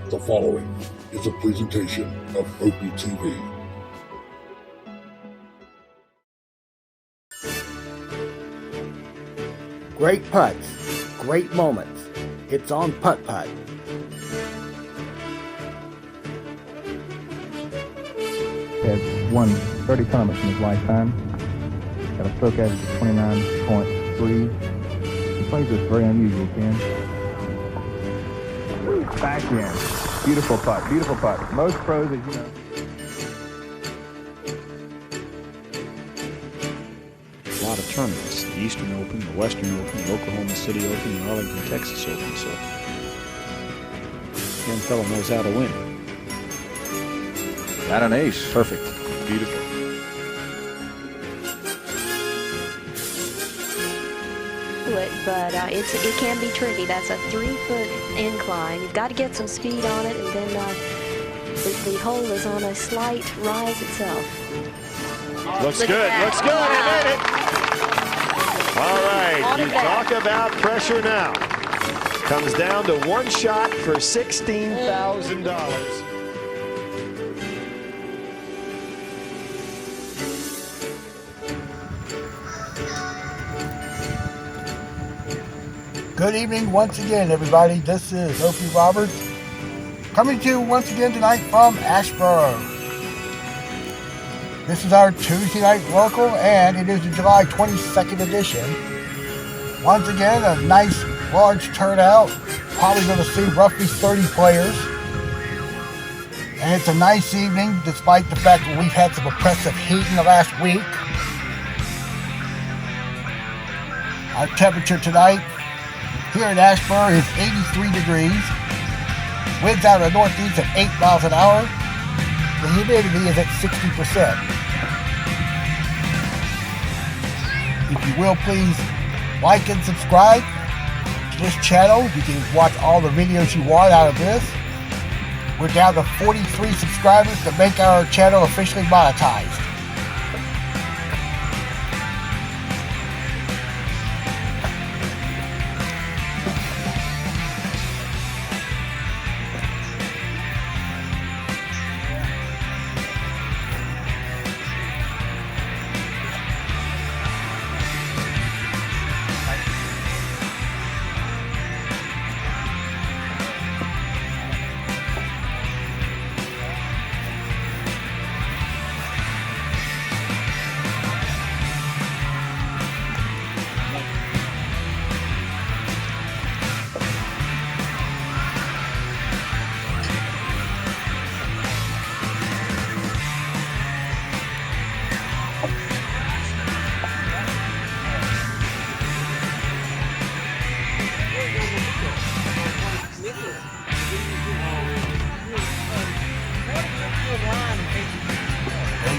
The following is a presentation of OPTV. Great putts, great moments. It's on Putt-Putt. Has won 30 tournaments in his lifetime. Got a stroke average of 29.3. He plays this very unusual, Ken. Backhand. Beautiful putt, beautiful putt. Most pros, as you know. A lot of tournaments, the Eastern Open, the Western Open, the Oklahoma City Open, the Arlington, Texas Open, so young fellow knows how to win. Got an ace. Perfect. Beautiful. But it can be tricky. That's a 3-foot incline. You've got to get some speed on it, and then the hole is on a slight rise itself. Looks good. Looks good. He made it. All right. You talk about pressure now. Comes down to one shot for $16,000. Good evening once again, everybody. This is Opie Roberts coming to you once again tonight from Asheboro. This is our Tuesday night local, and it is the July 22nd edition. Once again, a nice large turnout. Probably going to see roughly 30 players. And it's a nice evening, despite the fact that we've had some oppressive heat in the last week. Our temperature tonight here in Asheboro is 83 degrees. Winds out of the northeast at 8 miles an hour. The humidity is at 60%. If you will, please like and subscribe to this channel. You can watch all the videos you want out of this. We're down to 43 subscribers to make our channel officially monetized.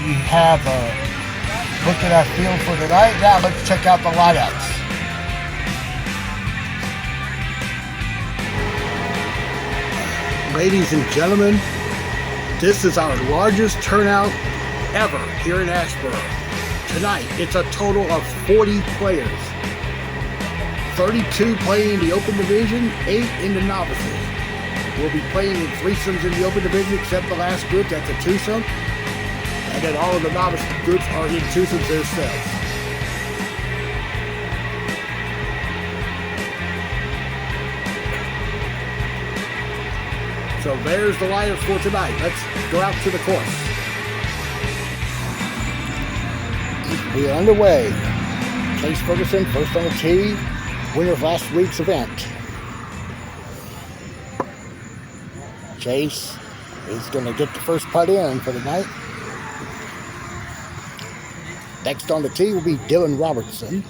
You have a look at our field for tonight. Now let's check out the lineups. Ladies and gentlemen, this is our largest turnout ever here in Asheboro. Tonight, it's a total of 40 players. 32 playing in the open division, 8 in the novices. We'll be playing in threesomes in the open division except the last group, that's a twosome. And then all of the novice groups are in twosomes themselves. So there's the lineup for tonight. Let's go out to the course. We are underway. Chase Ferguson, first on the tee, winner of last week's event. Chase is going to get the first putt in for the night. Next on the tee will be Dylan Robertson.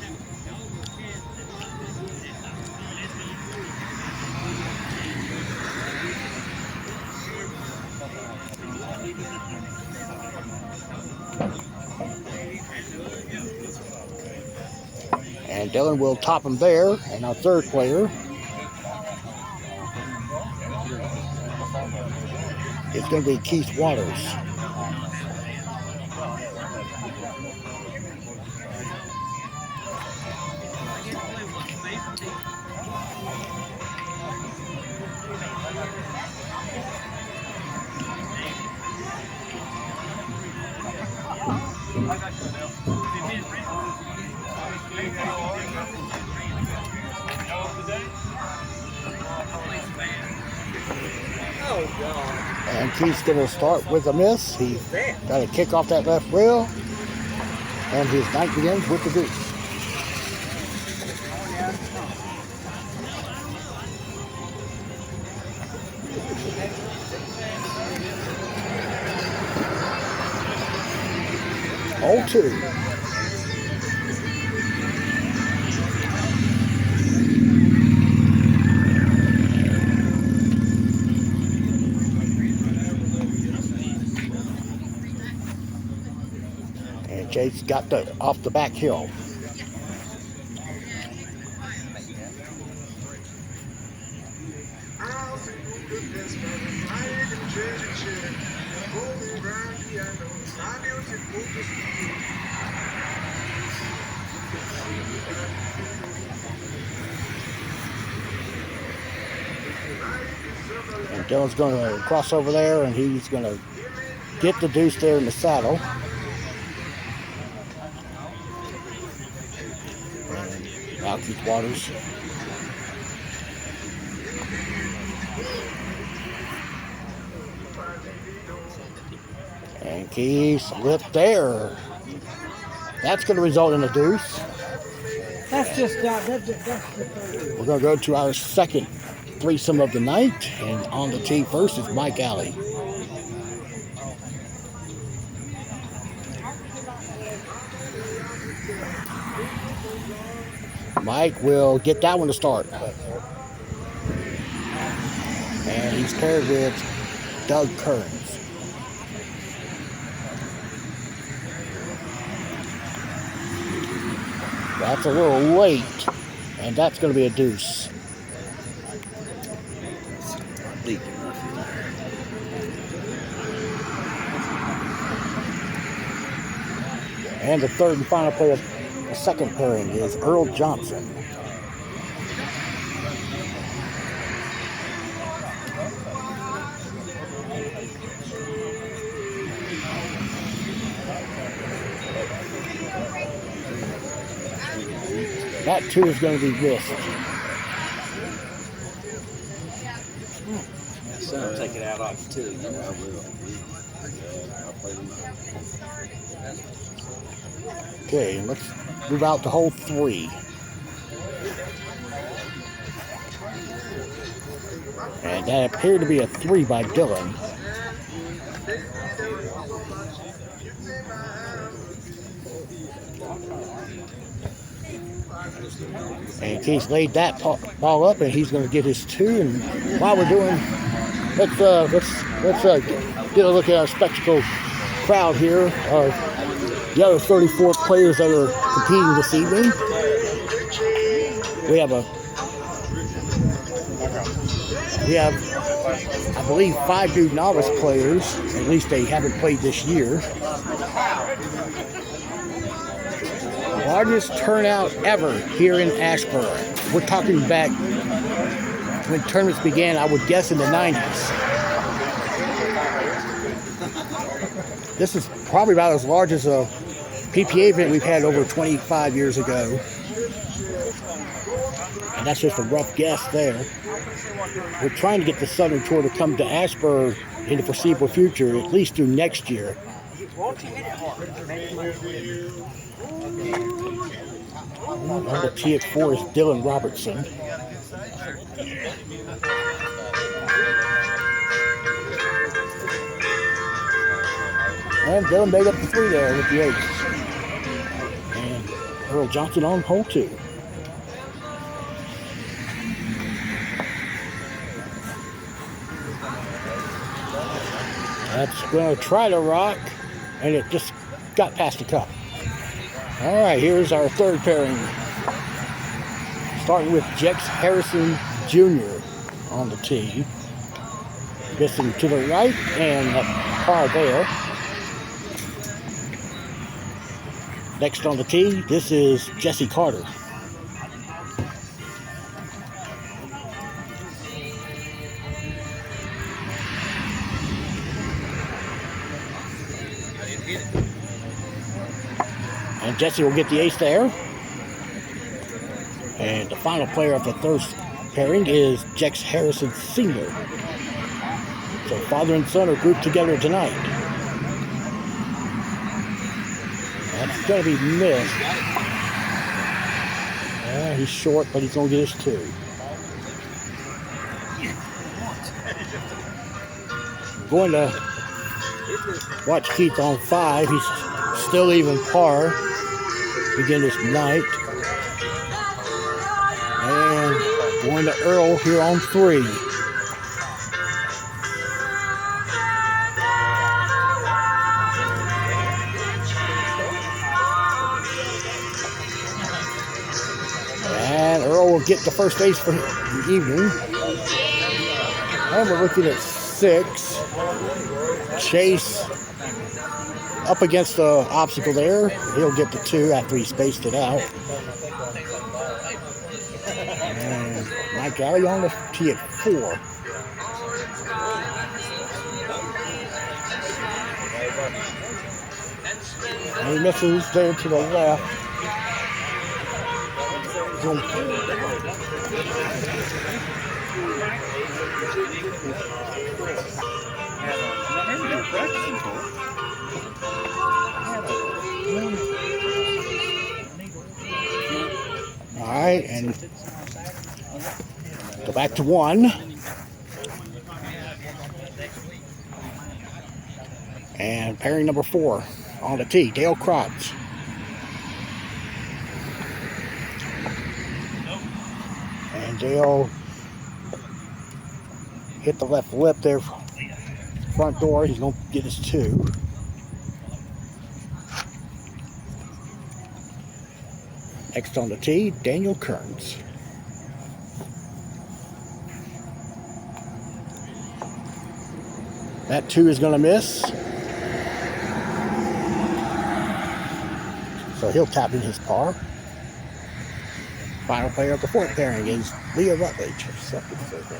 And Dylan will top him there. And our third player is going to be Keith Waters. And Keith's going to start with a miss. He got a kick off that left rail. And his night begins with the deuce. Hole 2. And Jake's got the off the back hill. And Dylan's going to cross over there, and he's going to get the deuce there in the saddle. And out keeps Waters. And Keith slipped there. That's going to result in a deuce. That's just not. We're going to go to our second threesome of the night, and on the tee first is Mike Alley. Mike will get that one to start. And he's paired with Doug Kearns. That's a little late, and that's going to be a deuce. And the third and final player, the second pairing, is Earl Johnson. That too is going to be missed. So I'll take it out off too, you know. I will. Okay, let's move out to hole 3. And that appeared to be a 3 by Dylan. And Keith laid that ball up, and he's going to get his 2. And while we're doing, let's get a look at our spectacle crowd here of the other 34 players that are competing this evening. We have, I believe, 5 new novice players. At least they haven't played this year. Largest turnout ever here in Asheboro. We're talking back when tournaments began, I would guess in the 90s. This is probably about as large as a PPA event we've had over 25 years ago. And that's just a rough guess there. We're trying to get the Southern Tour to come to Asheboro in the foreseeable future, at least through next year. On the tee at 4 is Dylan Robertson. And Dylan made up the 3 there with the 8. And Earl Johnson on hole 2. That's going to try to rock, and it just got past the cup. All right, here's our third pairing. Starting with Jex Harrison Jr. on the tee. Missing to the right, and a par there. Next on the tee, this is Jesse Carter. And Jesse will get the ace there. And the final player of the third pairing is Jex Harrison Sr. So father and son are grouped together tonight. That's going to be missed. Yeah, he's short, but he's going to get his 2. Going to watch Keith on 5. He's still even par. Begin this night. And going to Earl here on 3. And Earl will get the first ace for the evening. And we're looking at 6. Chase up against the obstacle there. He'll get the 2 after he spaced it out. And Mike Alley on the tee at 4. And he misses there to the left. All right, and go back to 1. And pairing number 4 on the tee, Dale Krotz. And Dale hit the left lip there, front door. He's going to get his 2. Next on the tee, Daniel Kearns. That 2 is going to miss. So he'll tap in his par. Final player of the 4th pairing is Leah Rutledge. I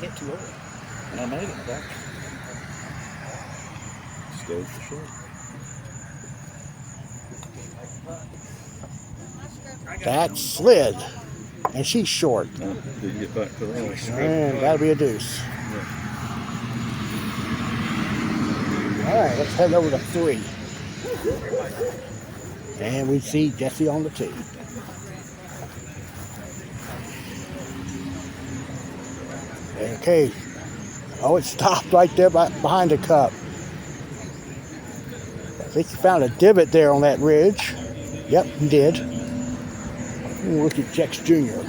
hit too early. And I made it back. Stayed for sure. That slid. And she's short. Didn't get back to the house. And that'll be a deuce. All right, let's head over to 3. And we see Jesse on the tee. Okay. Oh, it stopped right there behind the cup. I think he found a divot there on that ridge. Yep, he did. And look at Jex Jr.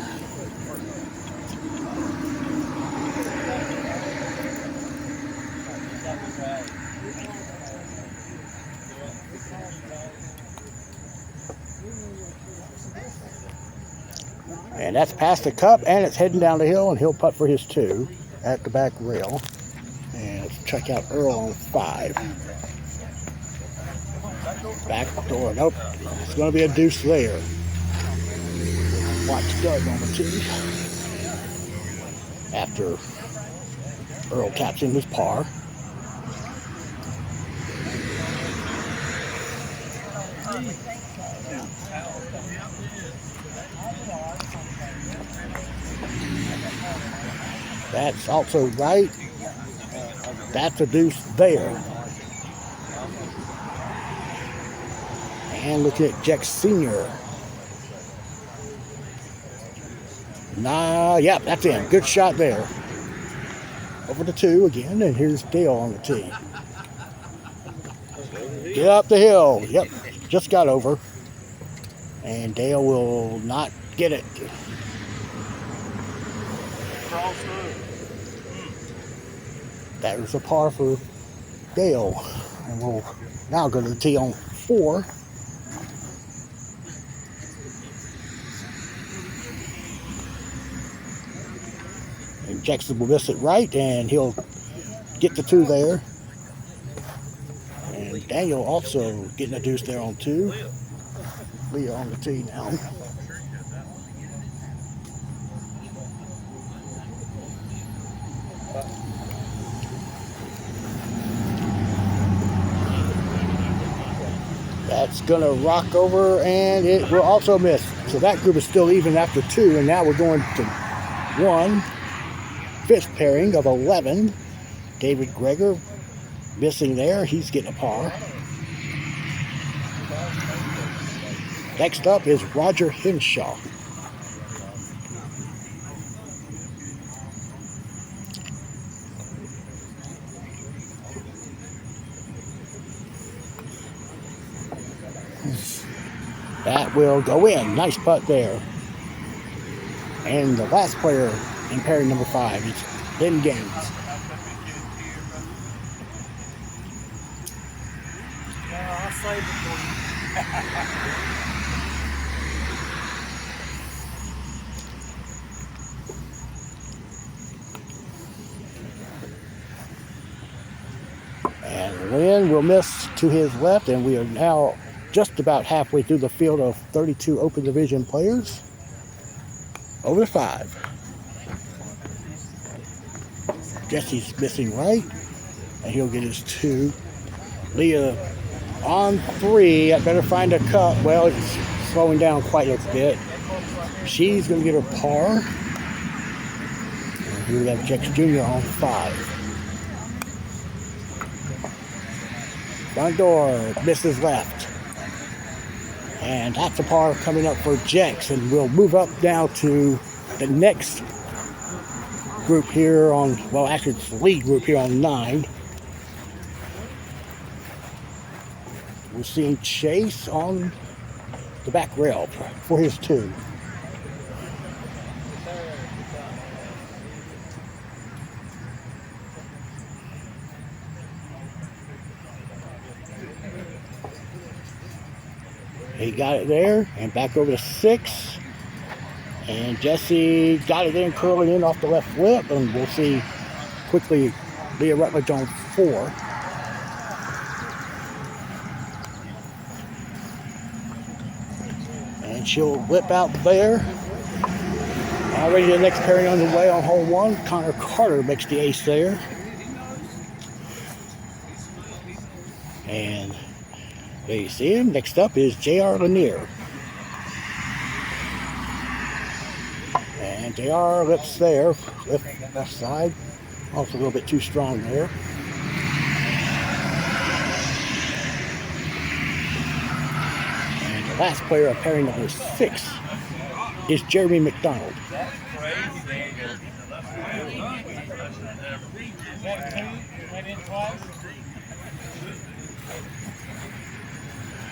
And that's past the cup, and it's heading down the hill, and he'll putt for his 2 at the back rail. And let's check out Earl on 5. Back door, nope. It's going to be a deuce there. Watch Doug on the tee. After Earl taps in his par. That's also right. That's a deuce there. And look at Jex Sr. Yep, that's in. Good shot there. Over to 2 again, and here's Dale on the tee. Get up the hill. Yep, just got over. And Dale will not get it. That was a par for Dale. And we'll now go to the tee on 4. And Jackson will miss it right, and he'll get the 2 there. And Daniel also getting a deuce there on 2. Leah on the tee now. That's gonna rock over, and it will also miss. So that group is still even after 2, and now we're going to 1. 5th pairing of 11. David Greger, Missing there, he's getting a par. Next up is Roger Henshaw. That will go in. Nice putt there. And the last player in pairing number 5 is Lynn Gaines. I'll save it for you. And Lynn will miss to his left, and we are now just about halfway through the field of 32 Open Division players. Over 5. Jesse's missing right, and he'll get his 2. Leah on 3. I better find a cup. Well, it's slowing down quite a bit. She's going to get her par. And here we have Jex Jr. on 5. Front door misses left. And that's a par coming up for Jex. And we'll move up now to the next group here on, well, actually it's the lead group here on 9. We're seeing Chase on the back rail for his 2. He got it there, and back over to 6. And Jesse got it in, curling in off the left lip, and we'll see quickly Leah Rutledge on 4. And she'll whip out there. Already the next pairing on the way on hole 1. Connor Carter makes the ace there. And there you see him. Next up is J.R. Lanier. And J.R. lips there, left side. Also a little bit too strong there. And the last player of pairing number 6 is Jeremy McDonald.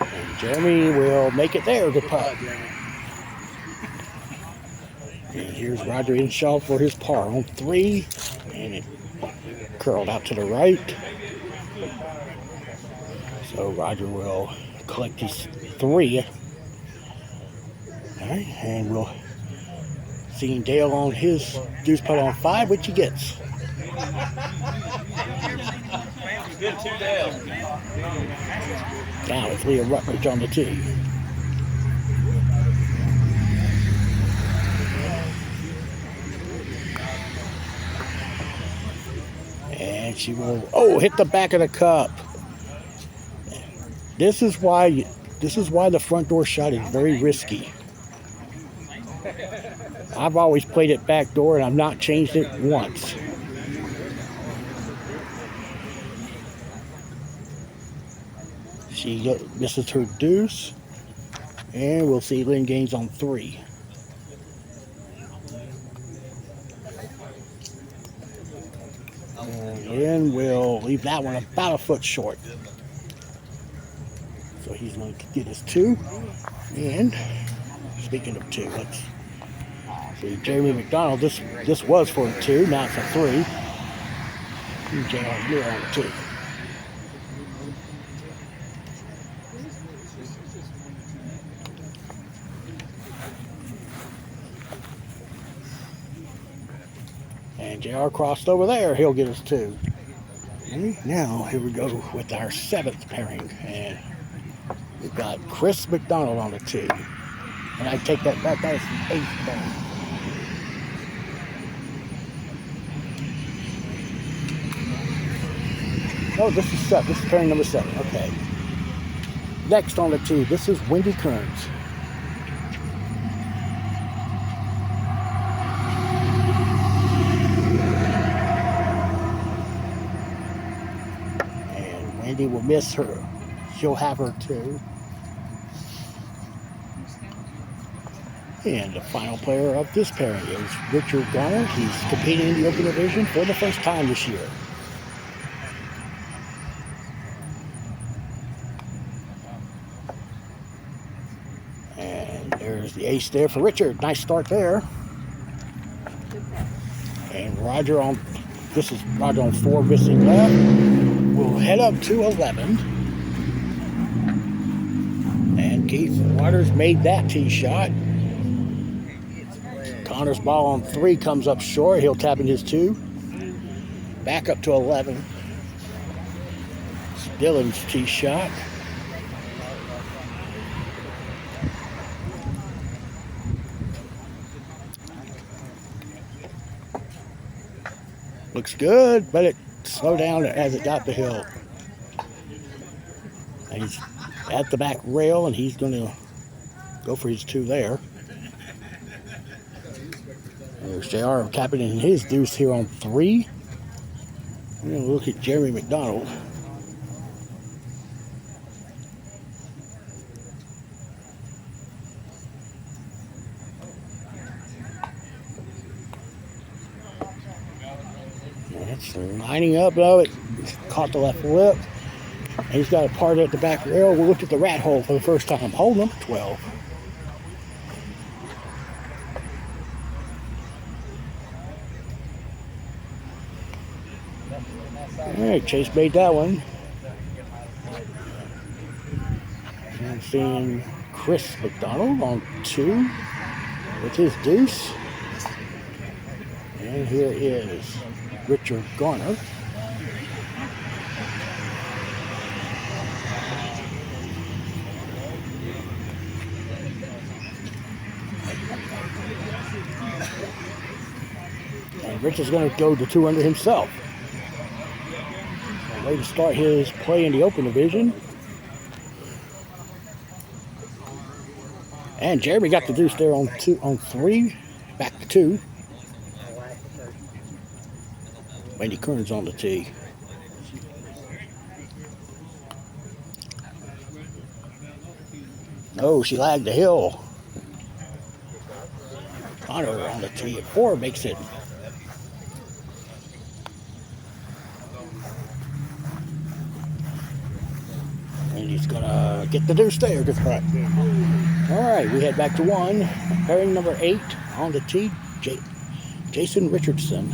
And Jeremy will make it there, the putt. And here's Roger Henshaw for his par on 3. And it curled out to the right. So Roger will collect his 3. Alright, and we'll see Dale on his deuce putt on 5, which he gets. Good 2 Dale. Now it's Leah Rutledge on the tee. And she will, hit the back of the cup. This is why the front door shot is very risky. I've always played it back door, and I've not changed it once. She misses her deuce, and we'll see Lynn Gaines on 3. And Lynn will leave that one about a foot short. So he's going to get his 2. And speaking of 2, let's see Jeremy McDonald. This was for a 2, now it's a 3. J.R. on 2. And JR crossed over there. He'll get us 2. Now, here we go with our 7th pairing. And we've got Chris McDonald on the tee. And I take that back. That is the 8th pairing. Oh, this is 7. This is pairing number 7. Okay. Next on the tee, this is Wendy Kearns. Wendy will miss her. She'll have her too. And the final player of this pairing is Richard Garner. He's competing in the Open Division for the first time this year. And there's the ace there for Richard. Nice start there. And Roger on, this is Roger on 4, missing left. We'll head up to 11. And Keith Waters made that tee shot. Connor's ball on 3 comes up short. He'll tap in his 2. Back up to 11. It's Dylan's tee shot. Looks good, but it slowed down as it got the hill. And he's at the back rail, and he's going to go for his 2 there. There's JR tapping in his deuce here on 3. We're going to look at Jeremy McDonald. It's lining up, though. It caught the left lip. And he's got a part at the back rail. We'll look at the rat hole for the first time. Hole number 12. All right, Chase made that one. I'm seeing Chris McDonald on 2 with his deuce. And here is Richard Garner. And Richard's going to go to 2 under himself. Way to start his play in the Open Division. And Jeremy got the deuce there on 3, back to 2. Wendy Kern's on the tee. Oh, she lagged the hill. Connor on the tee at 4 makes it. And he's gonna get the deuce there. Good putt. All right, we head back to 1. Pairing number 8 on the tee, Jason Richardson.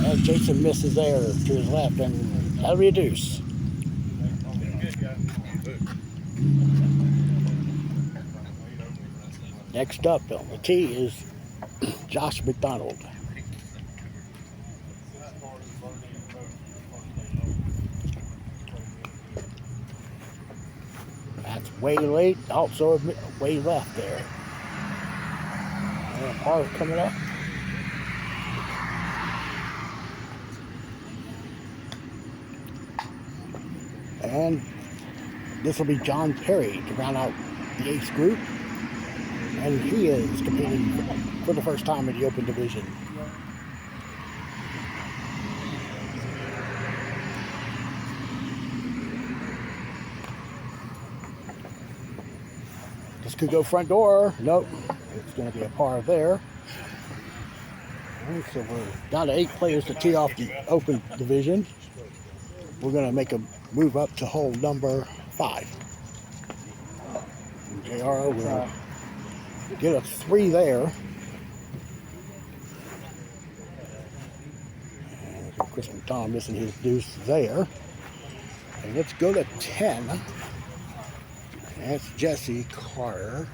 And Jason misses there to his left, and that'll be a deuce. Next up on the tee is Josh McDonald. That's way late, also way left there. And a par coming up. And this will be John Perry to round out the ace group. And he is competing for the first time in the Open Division. This could go front door. Nope. It's going to be a par there. And so we're down to 8 players to tee off the Open Division. We're going to make a move up to hole number 5. And JR will get a 3 there. And Chris McDonald missing his deuce there. And let's go to 10. That's Jesse Carter.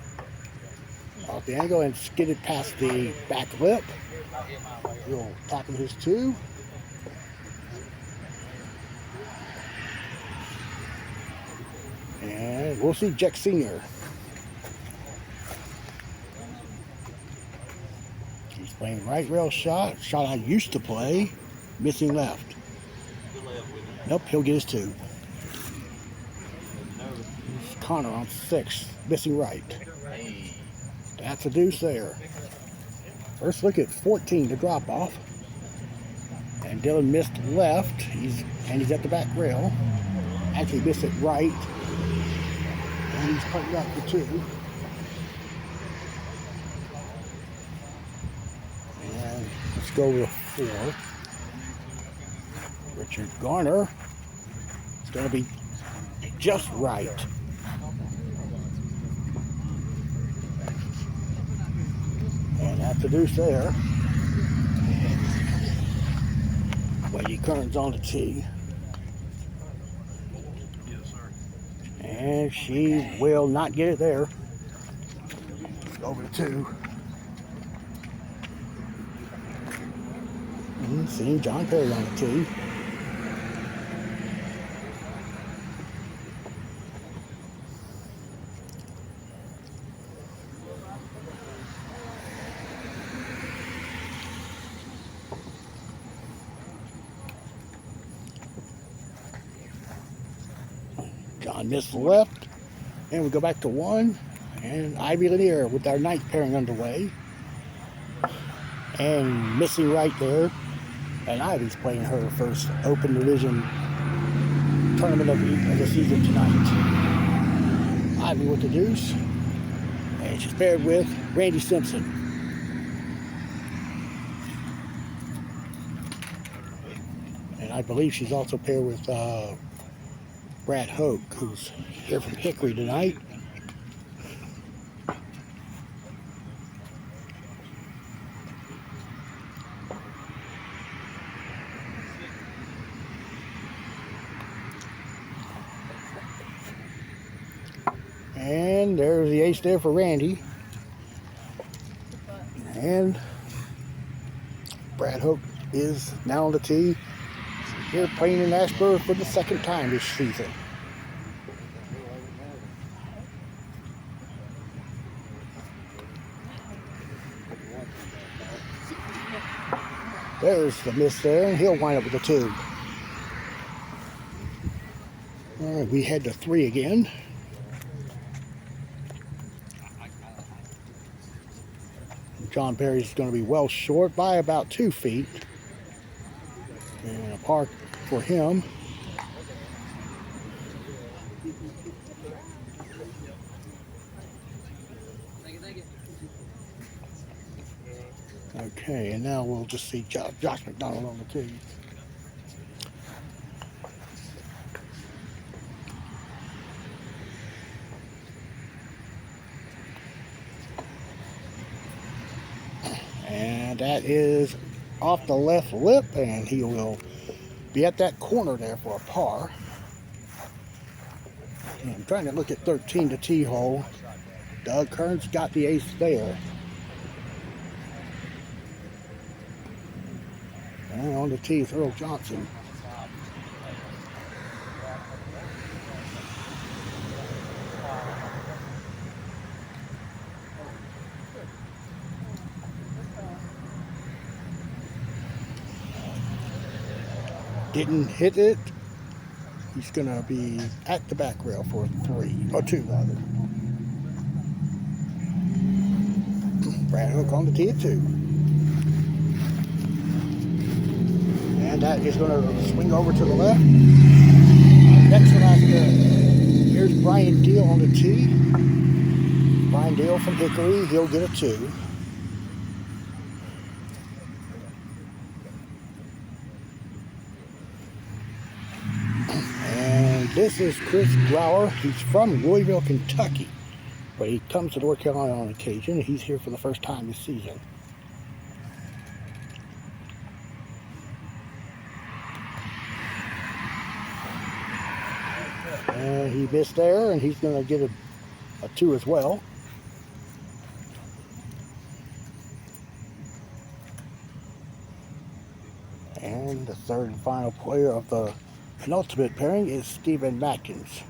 Off the angle and skidded past the back lip. He'll tap in his 2. And we'll see Jack Sr. He's playing right rail shot I used to play, missing left. Nope, he'll get his 2. Here's Connor on 6, missing right. That's a deuce there. First look at 14, the drop off. And Dylan missed left. He's at the back rail. Actually missed it right. And he's putting up the 2. And let's go with 4. Richard Garner. It's going to be just right. And that's the deuce there. Wendy Kearns on the tee. And she will not get it there. Let's go over to 2. And seeing John Perry on the tee. John missed left, and we go back to 1, and Ivy Lanier with our 9th pairing underway, and missing right there, and Ivy's playing her first Open Division tournament of the season tonight. Ivy with the deuce, and she's paired with Randy Simpson. And I believe she's also paired with Brad Hoke, who's here from Hickory tonight. And there's the ace there for Randy. And Brad Hoke is now on the tee. Here playing in Asheboro for the 2nd time this season. There's the miss there, and he'll wind up with a 2. All right, we head to 3 again. John Perry's going to be well short by about 2 feet. And a par for him. Okay, and now we'll just see Josh McDonald on the tee. And that is off the left lip, and he will be at that corner there for a par. And I'm trying to look at 13, the tee hole. Doug Kearns got the ace there. And on the tee is Earl Johnson. Didn't hit it. He's going to be at the back rail for 3, or 2 rather. Brad Hook on the tee at 2. And that is going to swing over to the left. Next one after, here's Brian Deal on the tee. Brian Deal from Hickory, he'll get a 2. This is Chris Brower. He's from Louisville, Kentucky, but he comes to North Carolina on occasion. He's here for the first time this season. And he missed there, and he's going to get a 2 as well. And the 3rd and final player of the penultimate pairing is Stephen Matkins.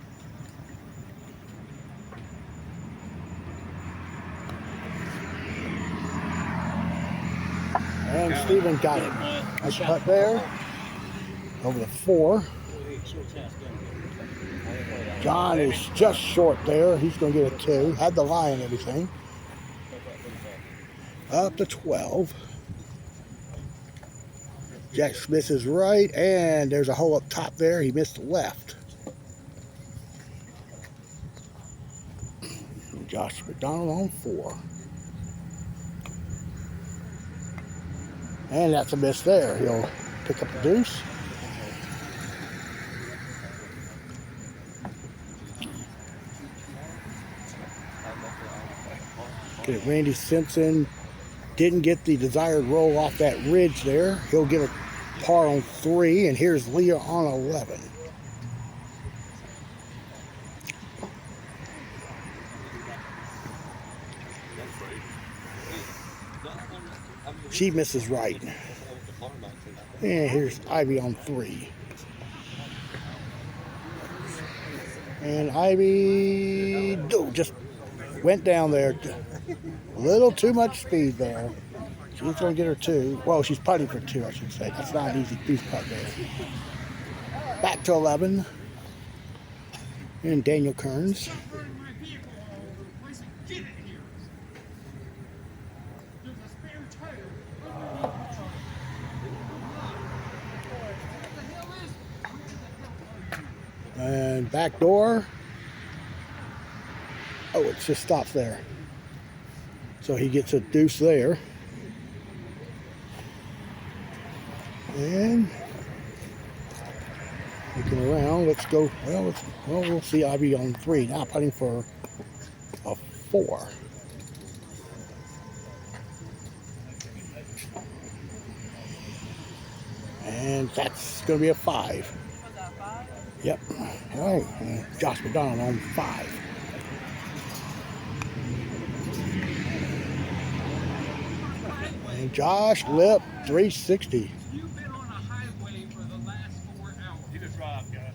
And Stephen got it. Nice putt there. Over the 4. John is just short there. He's going to get a 2. Had the lie and everything. up to 12. Jack Smith is right, and there's a hole up top there. He missed the left. Josh McDonald on 4. And that's a miss there. He'll pick up the deuce. Okay, Randy Simpson didn't get the desired roll off that ridge there. He'll get a par on 3, and here's Leah on 11. She misses right. And here's Ivy on 3. And Ivy just went down there. A little too much speed there. She's going to get her 2. Well, she's putting for 2, I should say. That's not an easy piece putt there. Back to 11. And Daniel Kearns. And back door. Oh, it just stops there. So he gets a deuce there. And looking around, let's go. Well, we'll see Ivy on 3. Now putting for a 4. And that's going to be a 5. Yep. All right. And Josh McDonald on 5. And Josh Lip 360. You've been on a highway for the last 4 hours. You just drive, guys.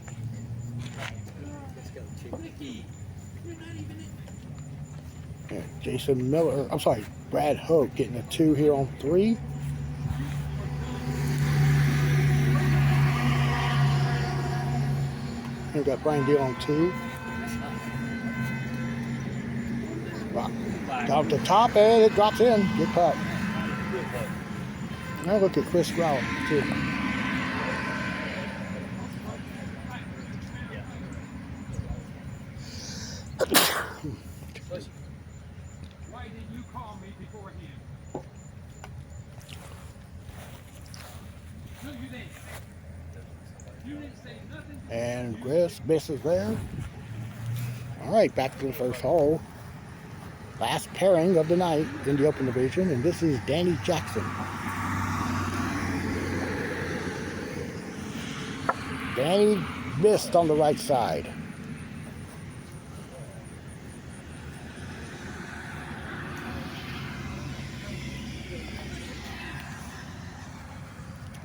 Ricky, you're not even in. And Jason Miller. I'm sorry, Brad Hope getting a 2 here on 3. We've got Brian Deal on 2. Off the top, and it drops in. Good putt. Now look at Chris Rowell, too. Why didn't you call me beforehand? No, you didn't. You didn't say nothing. And Chris misses there. All right, back to the first hole. Last pairing of the night in the Open Division, and this is Danny Jackson. Danny missed on the right side.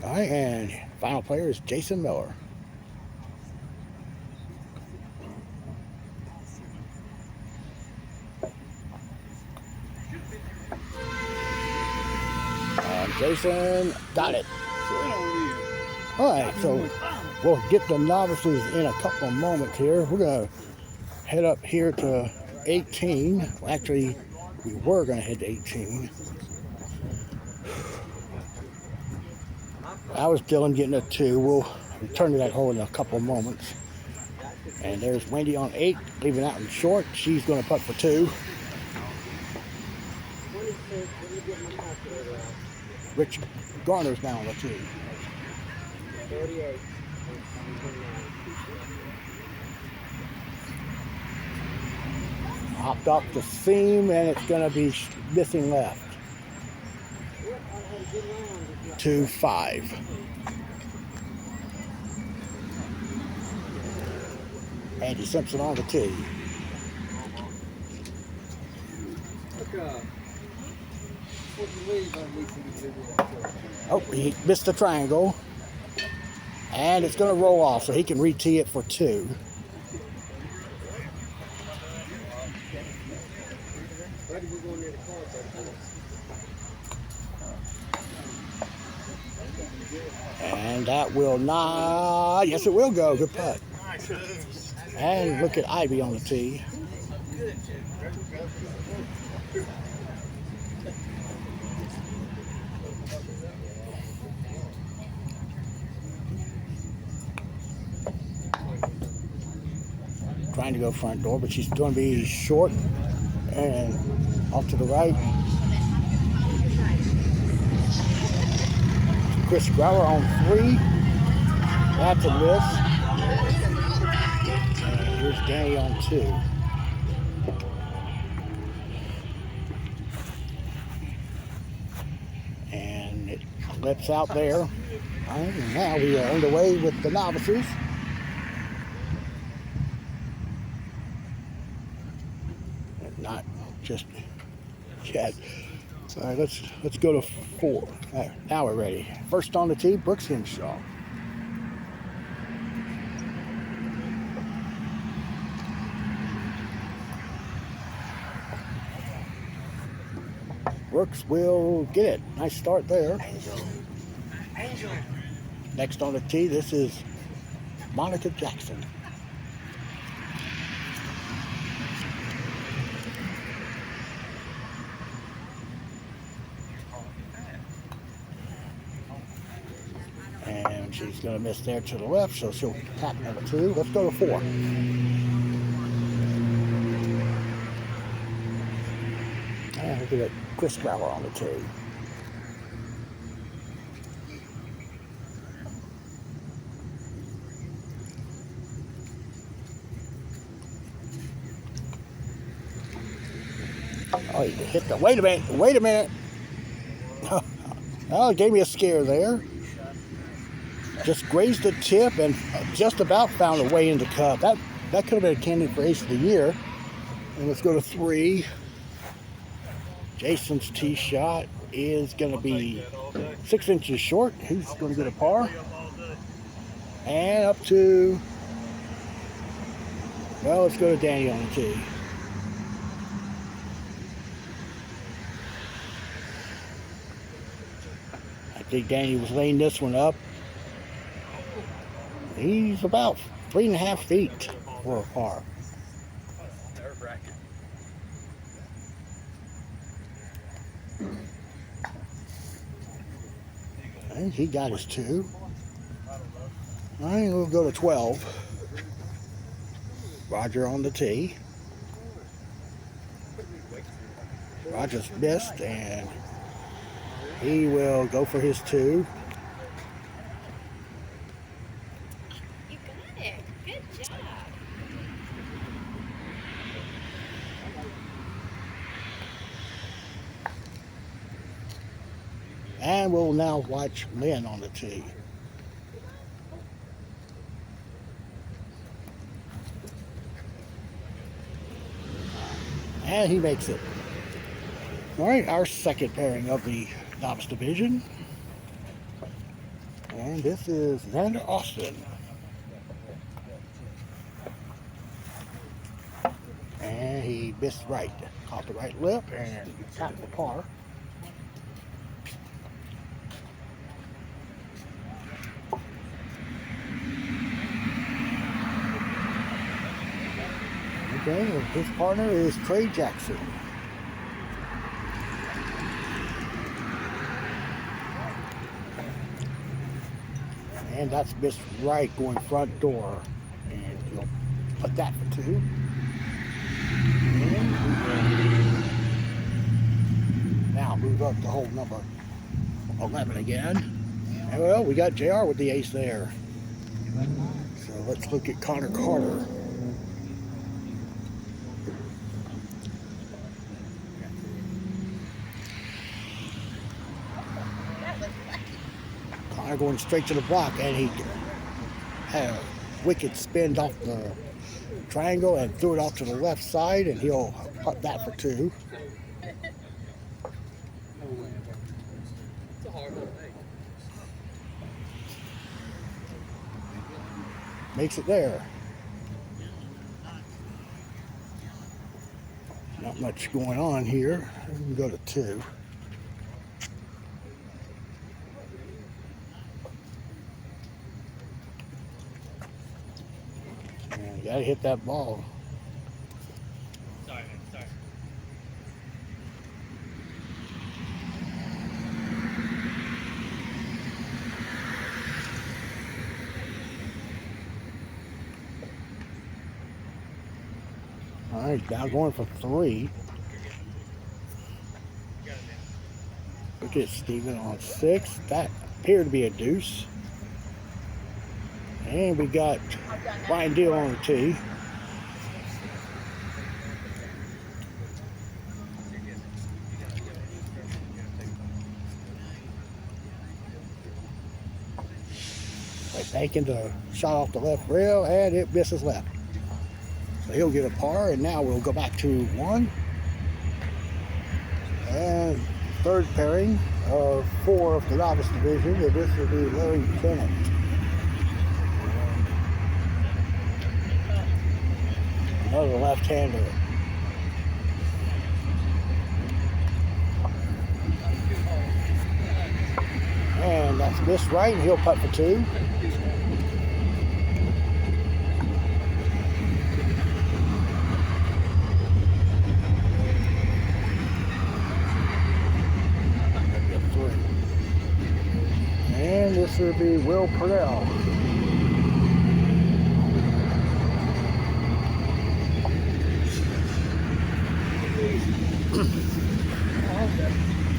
All right, and final player is Jason Miller. Jason got it. All right, so we'll get the novices in a couple of moments here. We're going to head up here to 18. Well, actually, we were going to head to 18. I was Dylan getting a 2. We'll return to that hole in a couple of moments. And there's Wendy on 8, leaving that one short. She's going to putt for 2. Rich Garner's now on the 2. 38. Hopped off the seam, and it's going to be missing left. 2-5. Andy Simpson on the tee. Oh, he missed the triangle. And it's going to roll off, so he can re-tee it for 2. And that will not, yes it will go, good putt. And look at Ivy on the tee. trying to go front door, but she's going to be short and off to the right. Chris Grauer on 3. That's a miss. And here's Danny on 2. And it lets out there. And now we are underway with the novices. Not just yet. All right, let's go to 4. All right, now we're ready. First on the tee, Brooks Henshaw. Brooks will get it. Nice start there. Next on the tee, this is Monica Jackson. And she's going to miss there to the left, so she'll tap number 2. Let's go to 4. And look at Chris Grauer on the tee. Oh, you hit the, wait a minute. Oh, it gave me a scare there. Just grazed the tip and just about found a way into cup. That could have been a candidate for ace of the year. And let's go to 3. Jason's tee shot is going to be 6 inches short. He's going to get a par. And up to, well, let's go to Danny on the tee. I think Danny was laying this one up. He's about 3.5 feet for a par. And he got his 2. All right, we'll go to 12. Roger on the tee. Roger's missed, and he will go for his 2. You got it. Good job. And we'll now watch Lynn on the tee. And he makes it. All right, our second pairing of the novice division. And this is Xander Austin. And he missed right. Caught the right lip and tapped the par. Okay, and his partner is Trey Jackson. And that's missed right going front door. And he'll put that for 2. And now move up to hole number 11 again. And well, we got JR with the ace there. So let's look at Connor Carter. Connor going straight to the block, and he had a wicked spin off the triangle and threw it off to the left side, and he'll putt that for 2. Makes it there. Not much going on here. We can go to 2. And you gotta hit that ball. All right, now going for 3. Look at Steven on 6. That appeared to be a deuce. And we got Ryan Deal on the tee. Banking the shot off the left rail, and it misses left. So he'll get a par, and now we'll go back to 1. And third pairing of 4 of the novice division, and this will be Larry Tennant. Another left-hander. And that's missed right, and he'll putt for 2. And this will be Will Purnell.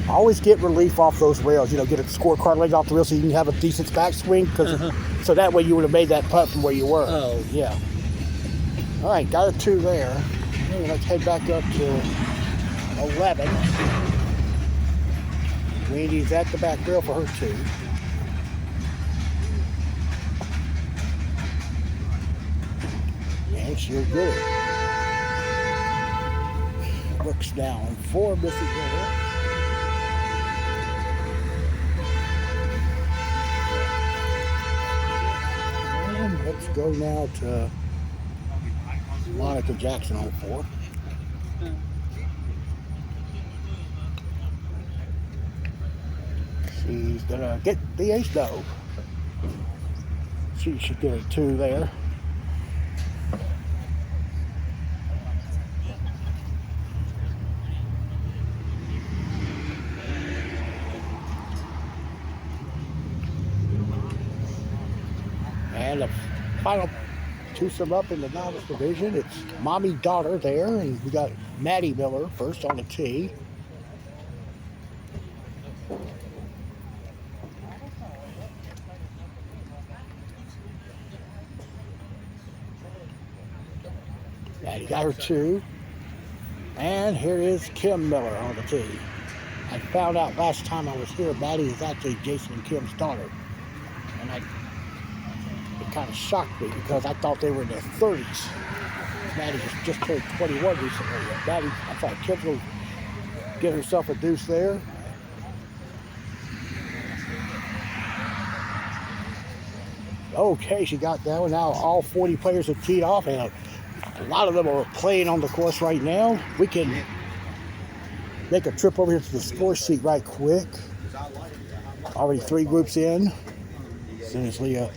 Always get relief off those rails, you know, get a scorecard laid off the rail so you can have a decent backswing, so that way you would have made that putt from where you were. Oh. Yeah. All right, got a 2 there. Okay, let's head back up to 11. Wendy's at the back rail for her 2. And she'll get it. Brooks down 4, misses there. And let's go now to Monica Jackson on 4. She's gonna get the ace though. She should get a 2 there. And the final twosome up in the novice division, it's mommy-daughter there, and we got Maddie Miller first on the tee. Maddie got her 2. And here is Kim Miller on the tee. I found out last time I was here, Maddie is actually Jason and Kim's daughter. And it kind of shocked me because I thought they were in their 30s. Maddie just turned 21 recently. Maddie, I thought Kim will get herself a deuce there. Okay, she got that one. Now all 40 players have teed off, and a lot of them are playing on the course right now. We can make a trip over here to the score sheet right quick. Already 3 groups in. As soon as Leah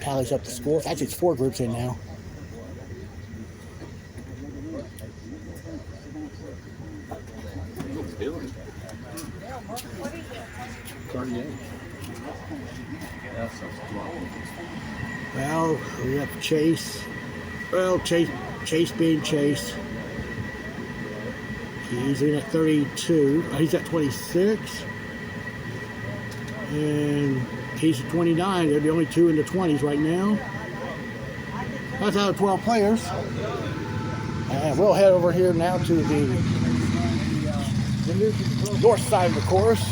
tallies up the score. Actually, it's 4 groups in now. Well, we have Chase. Well, Chase being Chase. He's in at 32. He's at 26. And he's at 29. They're the only 2 in the 20s right now. That's out of 12 players. And we'll head over here now to the north side of the course.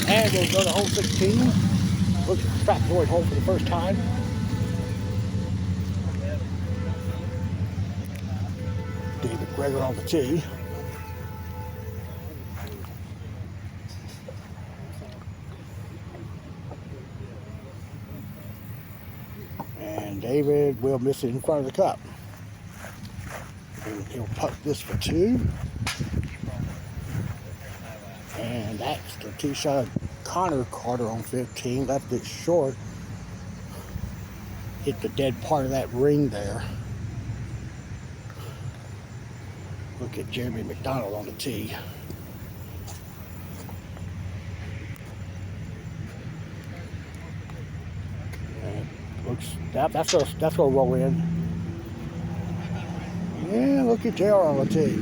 And we'll go to hole 16. Look at the Fat Lloyd hole for the first time. David Greger on the tee. And David will miss it in front of the cup. And he'll putt this for 2. And that's the tee shot of Connor Carter on 15. Left it short. Hit the dead part of that ring there. Look at Jeremy McDonald on the tee. And looks that's gonna roll in. Yeah, look at JR on the tee.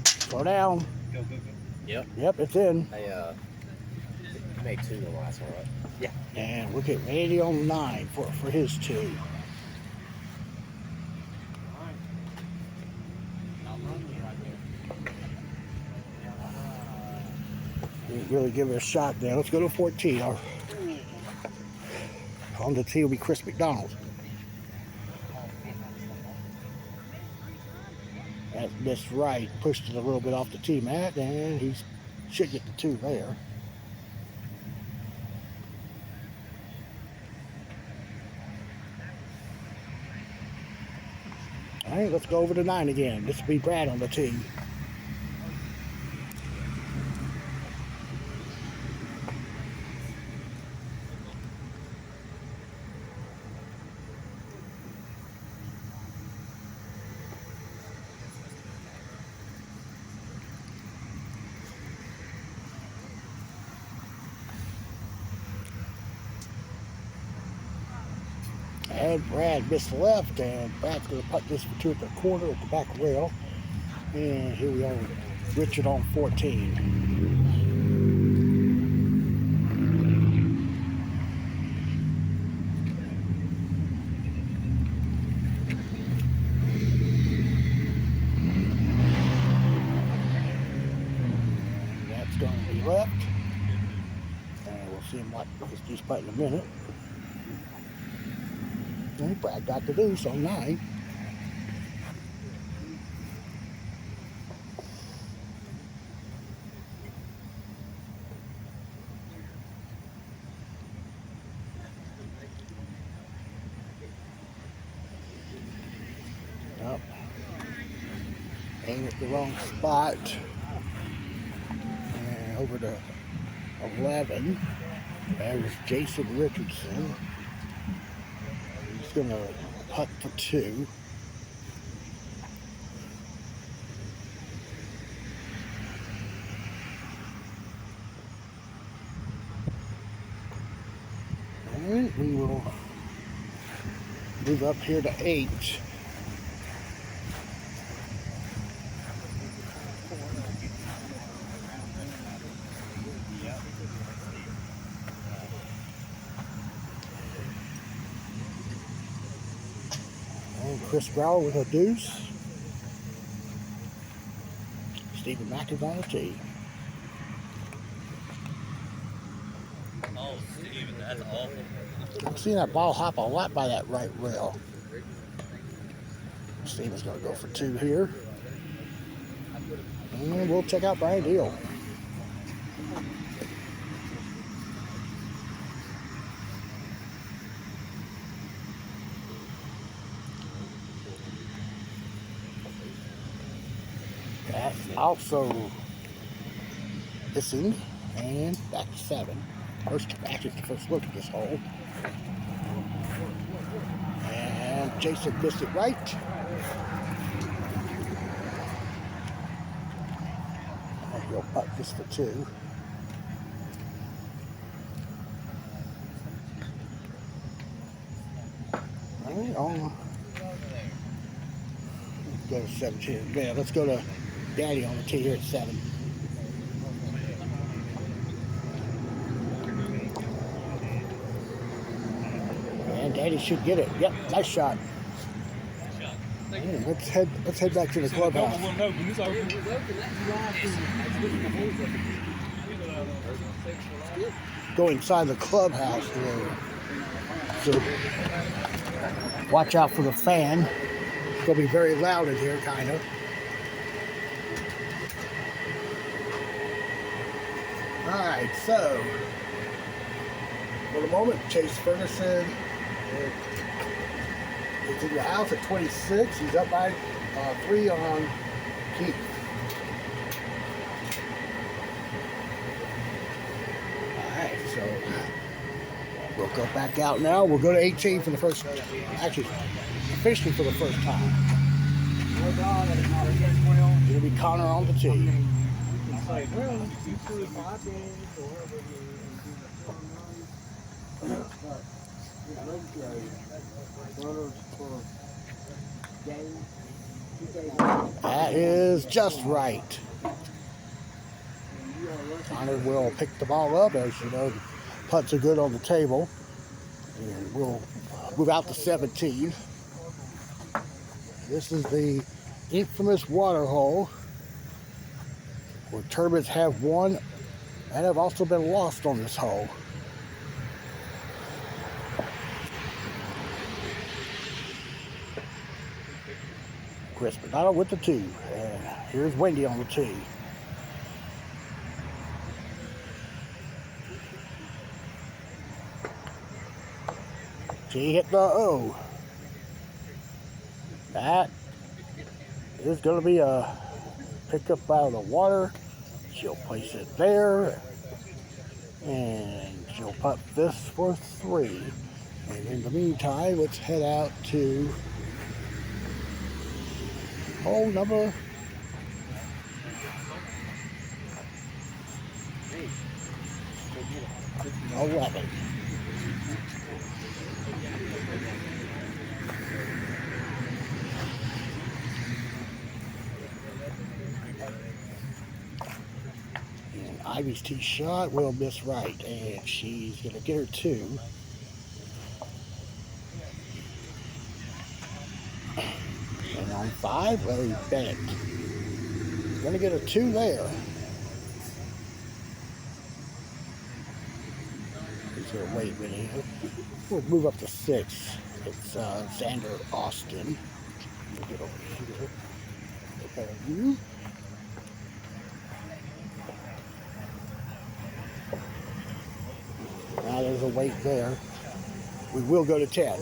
Slow down. Yep. Yep, it's in. I made 2 the last one, right? Yeah. And look at Randy on 9 for his 2. Didn't really give it a shot there. Let's go to 14. On the tee will be Chris McDonald. That's missed right. Pushed it a little bit off the tee mat, and he should get the 2 there. All right, let's go over to 9 again. This will be Brad on the tee. And Brad missed left, and Brad's going to putt this for 2 at the corner at the back rail. And here we are, Richard on 14. And that's going to be left. And we'll see him what he's putting in a minute. And Brad got the deuce on 9. Yep. Aim at the wrong spot. And over to 11. There's Jason Richardson. He's going to putt for 2. And we will move up here to 8. Chris Brower with a deuce. Stephen Mack is on the tee. Oh, Steven, that's awful. I've seen that ball hop a lot by that right rail. Steven's going to go for 2 here. And we'll check out Brian Deal. That's also missing, and back to 7. Actually, the first look at this hole. And Jason missed it right. And he'll putt this for 2. All right, on. Go to 17. Yeah, let's go to Daddy on the tee here at 7. And Daddy should get it. Yep, nice shot. Yeah, let's head back to the clubhouse. Go inside the clubhouse there. So watch out for the fan. It's gonna be very loud in here, kind of. All right, so for the moment, Chase Ferguson is in the house at 26. He's up by 3 on Keith. All right, so we'll go back out now. We'll go to 18 for the first, actually, officially for the first time. It'll be Connor on the tee. That is just right. Connor will pick the ball up. As you know, the putts are good on the table. And we'll move out to 17. This is the infamous water hole where tournaments have won and have also been lost on this hole. Chris Bernardo with the 2. And here's Wendy on the tee. She hit the O. That is going to be a pickup out of the water. She'll place it there. And she'll putt this for 3. And in the meantime, let's head out to hole number 11. And Ivy's tee shot will miss right, and she's going to get her 2. And on 5, Larry Bennett. Going to get a 2 there. He's going to wait a minute here. We'll move up to 6. It's Xander Austin. We'll get over here. Look at you. Now there's a wait there. We will go to 10.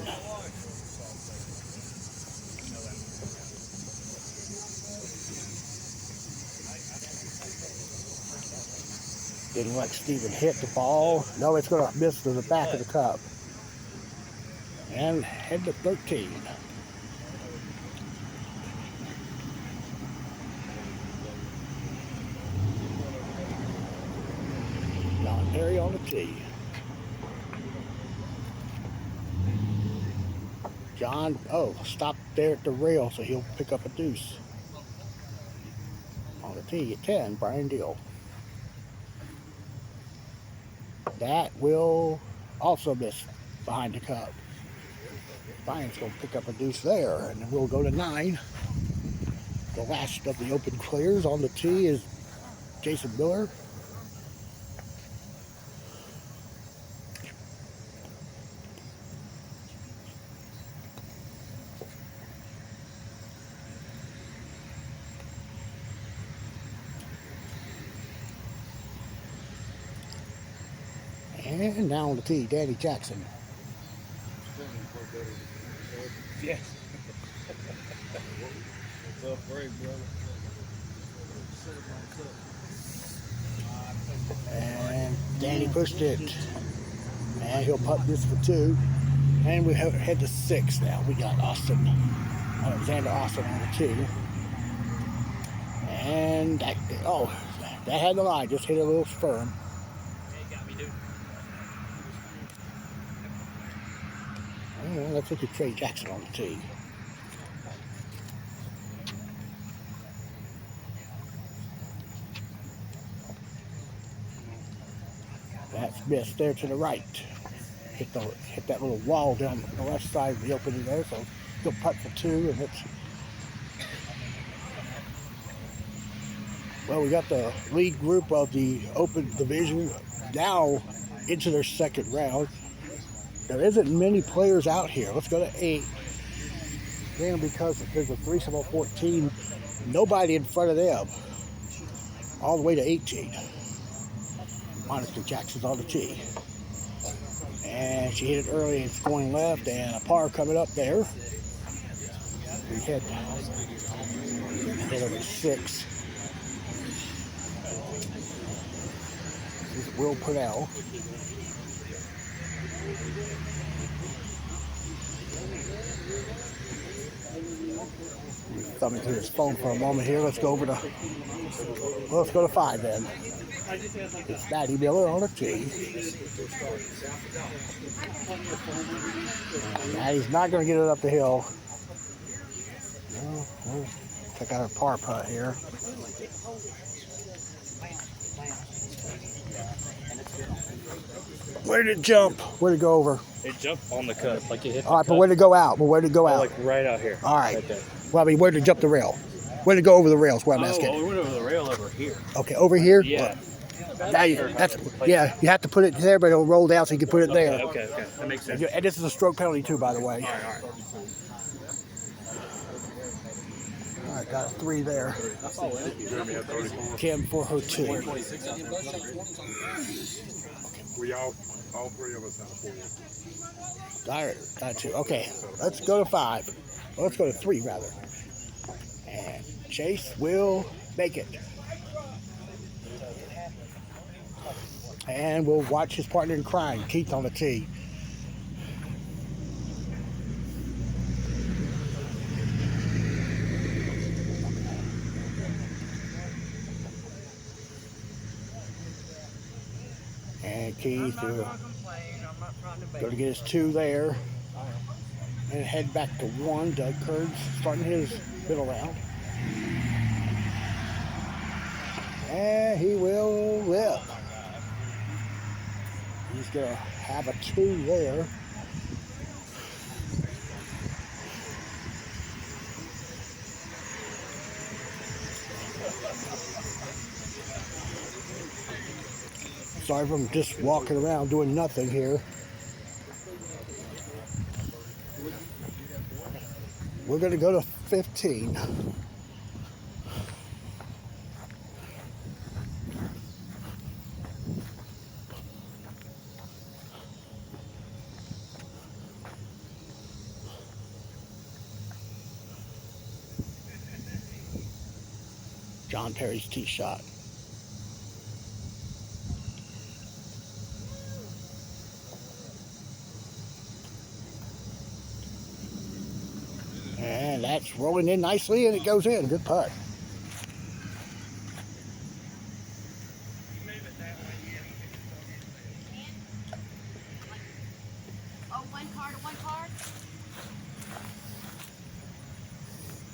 Didn't let Steven hit the ball. No, it's going to miss to the back of the cup. And head to 13. John Perry on the tee. John, stopped there at the rail, so he'll pick up a deuce. On the tee at 10, Brian Deal. That will also miss behind the cup. Brian's going to pick up a deuce there, and then we'll go to 9. The last of the open clears on the tee is Jason Miller. And now on the tee, Danny Jackson. Yes. What's up, Frank, brother? And Danny pushed it. And he'll putt this for 2. And we head to 6 now. We got Alexander Austin on the tee. And that had the line, just hit a little firm. Let's look at Trey Jackson on the tee. That's missed there to the right. Hit that little wall down the left side of the opening there, so he'll putt for 2, and it's. Well, we got the lead group of the Open Division now into their second round. There isn't many players out here. Let's go to 8. Then because there's a 3-14, nobody in front of them. All the way to 18. Monica Jackson's on the tee. And she hit it early. It's going left, and a par coming up there. We head over to 6. This is Will Purnell. Thumbing through his phone for a moment here. Let's go to 5 then. It's Matty Miller on a tee. Matty's not going to get it up the hill. We'll check out our par putt here. Where did it jump? Where did it go over? It jumped on the cut, like it hit. All right, but where did it go out? Well, where did it go out? Like right out here. All right. Right there. Well, I mean, where did it jump the rail? Where did it go over the rails? What I'm asking. Oh, we went over the rail over here. Okay, over here. Yeah. Now you have to put it there, but it'll roll down so you can put it there. Okay. That makes sense. And this is a stroke penalty too, by the way. All right, got a 3 there. Kim for her 2. We all 3 of us have 4. All right, got 2. Okay, let's go to 5. Well, let's go to 3 rather. And Chase will make it. And we'll watch his partner in crime, Keith, on the tee. And Keith going to get his 2 there. And head back to 1. Doug Kurtz starting his middle round. And he will whip. He's going to have a 2 there. Sorry if I'm just walking around doing nothing here. We're going to go to 15. John Perry's tee shot. And that's rolling in nicely, and it goes in. Good putt. Oh, one card.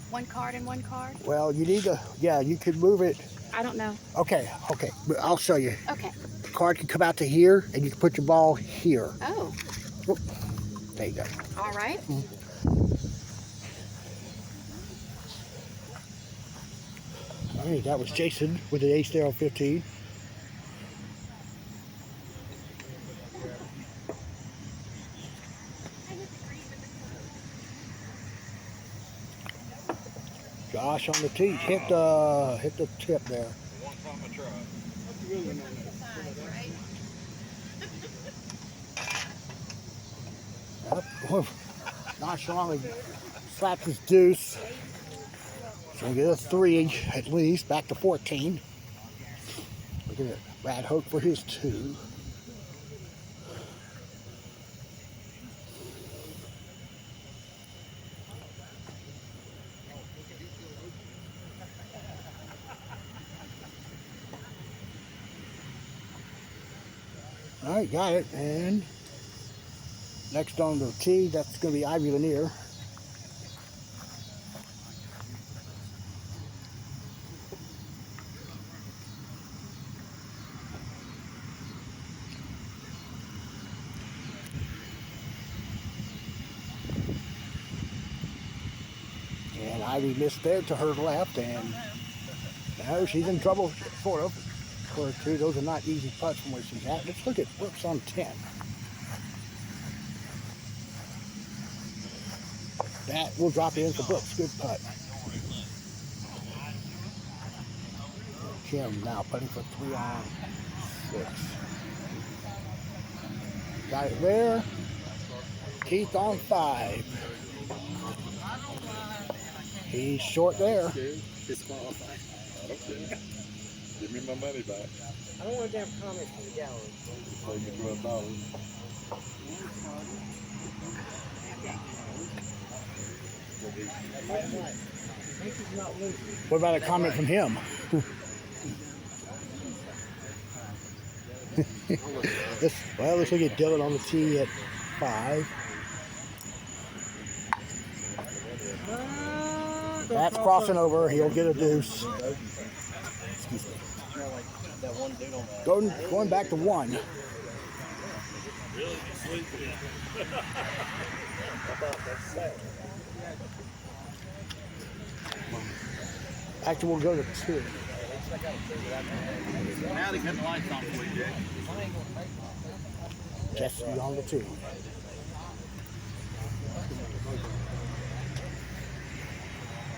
One card and one card? Well, you need to, you could move it. I don't know. Okay, I'll show you. Okay. The card can come out to here, and you can put your ball here. Oh. Oop. There you go. All right. All right, that was Jason with an ace there on 15. Josh on the tee, hit the tip there. Yep. Nonchalantly slapped his deuce. So we get a 3 at least, back to 14. Look at it, Brad Hoke for his 2. All right, got it. And next on the tee, that's going to be Ivy Lanier. And Ivy missed there to her left, and now she's in trouble, sort of. For 2, those are not easy putts from where she's at. Let's look at Brooks on 10. That will drop in for Brooks. Good putt. Kim now putting for 3 on 6. Got it there. Keith on 5. He's short there. Disqualified. Okay. Give me my money back. I don't want a damn comment from the gallery. Pay me $12. What about a comment from him? Well, let's look at Dylan on the tee at 5. That's crossing over. He'll get a deuce. Excuse me. Going back to 1. Actually, we'll go to 2. Now they cut the lights on for you, Jay. Jesse on the 2.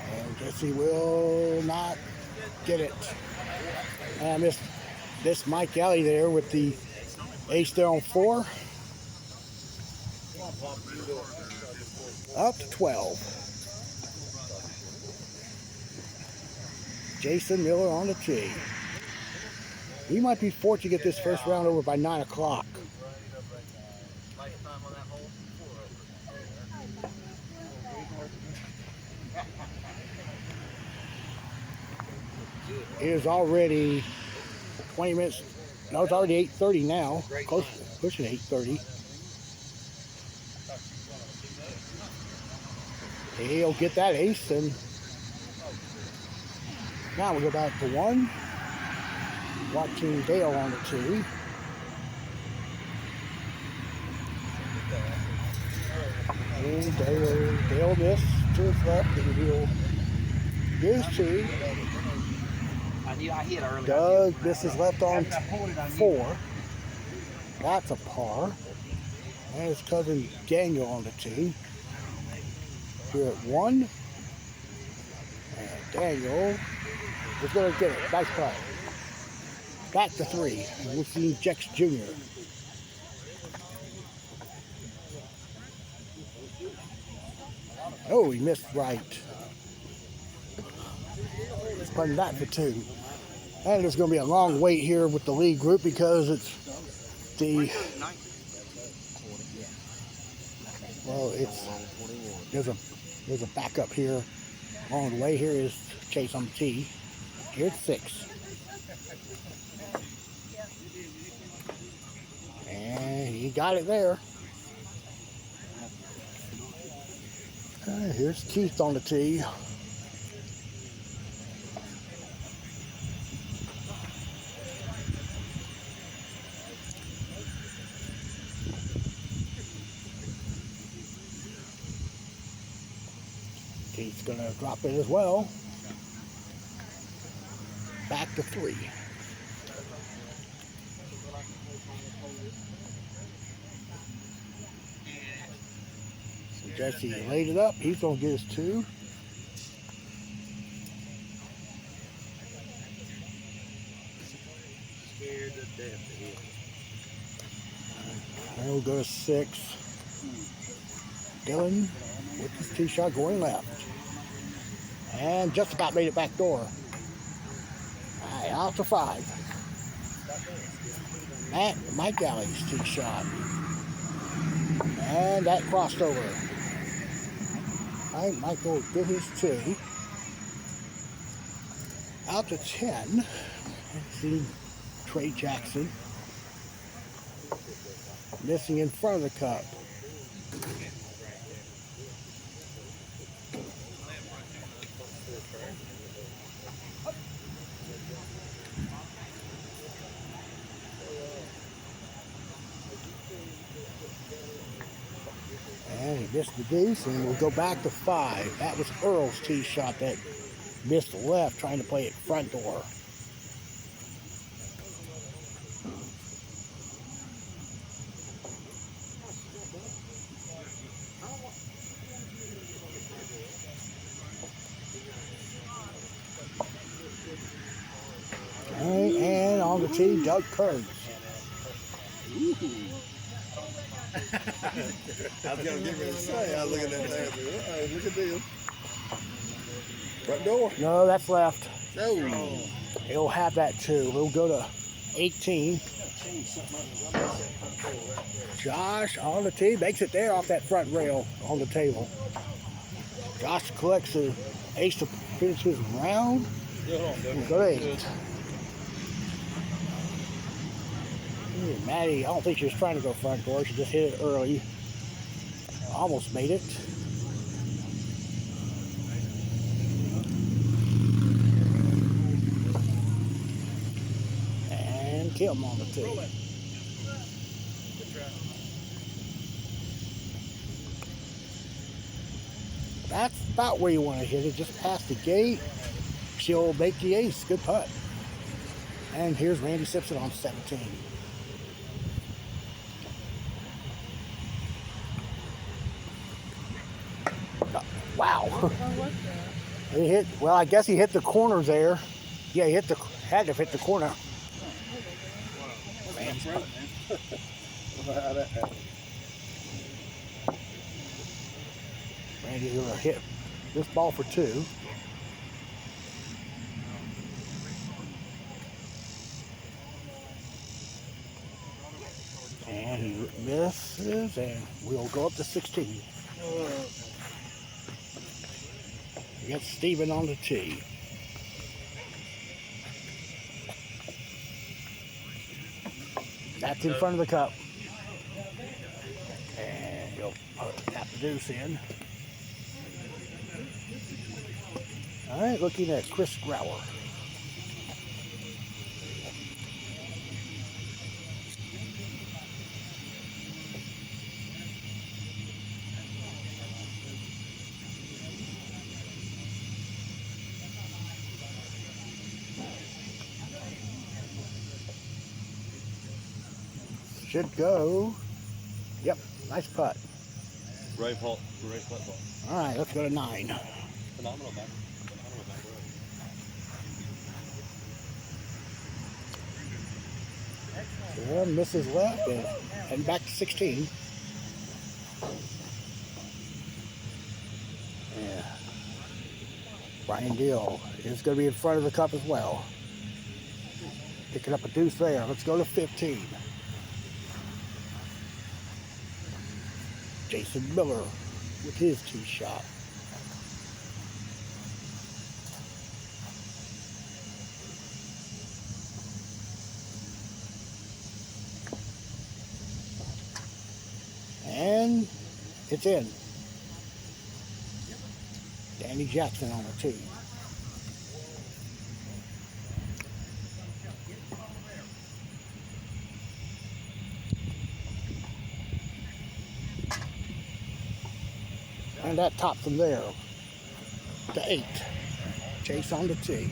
And Jesse will not get it. And I missed Mike Alley there with the ace there on 4. Up to 12. Jason Miller on the tee. He might be fortunate to get this first round over by 9 o'clock. It is already 20 minutes. No, it's already 8:30 now. Pushing 8:30. He'll get that ace, and now we go back to 1. Watching Dale on the tee. And Dale missed to his left, and he'll get his tee. Doug misses left on 4. That's a par. And his cousin Daniel on the tee. Here at 1. And Daniel is going to get it. Nice putt. Back to 3. And we'll see Jex Jr. Oh, he missed right. He's putting that for 2. And there's going to be a long wait here with the lead group because it's the... Well, there's a backup here. On the way here is Chase on the tee. Here at 6. And he got it there. Here's Keith on the tee. Keith's going to drop it as well. Back to 3. So Jesse laid it up. He's going to get his 2. Scared to death of him. And we'll go to 6. Dylan with his tee shot going left. And just about made it back door. All right, out to 5. Mike Alley's tee shot. And that crossed over. All right, Mike will get his tee. Out to 10. Let's see Trey Jackson. Missing in front of the cup. And he missed the deuce, and we'll go back to 5. That was Earl's tee shot that missed left, trying to play it front door. And on the tee, Doug Kearns. I was going to give it a say. I was looking at that. Look at this. Front door. No, that's left. No. He'll have that too. We'll go to 18. Josh on the tee, makes it there off that front rail on the table. Josh collects an ace to finish his round. We'll go to 8. Maddie, I don't think she was trying to go front door. She just hit it early. Almost made it. And Kim on the tee. That's about where you want to hit it, just past the gate. She'll make the ace. Good putt. And here's Randy Simpson on 17. Wow. He hit, well, I guess he hit the corners there. Yeah, he had to hit the corner. Randy's going to hit this ball for 2. And he misses, and we'll go up to 16. We got Steven on the tee. That's in front of the cup. And he'll tap the deuce in. All right, looking at Chris Grauer. Should go. Yep, nice putt. Right putt ball. All right, let's go to 9. Phenomenal back. Yeah, misses left and heading back to 16. Yeah. Brian Deal is going to be in front of the cup as well. Picking up a deuce there. Let's go to 15. Jason Miller with his tee shot. And it's in. Danny Jackson on the tee. And that tops from there to 8. Chase on the tee.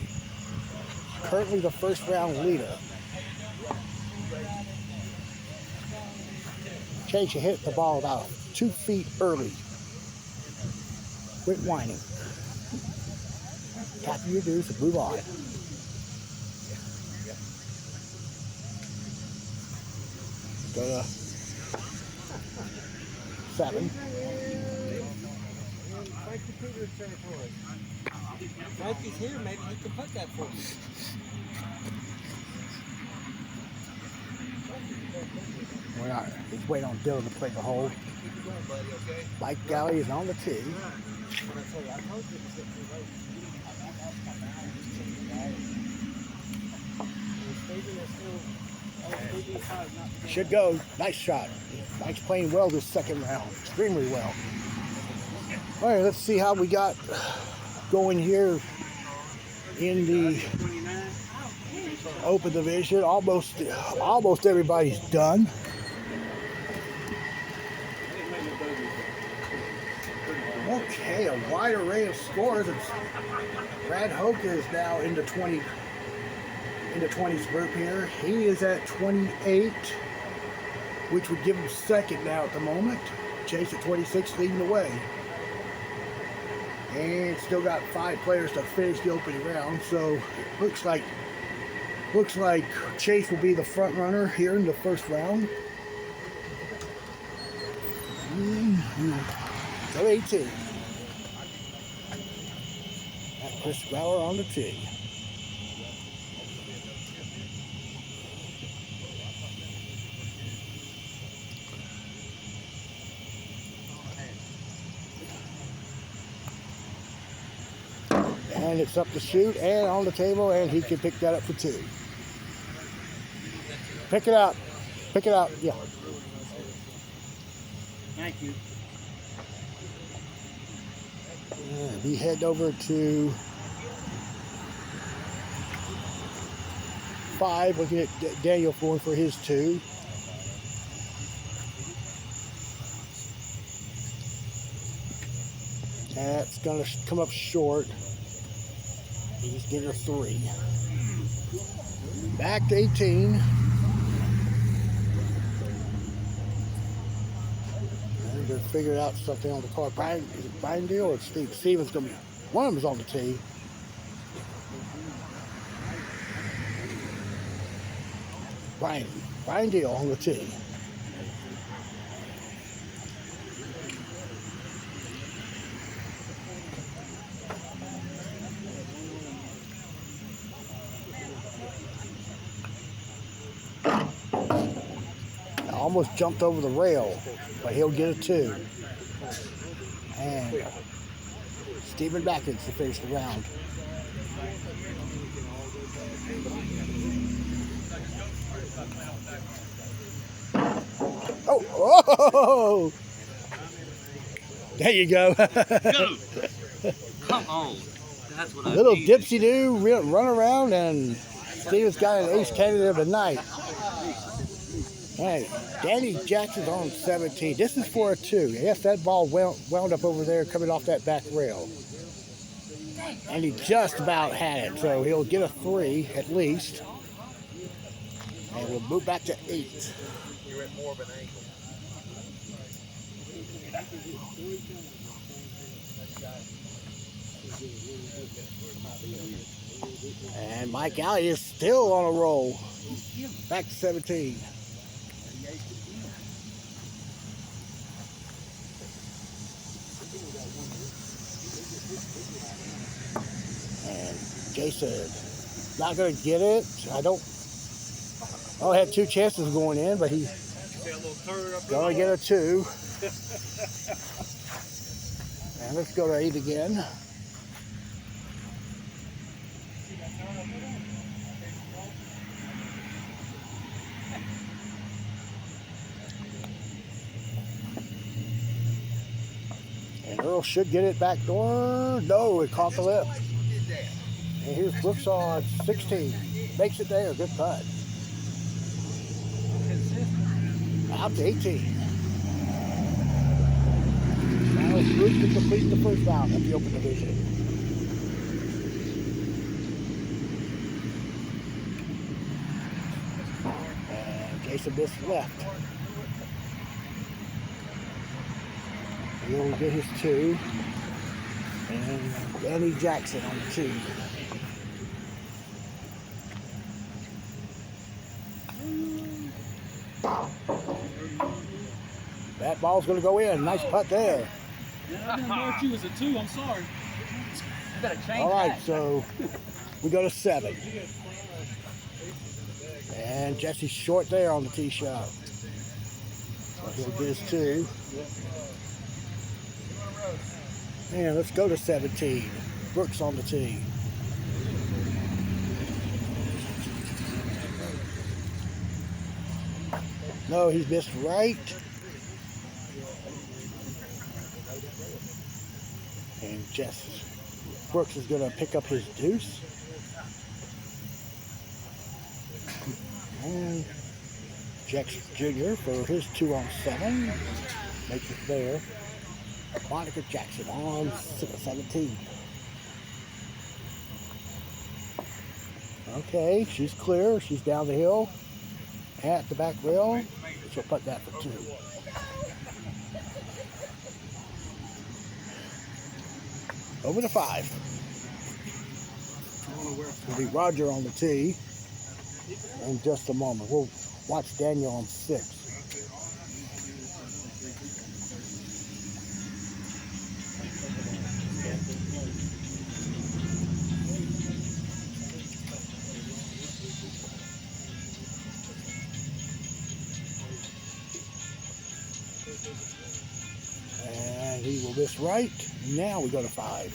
Currently the first round leader. Chase, you hit the ball about 2 feet early. Quit whining. Tap your deuce and move on. Go to 7. Frankie Peters territory. Frankie's here, maybe he can put that for me. We're not. Just waiting on Dylan to play the hole. Mike Galley is on the tee. Should go. Nice shot. Mike's playing well this second round. Extremely well. All right, let's see how we got going here in the Open Division. Almost everybody's done. Okay, a wide array of scores. Brad Hoke is now in the 20s group here. He is at 28, which would give him second now at the moment. Chase at 26 leading the way. And still got 5 players to finish the opening round, so looks like Chase will be the front runner here in the first round. So 18. Got Chris Grauer on the tee. And it's up to shoot and on the table, and he can pick that up for 2. Pick it up. Pick it up, yeah. Thank you. And we head over to 5, looking at Daniel going for his 2. That's going to come up short. He's getting a 3. Back to 18. And they're figuring out something on the car. Brian, is it Brian Deal or Steve? Steven's going to be, one of them is on the tee. Brian Deal on the tee. Almost jumped over the rail, but he'll get a 2. And Stephen Backins to finish the round. Oh! There you go. Go! Come on. That's what I Little need. dipsy-do run around, and Steven's got an ace candidate of the night. All right, Danny Jackson's on 17. This is for a 2. Yes, that ball wound up over there coming off that back rail. And he just about had it, so he'll get a 3 at least. And we'll move back to 8. You're at more of an angle. And Mike Alley is still on a roll. Back to 17. And Jason not going to get it. I had 2 chances going in, but he's going to get a 2. And let's go to 8 again. And Earl should get it back door. No, it caught the lip. And here's Brooks on 16. Makes it there. Good putt. Out to 18. Now Brooks to complete the first round of the Open Division. And Jason missed left. He'll get his 2. And Danny Jackson on the 2. That ball's going to go in. Nice putt there. I didn't mark you as a 2. I'm sorry. You better change All right, that. so we go to 7. And Jesse's short there on the tee shot. So he'll get his 2. And let's go to 17. Brooks on the tee. No, he's missed right. And Brooks is going to pick up his deuce. And Jackson Jr. for his 2 on 7. Makes it there. Monica Jackson on 17. Okay, she's clear. She's down the hill at the back rail. She'll put that for 2. Over to 5. It'll be Roger on the tee in just a moment. We'll watch Daniel on 6. And he will miss right. Now we go to 5.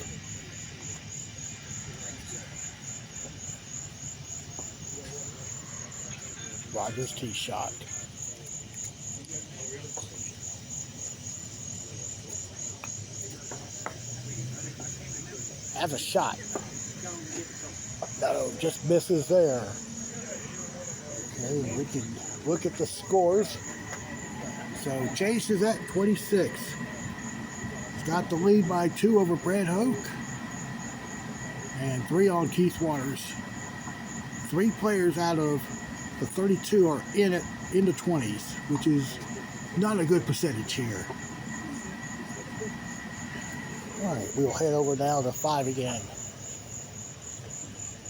Roger's tee shot. has a shot. No, just misses there. Okay, we can look at the scores. So Chase is at 26. He's got the lead by 2 over Brad Hoke and 3 on Keith Waters. 3 players out of the 32 are in the 20s, which is not a good percentage here. All right, we'll head over now to 5 again.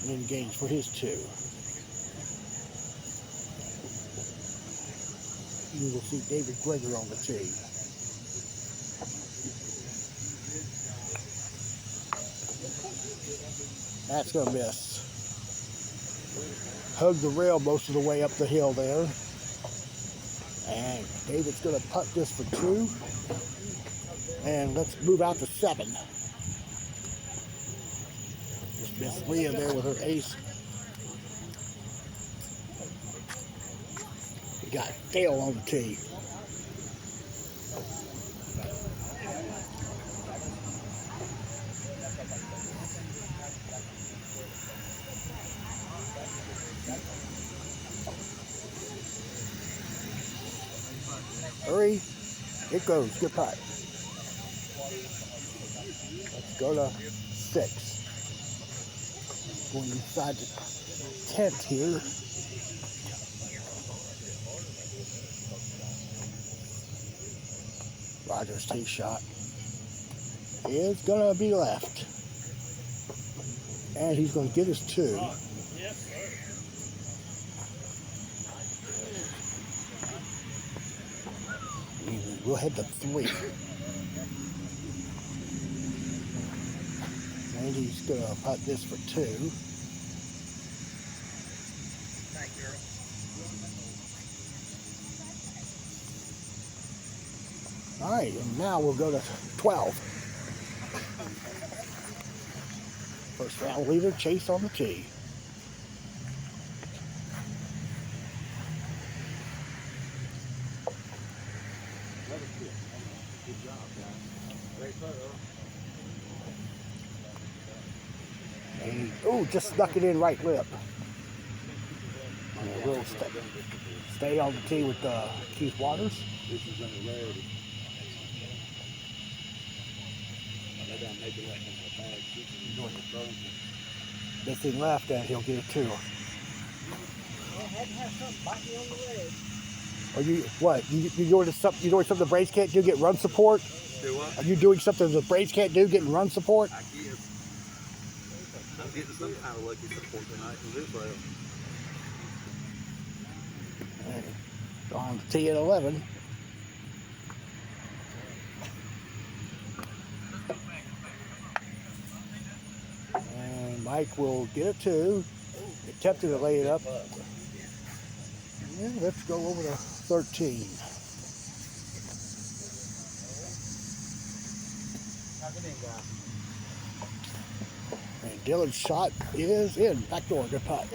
And engage for his 2. You will see David Greger on the tee. That's going to miss. Hugged the rail most of the way up the hill there. And David's going to putt this for 2. And let's move out to 7. Just missed Leah there with her ace. We got Dale on the tee. Hurry. It goes. Good putt. Let's go to 6. Going inside the tent here. Roger's tee shot is going to be left. And he's going to get his 2. We'll head to 3. And he's going to putt this for 2. All right, and now we'll go to 12. First round leader, Chase on the tee. Good job, guys. Great putt, And oh, just snuck it in right lip. And we'll stay on the tee with Keith Waters. This is in the rarity. Missing left, and he'll get a 2. Are you what? You doing something? You doing something the Braves can't do? Get run support? Do what? Are you doing something the Braves can't do? Getting run support? I guess. I'm getting some kind of lucky support tonight from Israel. On the tee at 11. And Mike will get a 2. Attempted to lay it up. And let's go over to 13. And Dylan's shot is in. Backdoor, good putt.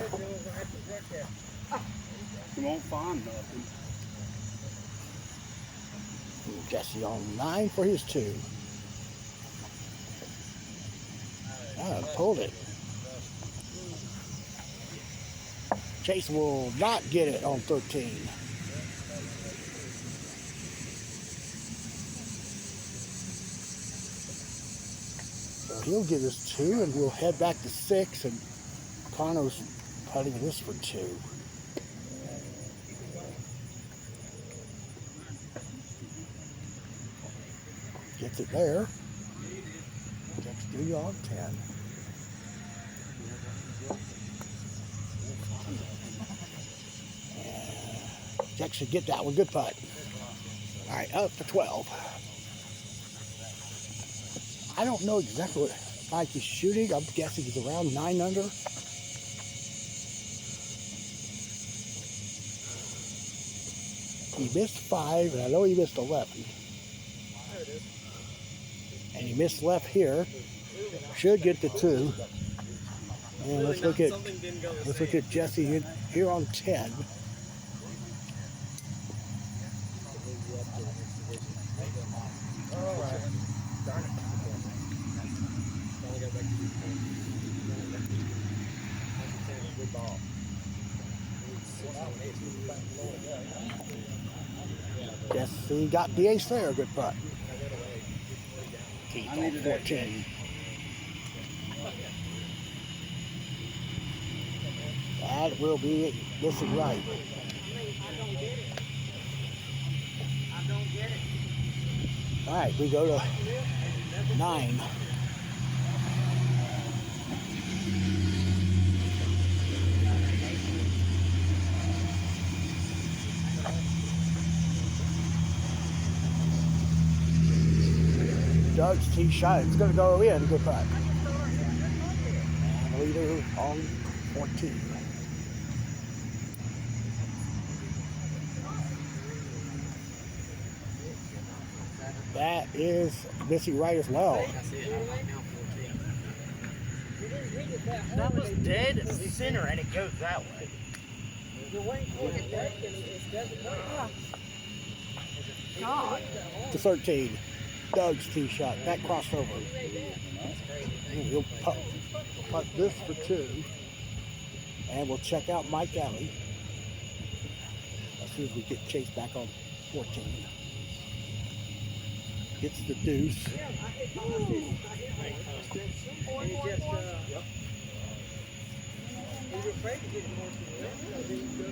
You won't find nothing. Jesse on 9 for his 2. Pulled it. Chase will not get it on 13. So he'll get his 2, and we'll head back to 6, and Connors putting this for 2. Gets it there. Gets 3 on 10. Jack should get that one. Good putt. All right, up to 12. I don't know exactly what Mike is shooting. I'm guessing he's around 9 under. He missed 5, and I know he missed 11. There it is. And he missed left here. Should get the 2. And let's look at Jesse here on 10. He got the ace there. Good putt. Keith on 14. That will be it. This is right. All right, we go to 9. Doug's tee shot. It's going to go in. Good putt. And leader on 14. That is missing right as well. That was dead center and it goes that way. God. To 13. Doug's tee shot. That crossed over. He'll putt this for 2. And we'll check out Mike Alley as soon as we get Chase back on 14. Gets the deuce.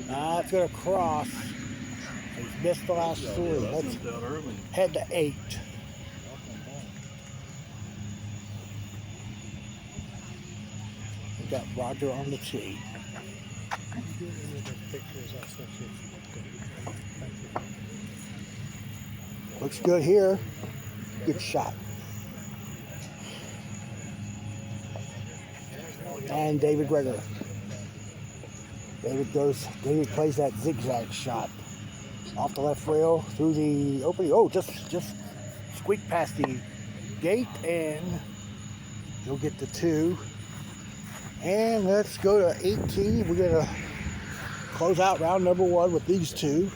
It's going to cross. He's missed the last 3. Let's head to 8. We got Roger on the tee. Looks good here. Good shot. And David Greger. David plays that zigzag shot. Off the left rail, through the opening. Oh, just squeak past the gate, and he'll get the 2. And let's go to 18. We're going to close out round number 1 with these 2.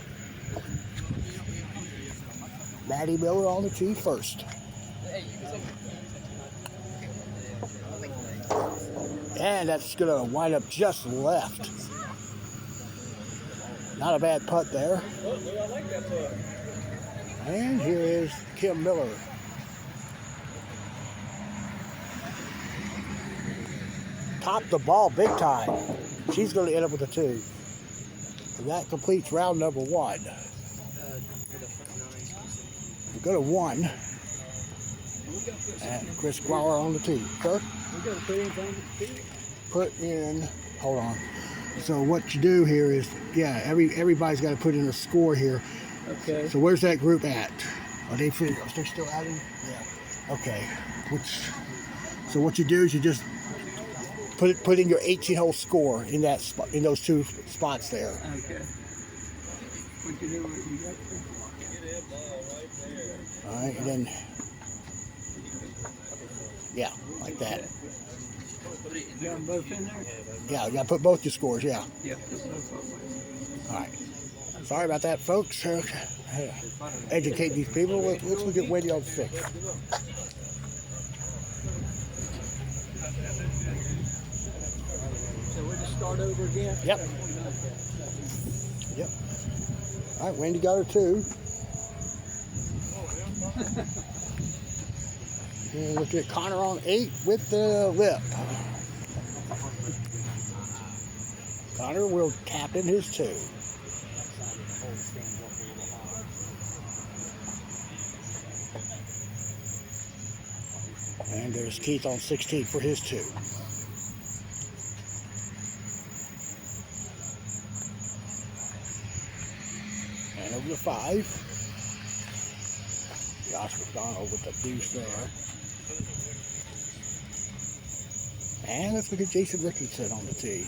Matty Miller on the tee first. And that's going to wind up just left. Not a bad putt there. And here is Kim Miller. Topped the ball big time. She's going to end up with a 2. And that completes round number 1. We go to 1. And Chris Grauer on the tee. Sir? Put in, hold on. So what you do here is, everybody's got to put in a score here. Okay. So where's that group at? Are they still adding? Yeah. Okay. So what you do is you just put in your 18-hole score in that spot, in those 2 spots there. Okay. What you do? All right, and then like that. You got them both in there? Yeah, you got to put both your scores. Yeah. Yep. All right. Sorry about that, folks. Educate these people. Let's get Wendy on 6. So we'll just start over again? Yep. All right, Wendy got her 2. And look at Connor on 8 with the lip. Connor will tap in his 2. And there's Keith on 16 for his 2. And over to 5. Josh McDonald with the deuce there. And let's look at Jason Richardson on the tee.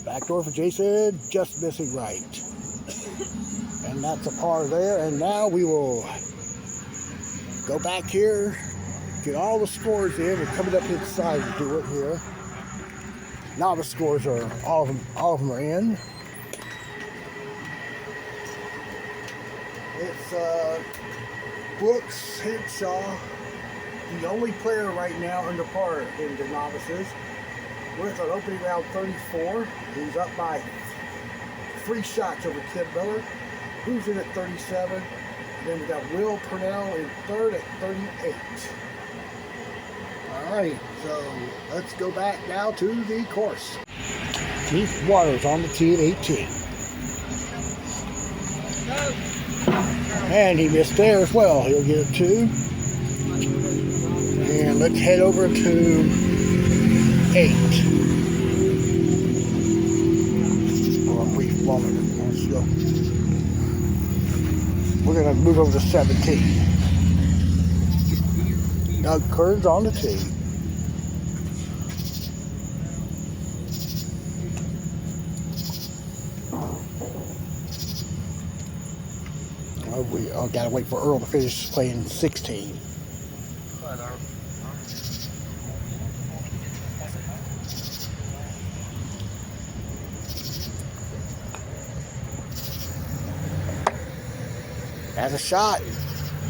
Backdoor for Jason, just missing right. And that's a par there. And now we will go back here, get all the scores in. We're coming up inside to do it here. Now the scores are, all of them are in. It's Brooks, Hinshaw, the only player right now under par in the novices with an opening round 34. He's up by 3 shots over Tim Miller, who's in at 37. And then we got Will Purnell in third at 38. All right, so let's go back now to the course. Keith Waters on the tee at 18. And he missed there as well. He'll get a 2. And let's head over to 8. For a brief moment. Let's go. We're going to move over to 17. Doug Kearns on the tee. We gotta wait for Earl to finish playing 16. That's a shot.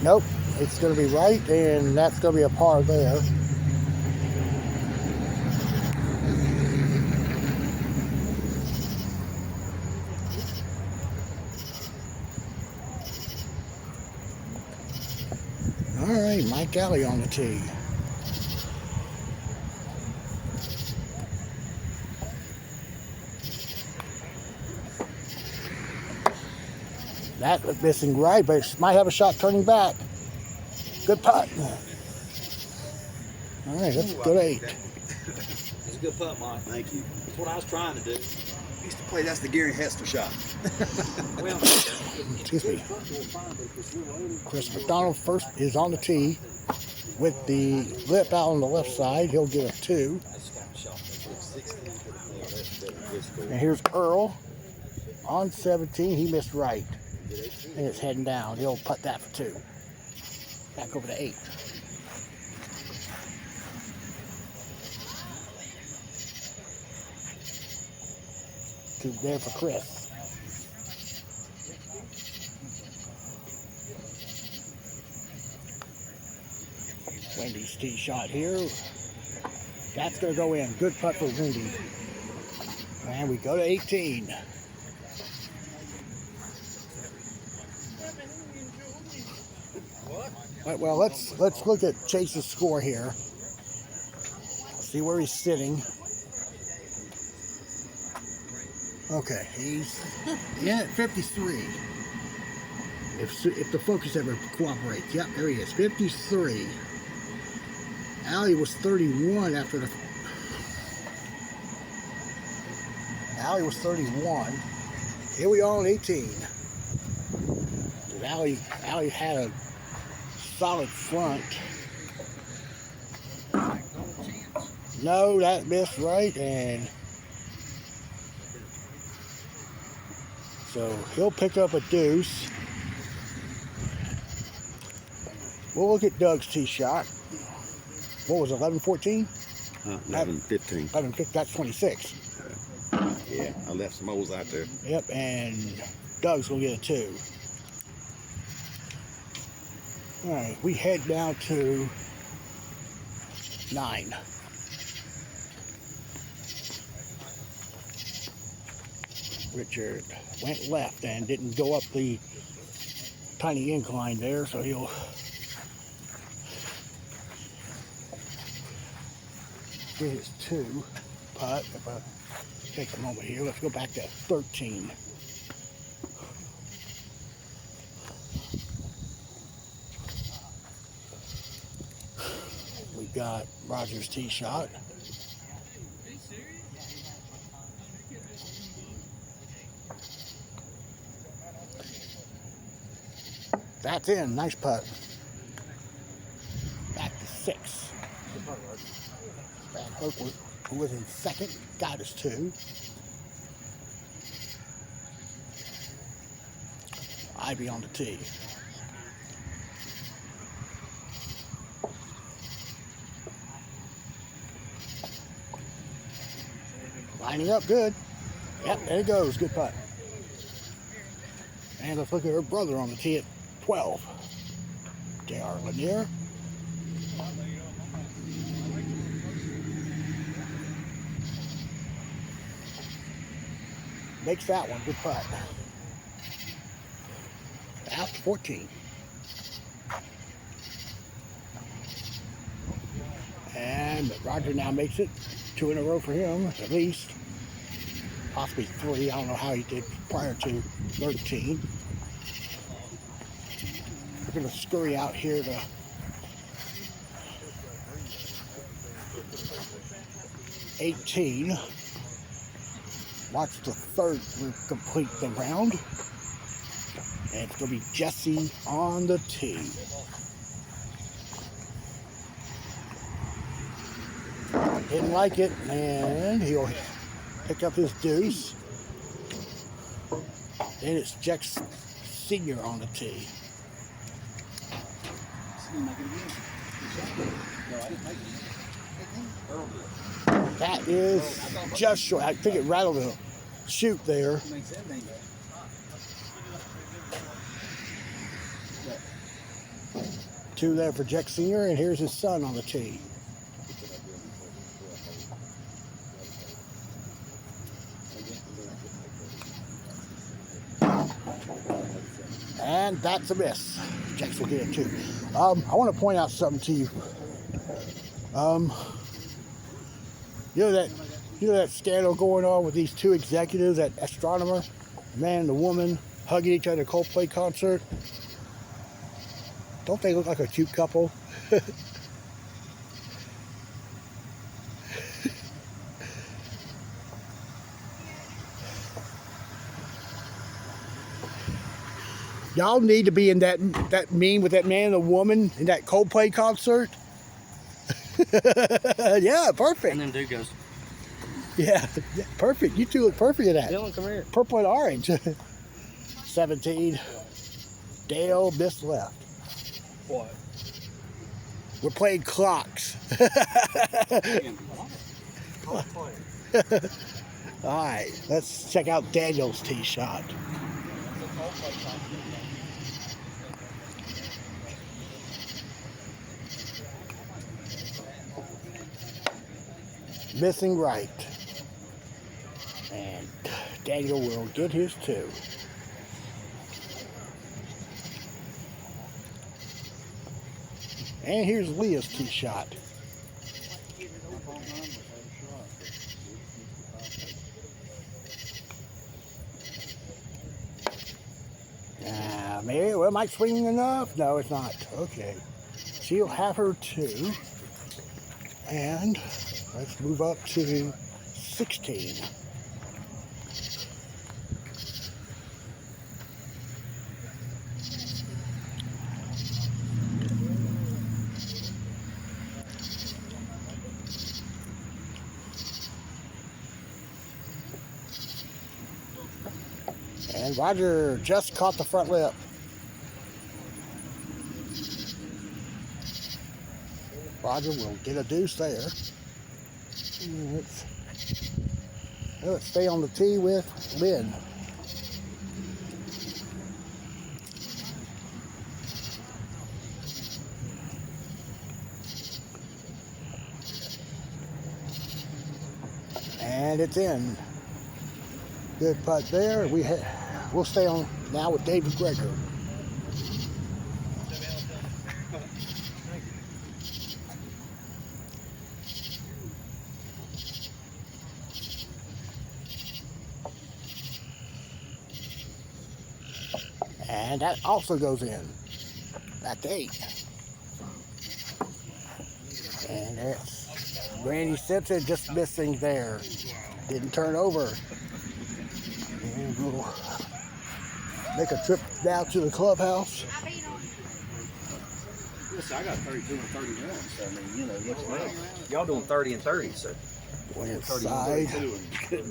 Nope, it's gonna be right, and that's gonna be a par there. All right, Mike Alley on the tee. That was missing right, but it might have a shot turning back. Good putt. All right, let's go to 8. It's a good putt, Mike. Thank you. That's what I was trying to do. Used to play, that's the Gary Hester shot. Well, Excuse me. Chris McDonald first is on the tee with the lip out on the left side. He'll get a 2. And here's Earl on 17. He missed right. And it's heading down. He'll putt that for 2. Back over to 8. 2 there for Chris. Wendy's tee shot here. That's going to go in. Good putt for Wendy. And we go to 18. Right, well, let's look at Chase's score here. See where he's sitting. Okay, he's in at 53. If the focus ever cooperates. Yep, there he is. 53. Allie was 31 after the. Allie was 31. Here we are on 18. Allie had a solid front. No, that missed right, and so he'll pick up a deuce. We'll look at Doug's tee shot. What was it, 11-14? 11-15. 11-15, that's 26. Yeah, I left some O's out there. Yep, and Doug's going to get a 2. All right, we head down to 9. Richard went left and didn't go up the tiny incline there, so he'll get his 2 putt. If I take a moment here, let's go back to 13. We've got Roger's tee shot. That's in. Nice putt. Back to 6. Brad Oakwood, who was in second, got his 2. Ivy on the tee. Lining up good. Yep, there it goes. Good putt. And let's look at her brother on the tee at 12. J.R. Lanier. makes that one. Good putt. Out to 14. And Roger now makes it 2 in a row for him, at least. Possibly 3. I don't know how he did prior to 13. We're going to scurry out here to '18. Watch the third group complete the round. And it's going to be Jesse on the tee. Didn't like it, and he'll pick up his deuce. And it's Jex Sr. on the tee. That is just short. I think it rattled a chute there. Two there for Jex Sr., and here's his son on the tee. And that's a miss. Jex will get it too. I want to point out something to you. You know that scandal going on with these two executives, that astronomer, the man and the woman, hugging each other at a Coldplay concert? Don't they look like a cute couple? Y'all need to be in that meme with that man and the woman in that Coldplay concert. Yeah, perfect. And them dude goes. Yeah, perfect. You two look perfect in that. Dylan, come here. Purple and orange. 17. Dale missed left. What? We're playing clocks. All right, let's check out Daniel's tee shot. Missing right. And Daniel will get his 2. And here's Leah's tee shot. Maybe it might swing enough. No, it's not. Okay. She'll have her 2. And let's move up to 16. And Roger just caught the front lip. Roger will get a deuce there. Let's stay on the tee with Lynn. And it's in. Good putt there. We'll stay on now with David Greger. And that also goes in. Back to 8. And it's Randy Simpson just missing there. Didn't turn over. And we'll make a trip down to the clubhouse. Listen, I got 32 and 31, so I mean, you know, looks like y'all doing 30 and 30, so. Went inside.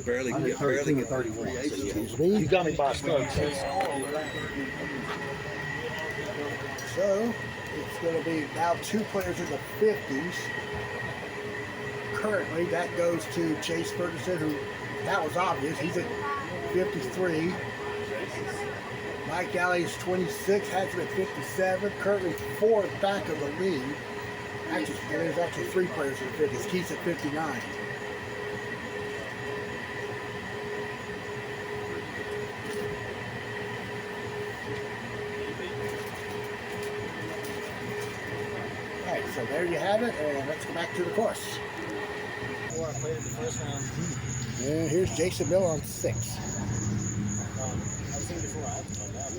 Barely get 30 and 31. Excuse me. You got me by Stokes. So it's going to be now 2 players in the 50s. Currently, that goes to Chase Ferguson, who that was obvious. He's at 53. Mike Alley's 26, has him at 57. Currently 4th back of the lead. Actually, there's actually 3 players in the 50s. Keith's at 59. have it, and let's go back to the course. Before I played it the first round. And here's Jason Miller on 6. I've seen it before. I haven't done that.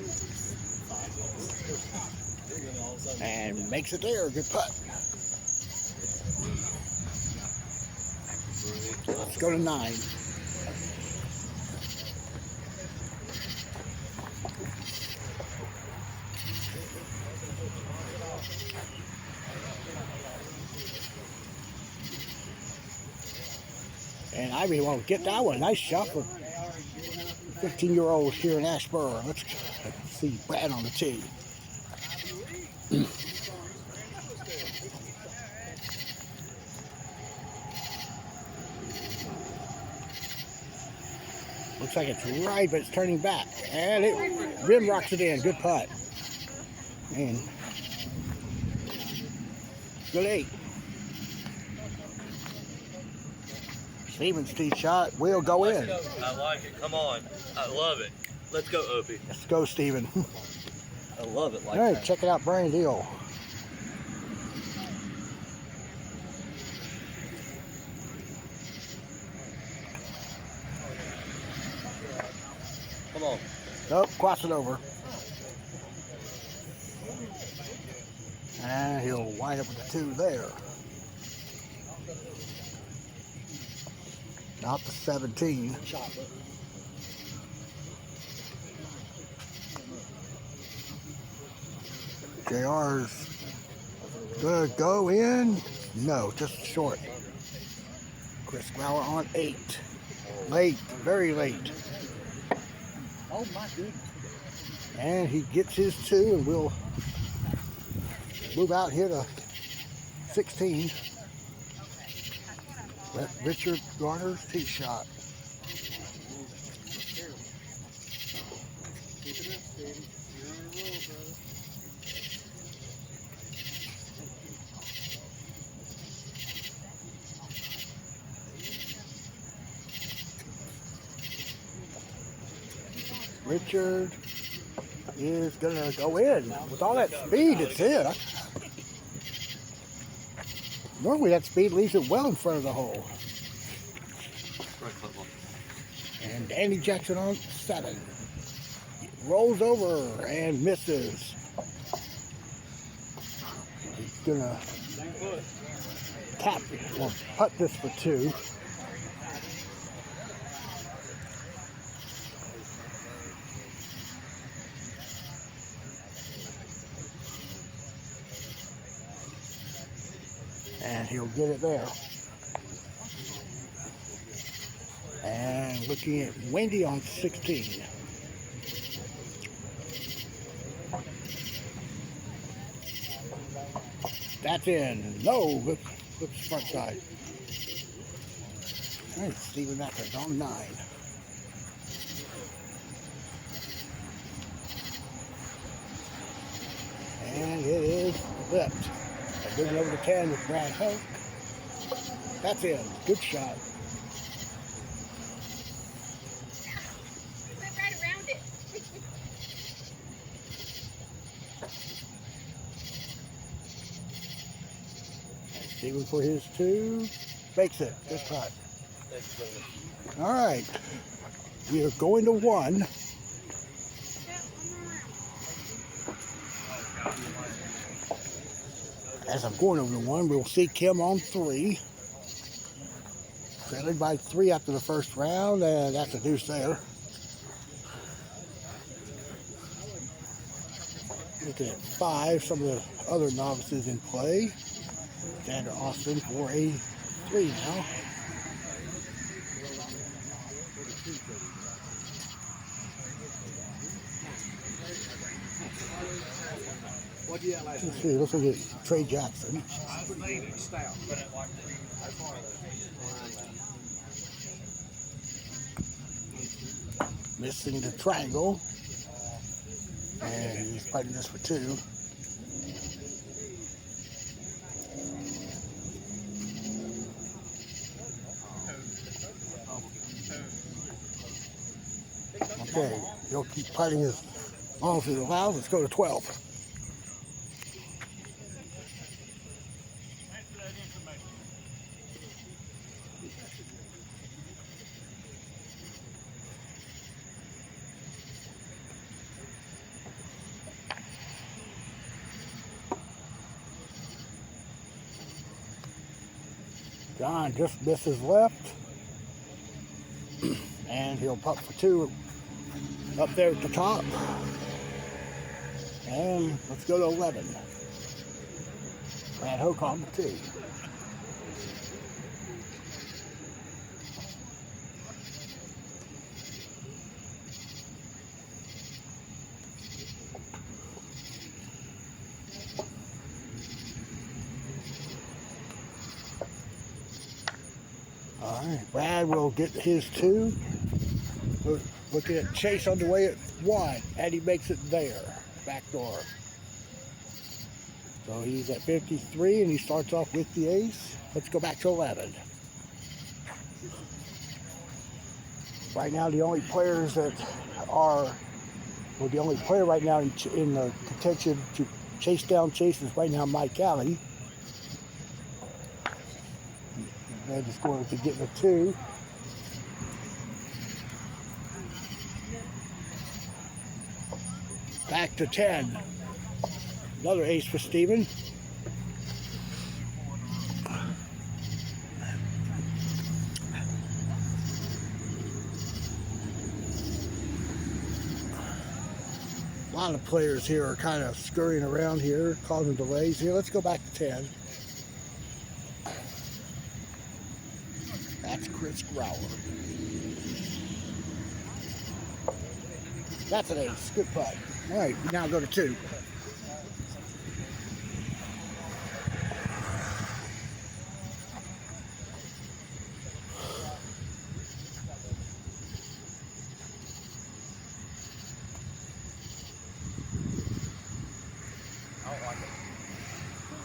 And makes it there. Good putt. Let's go to 9. And I really want to get that one. Nice shot for 15-year-olds here in Asheboro. Let's see Brad on the tee. Looks like it's right, but it's turning back. And it rim rocks it in. Good putt. And good 8. Steven's tee shot will go in. I like it. Come on. I love it. Let's go, Opie. Let's go, Steven. I love it like All right, that. check it out, Brian Deal. Come on. Nope, cross it over. And he'll wind up with the 2 there. Not the 17. JR's gonna go in. No, just short. Chris Grauer on 8. Late, very late. Oh my goodness. And he gets his 2, and we'll move out here to 16. Richard Garner's tee shot. Richard is gonna go in. With all that speed, it's in. Normally that speed leaves it well in front of the hole. And Danny Jackson on 7. Rolls over and misses. He's gonna tap or putt this for 2. And he'll get it there. And looking at Wendy on 16. That's in. No, whoops, front side. All right, Stephen Macker's on 9. And it is flipped. Moving over to 10 with Brad Hoke. That's in. Good shot. Went right around it. Steven for his 2. Makes it. Good putt. All right. We are going to 1. As I'm going over to 1, we'll see Kim on 3. Trailing by 3 after the first round, and that's a deuce there. Looking at 5, some of the other novices in play. Xander Austin for a 3 now. Let's see, let's look at Trey Jackson. Missing the triangle. And he's fighting this for 2. Okay, he'll keep fighting as long as it allows. Let's go to 12. John just misses left. And he'll putt for 2 up there at the top. And let's go to 11. Brad Hoke on the tee. All right, Brad will get his 2. We're looking at Chase underway at 1, and he makes it there, back door. So he's at 53, and he starts off with the ace. Let's go back to 11. Right now, the only players that are, well, the only player right now in the contention to chase down Chase is right now Mike Alley. And he's going to be getting a 2. Back to 10. Another ace for Steven. A lot of players here are kind of scurrying around here, causing delays here. Let's go back to 10. That's Chris Grauer. That's an ace. Good putt. All right, we now go to 2.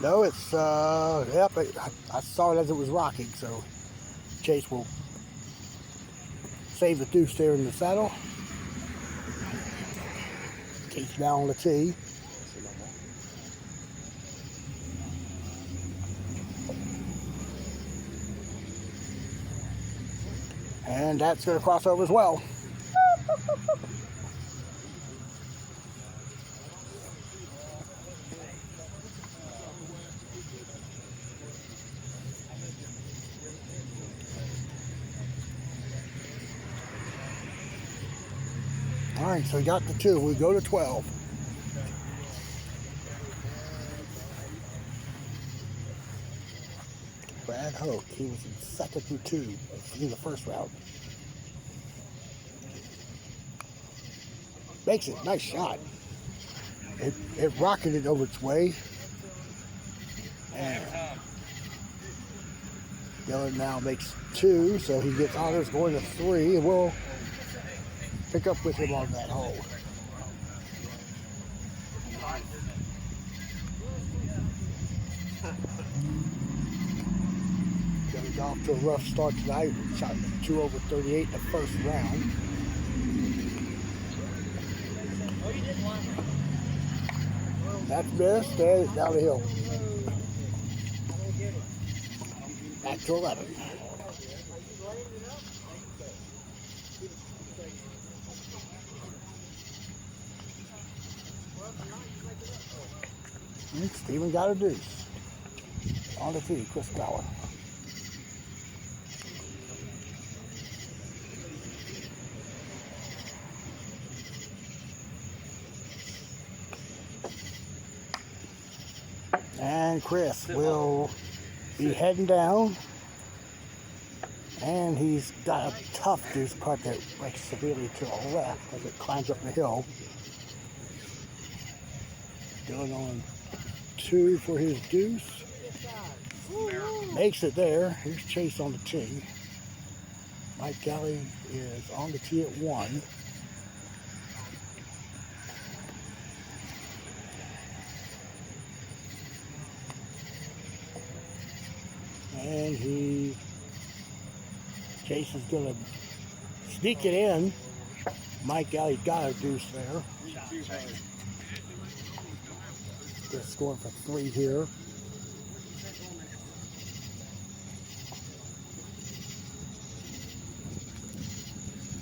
No, it's, yep, I saw it as it was rocking, so Chase will save the deuce there in the saddle. Chase now on the tee. And that's going to cross over as well. All right, so we got the 2. We go to 12. Brad Hoke, he was in second through 2 in the first round. Makes it, nice shot. It rocketed over its way. And Dylan now makes 2, so he gets honors going to 3, and we'll pick up with him on that hole. Getting off to a rough start tonight. Shot 2 over 38 in the first round. That's missed, and it's down the hill. Back to 11. Steven got a deuce. On the tee, Chris Gower. And Chris will be heading down. And he's got a tough deuce putt that breaks severely to the left as it climbs up the hill. Going on 2 for his deuce. Makes it there. Here's Chase on the tee. Mike Kelly is on the tee at 1. And Chase is going to sneak it in. Mike Alley got a deuce there. They're scoring for 3 here.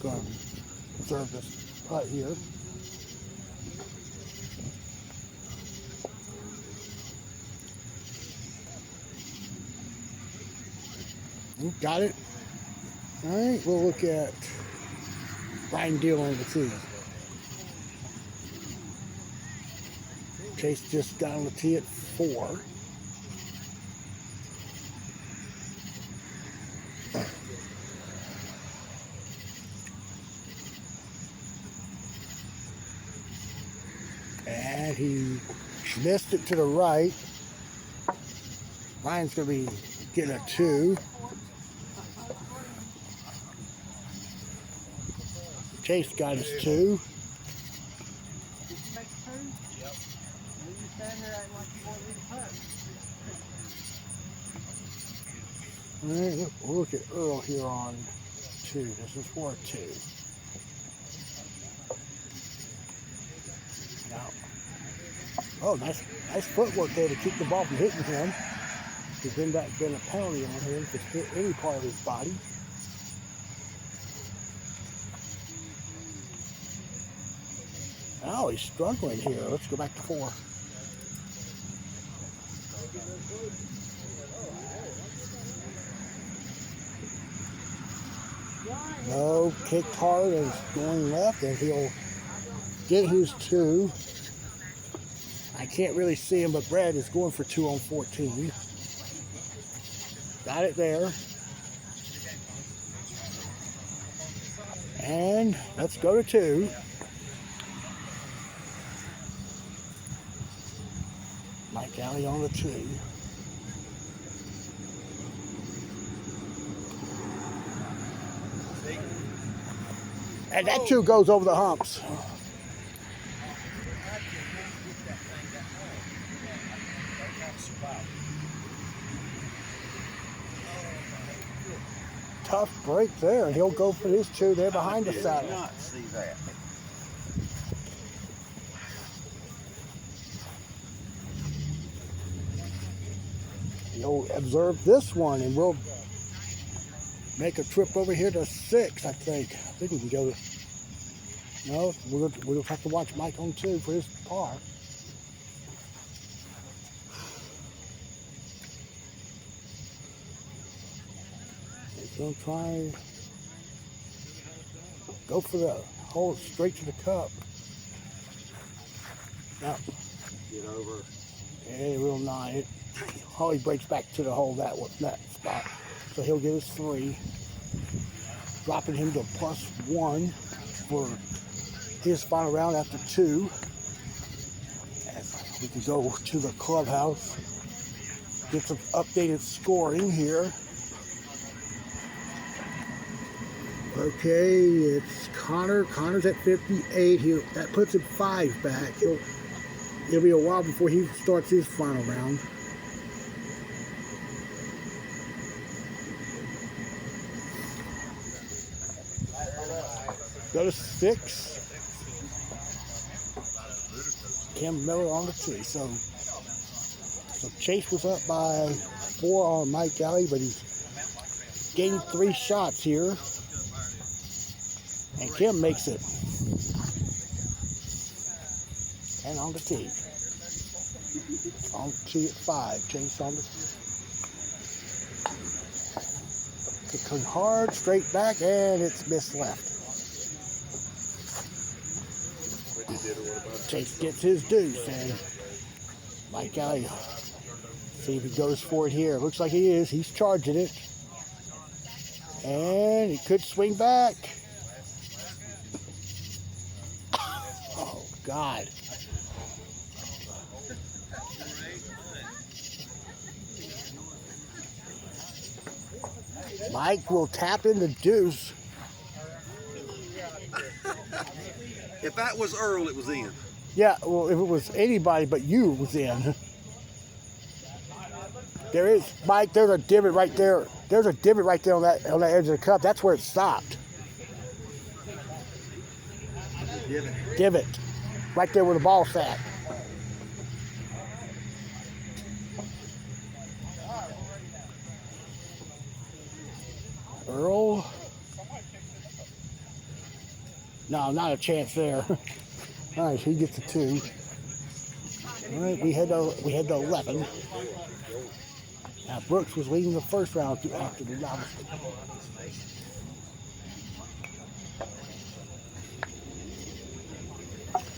Going to observe this putt here. Got it. All right, we'll look at Brian Deal on the tee. Chase just got on the tee at 4. And he missed it to the right. Ryan's going to be getting a 2. Chase got his 2. All right, we'll look at Earl here on 2. This is for a 2. Now, oh, nice footwork there to keep the ball from hitting him. There's been a penalty on him if it hit any part of his body. Oh, he's struggling here. Let's go back to 4. No, kicked hard and going left, and he'll get his 2. I can't really see him, but Brad is going for 2 on 14. Got it there. And let's go to 2. Mike Alley on the 2. And that 2 goes over the humps. Tough break there, and he'll go for his 2 there behind the saddle. I did not see that. He'll observe this one, and we'll make a trip over here to 6, I think. I think we can go to... No, we'll have to watch Mike on 2 for his par. He's going to try and go for the hole straight to the cup. Now, Get over. Hey, real nice. Holly breaks back to the hole that spot. So he'll get his 3. Dropping him to +1 for his final round after 2. And we can go to the clubhouse. Get some updated scoring here. Okay, it's Connor. Connor's at 58. That puts him 5 back. It'll be a while before he starts his final round. Go to 6. Cam Miller on the 2. So Chase was up by 4 on Mike Alley, but he's gained 3 shots here. And Kim makes it. And on the tee. On tee at 5. Chase on the kicking hard, straight back, and it's missed left. Chase gets his deuce, and Mike Alley, see if he goes for it here. Looks like he is. He's charging it. And he could swing back. Oh, God. Mike will tap in the deuce. If that was Earl, it was in. Yeah, well, if it was anybody but you, it was in. There is, Mike, there's a divot right there. There's a divot right there on that edge of the cup. That's where it stopped. Divot. Right there where the ball sat. Earl. No, not a chance there. All right, he gets a 2. All right, we head to 11. Now, Brooks was leading the first round after the novice.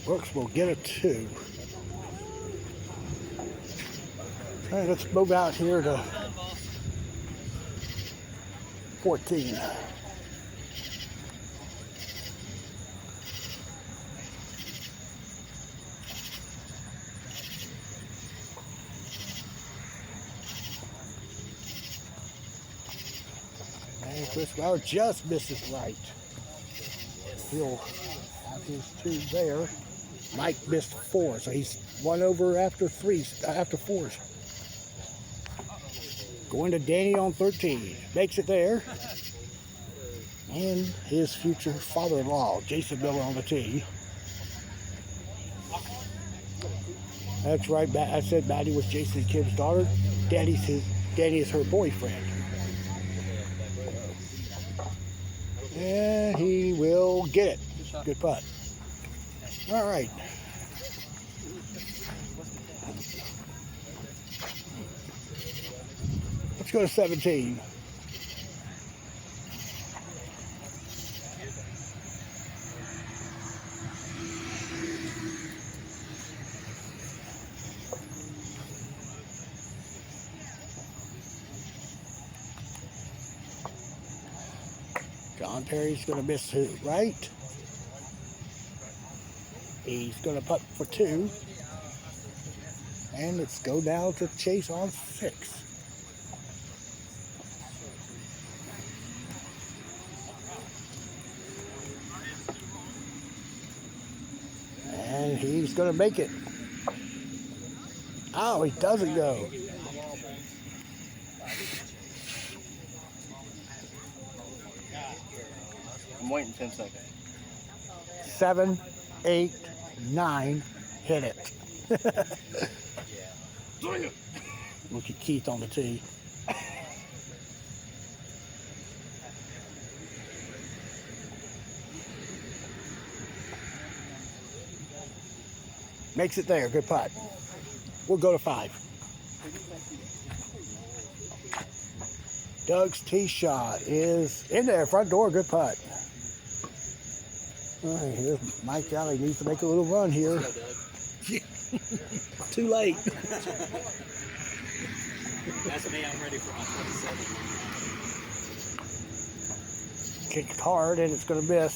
Brooks will get a 2. All right, let's move out here to 14. And Chris Bauer just misses right. He'll have his 2 there. Mike missed 4, so he's 1 over after 4s. Going to Danny on 13. Makes it there. And his future father-in-law, Jason Miller, on the tee. That's right. I said Maddie was Jason and Kim's daughter. Danny is her boyfriend. And he will get it. Good putt. All right. Let's go to 17. John Perry's going to miss it right. He's going to putt for 2. And let's go down to Chase on 6. And he's going to make it. Oh, he doesn't go. I'm waiting 10 seconds. 7, 8, 9, hit it. Look at Keith on the tee. Makes it there. Good putt. We'll go to 5. Doug's tee shot is in there. Front door. Good putt. All right, here's Mike Alley. Needs to make a little run here. Too late. That's me. I'm ready for my 27. Kicked hard, and it's going to miss.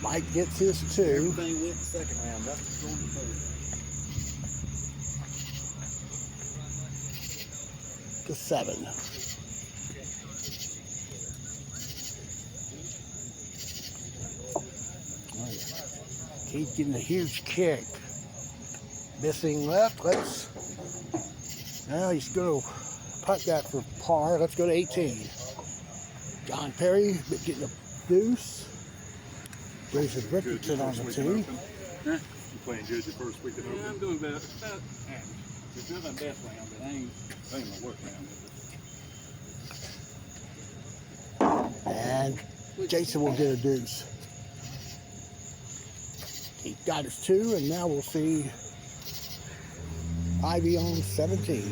Mike gets his 2. Everything went second round. That's what's going to third. To 7. Keith getting a huge kick. Missing left. Now he's going to putt that for par. Let's go to 18. John Perry getting a deuce. Jason Richardson on the tee. You playing good your first week of Open? Yeah, I'm doing better. It's not my best round, but I ain't my worst round. And Jason will get a deuce. He got his 2, and now we'll see Ivy on 17.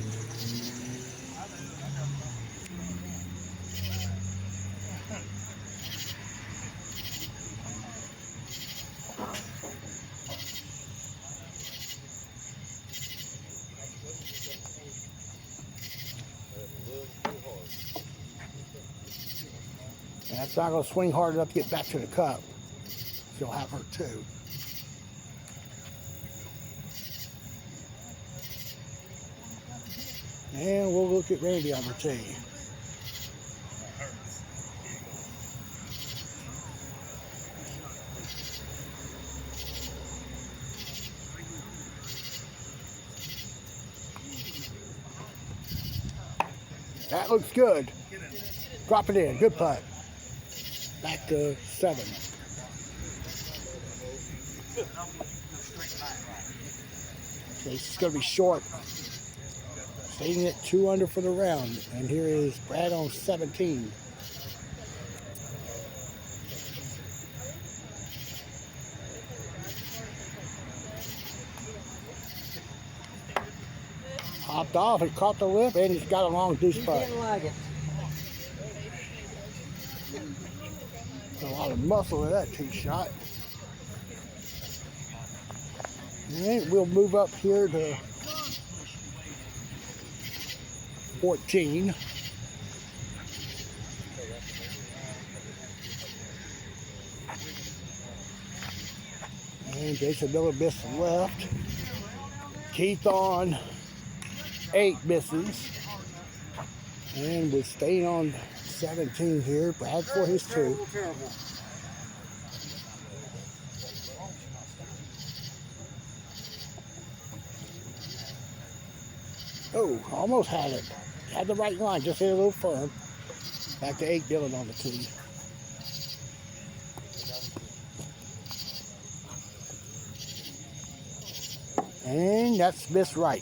And that's not going to swing hard enough to get back to the cup. She'll have her 2. And we'll look at Randy on the tee. That looks good. Drop it in. Good putt. Back to 7. Okay, this is going to be short. Staying at 2 under for the round. And here is Brad on 17. Popped off, it caught the lip, and he's got a long deuce putt. He didn't like it. A lot of muscle in that tee shot. And we'll move up here to 14. And Jason Miller missed left. Keith on 8 misses. And we're staying on 17 here. Brad for his 2. Oh, almost had it. Had the right line, just hit a little firm. Back to 8 Dylan on the tee. And that's missed right.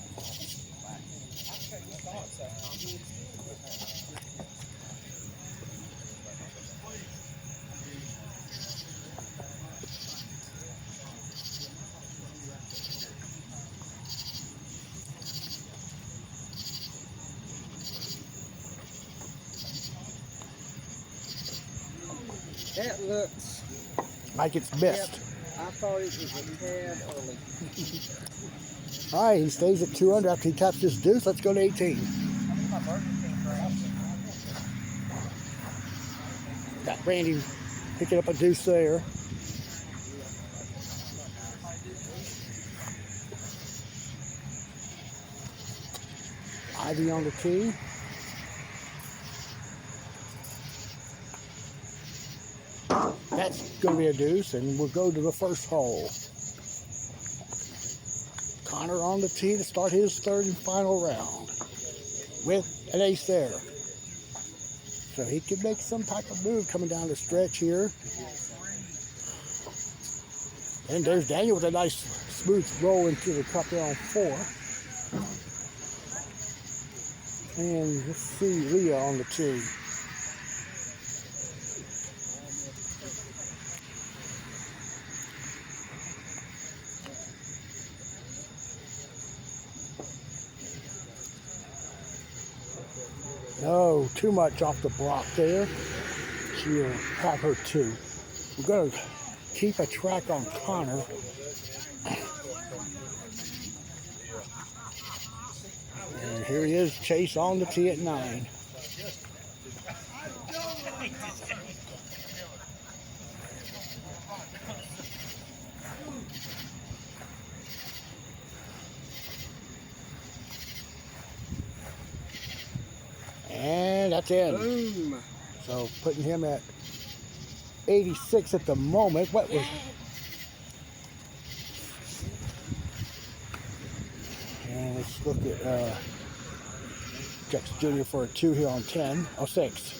That looks like it's missed. Yep, I thought it was a tad early. All right, he stays at 200 after he taps his deuce. Let's go to 18. Got Randy picking up a deuce there. Ivy on the tee. That's going to be a deuce, and we'll go to the first hole. Connor on the tee to start his third and final round with an ace there. So he could make some type of move coming down the stretch here. And there's Daniel with a nice smooth roll into the cup there on 4. And let's see Leah on the tee. No, too much off the block there. She'll have her 2. We're going to keep a track on Connor. And here he is, Chase on the tee at 9. And that's in. Boom. So putting him at 86 at the moment. What was... And let's look at Jackson Jr. for a 2 here on 10. Oh, 6.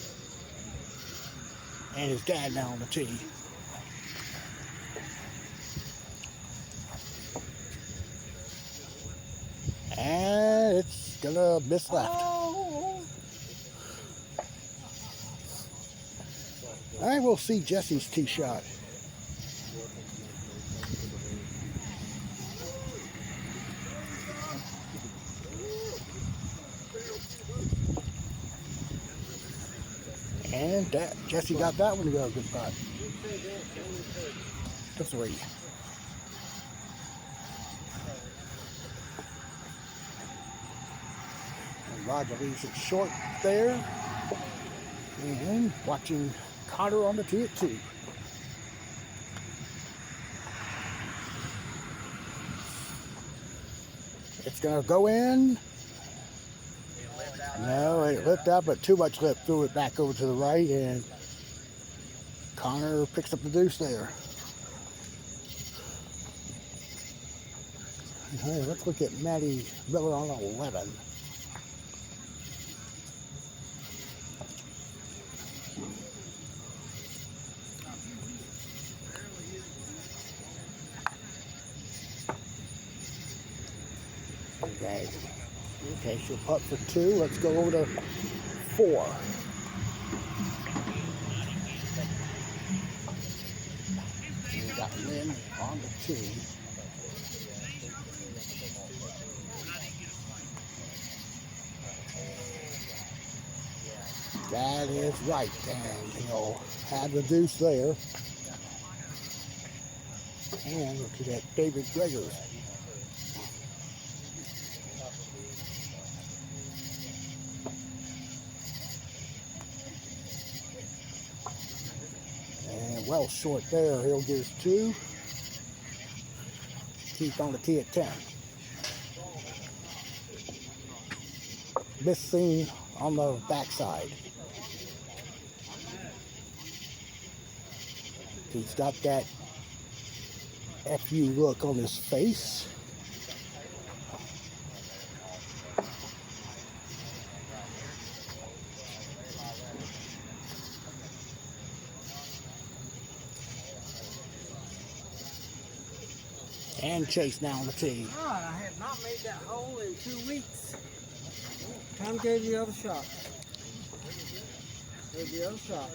And his dad now on the tee. And it's gonna miss left. All right, we'll see Jesse's tee shot. And that, Jesse got that one to go. Good putt. To 3. And Roger leaves it short there. And watching Connor on the tee at 2. It's going to go in. No, it lipped out, but too much lip. Threw it back over to the right, and Connor picks up the deuce there. Hey, let's look at Maddie Miller on 11. Okay, she'll putt for 2. Let's go over to 4. We got Lynn on the tee. That is right, and he'll have the deuce there. And look at that David Gregor. And well short there, he'll get his 2. Keep on the tee at 10. Missing on the backside. He's got that FU look on his face. And Chase now on the tee. God, I have not made that hole in 2 weeks. Time to go to the other shot. Go to the other shot.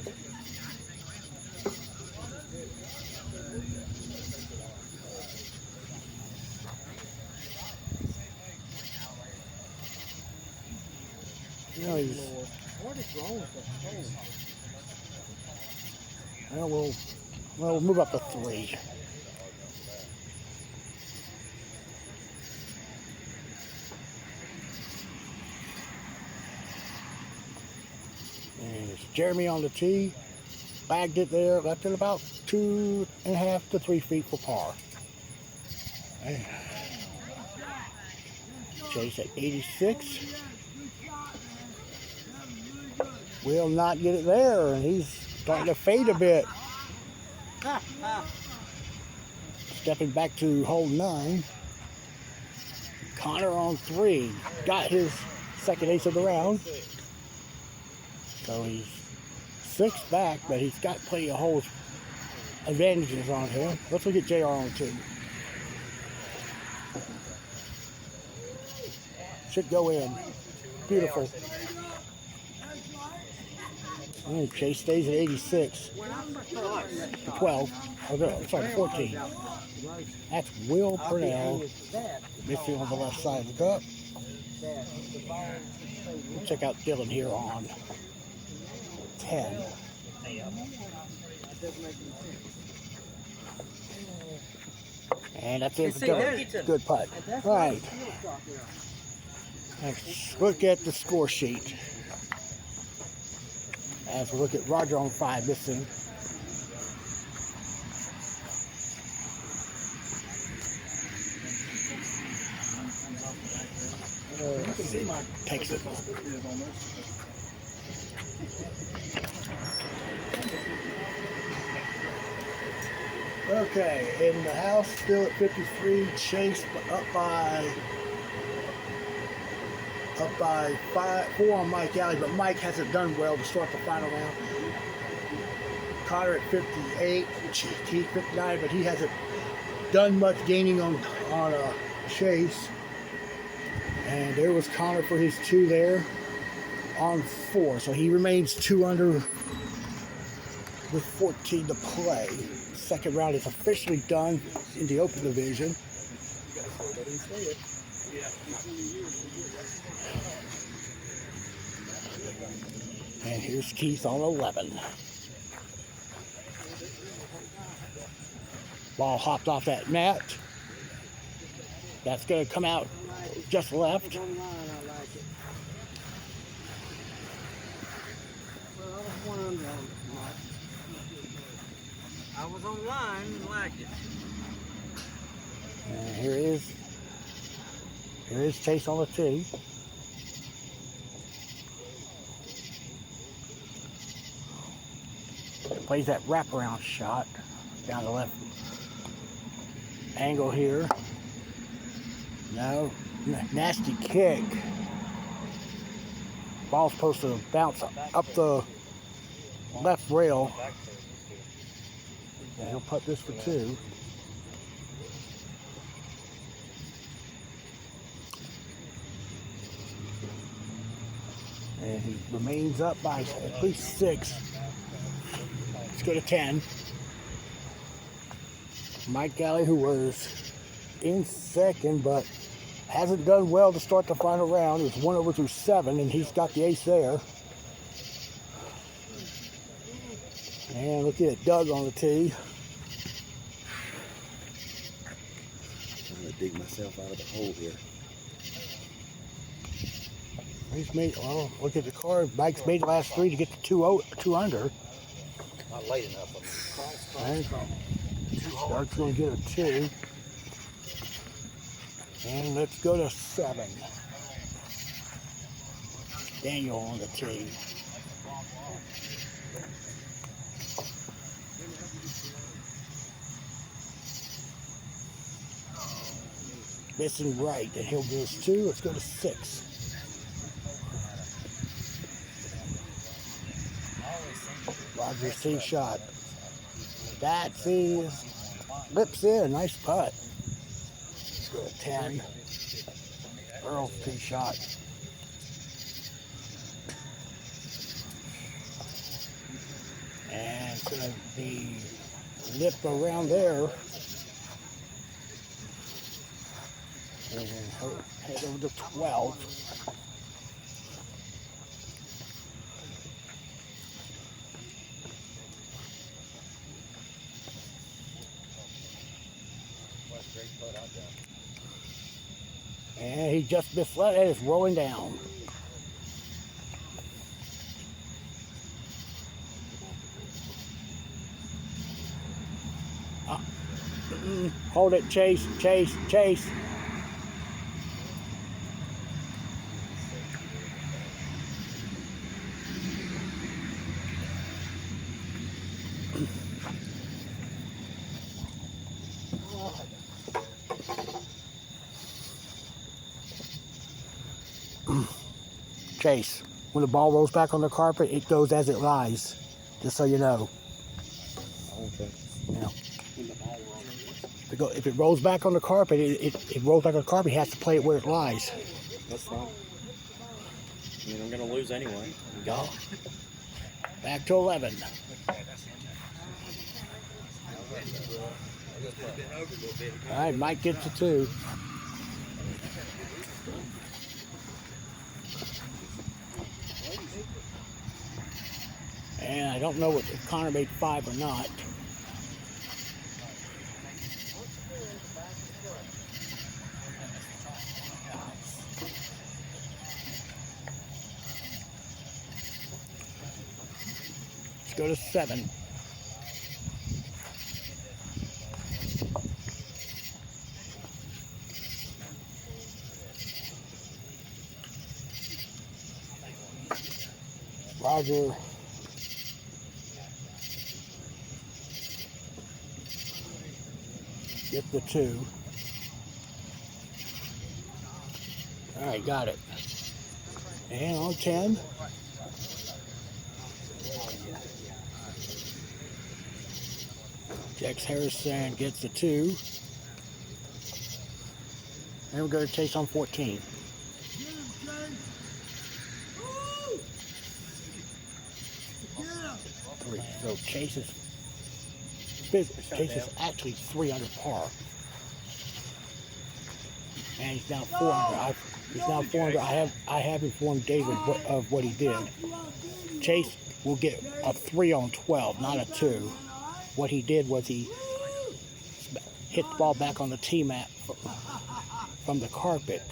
You know, he's, What is wrong with that hole? well, we'll move up to 3. And it's Jeremy on the tee. Bagged it there, left it about 2.5 to 3 feet for par. And Chase at 86. Will not get it there, and he's starting to fade a bit. Stepping back to hole 9. Connor on 3. Got his second ace of the round. So he's 6 back, but he's got plenty of holes advantages on him. Let's look at JR on 2. Should go in. Beautiful. And Chase stays at 86. 12. Oh, no, I'm sorry, 14. That's Will Purnell. Missing on the left side of the cup. We'll check out Dylan here on 10. And that's it for Dylan. Good putt. All right. Let's look at the score sheet. As we look at Roger on 5, missing. Takes it. Okay, in the house, still at 53. Chase up by 4 on Mike Alley, but Mike hasn't done well to start the final round. Connor at 58, Keith 59, but he hasn't done much gaining on Chase. And there was Connor for his 2 there on 4, so he remains 2 under with 14 to play. Second round is officially done in the Open Division. And here's Keith on 11. Ball hopped off that net. That's going to come out just left. I was on line and liked it. And here is Chase on the tee. Plays that wraparound shot down the left angle here. No, nasty kick. Ball's supposed to bounce up the left rail. And he'll putt this for 2. And he remains up by at least 6. Let's go to 10. Mike Galley, who was in second, but hasn't done well to start the final round. It's 1 over through 7, and he's got the ace there. And look at Doug on the tee. I'm gonna dig myself out of the hole here. He's made, well, look at the card. Mike's made the last 3 to get to 2 under. Not late enough. And Doug's going to get a 2. And let's go to 7. Daniel on the tee. Missing right, and he'll go to 2. Let's go to 6. Roger's tee shot. That's his. Lips in. Nice putt. Let's go to 10. Earl's tee shot. And it's going to be lip around there. And head over to 12. And he just misled it. It's rolling down. Hold it, Chase, Chase, Chase. Chase, when the ball rolls back on the carpet, it goes as it lies, just so you know. Okay. Yeah. If it rolls back on the carpet, it rolls back on the carpet, he has to play it where it lies. That's fine. I mean, I'm going to lose anyway. Go. Back to 11. All right, Mike gets a 2. And I don't know if Connor made 5 or not. Let's go to 7. Roger. Get the 2. All right, got it. And on 10. Jax Harrison gets the 2. And we're going to chase on 14. So Chase is actually 3 under par. And he's now 4 under. He's now 4 under. I have informed David of what he did. Chase will get a 3 on 12, not a 2. What he did was he hit the ball back on the tee mat from the carpet.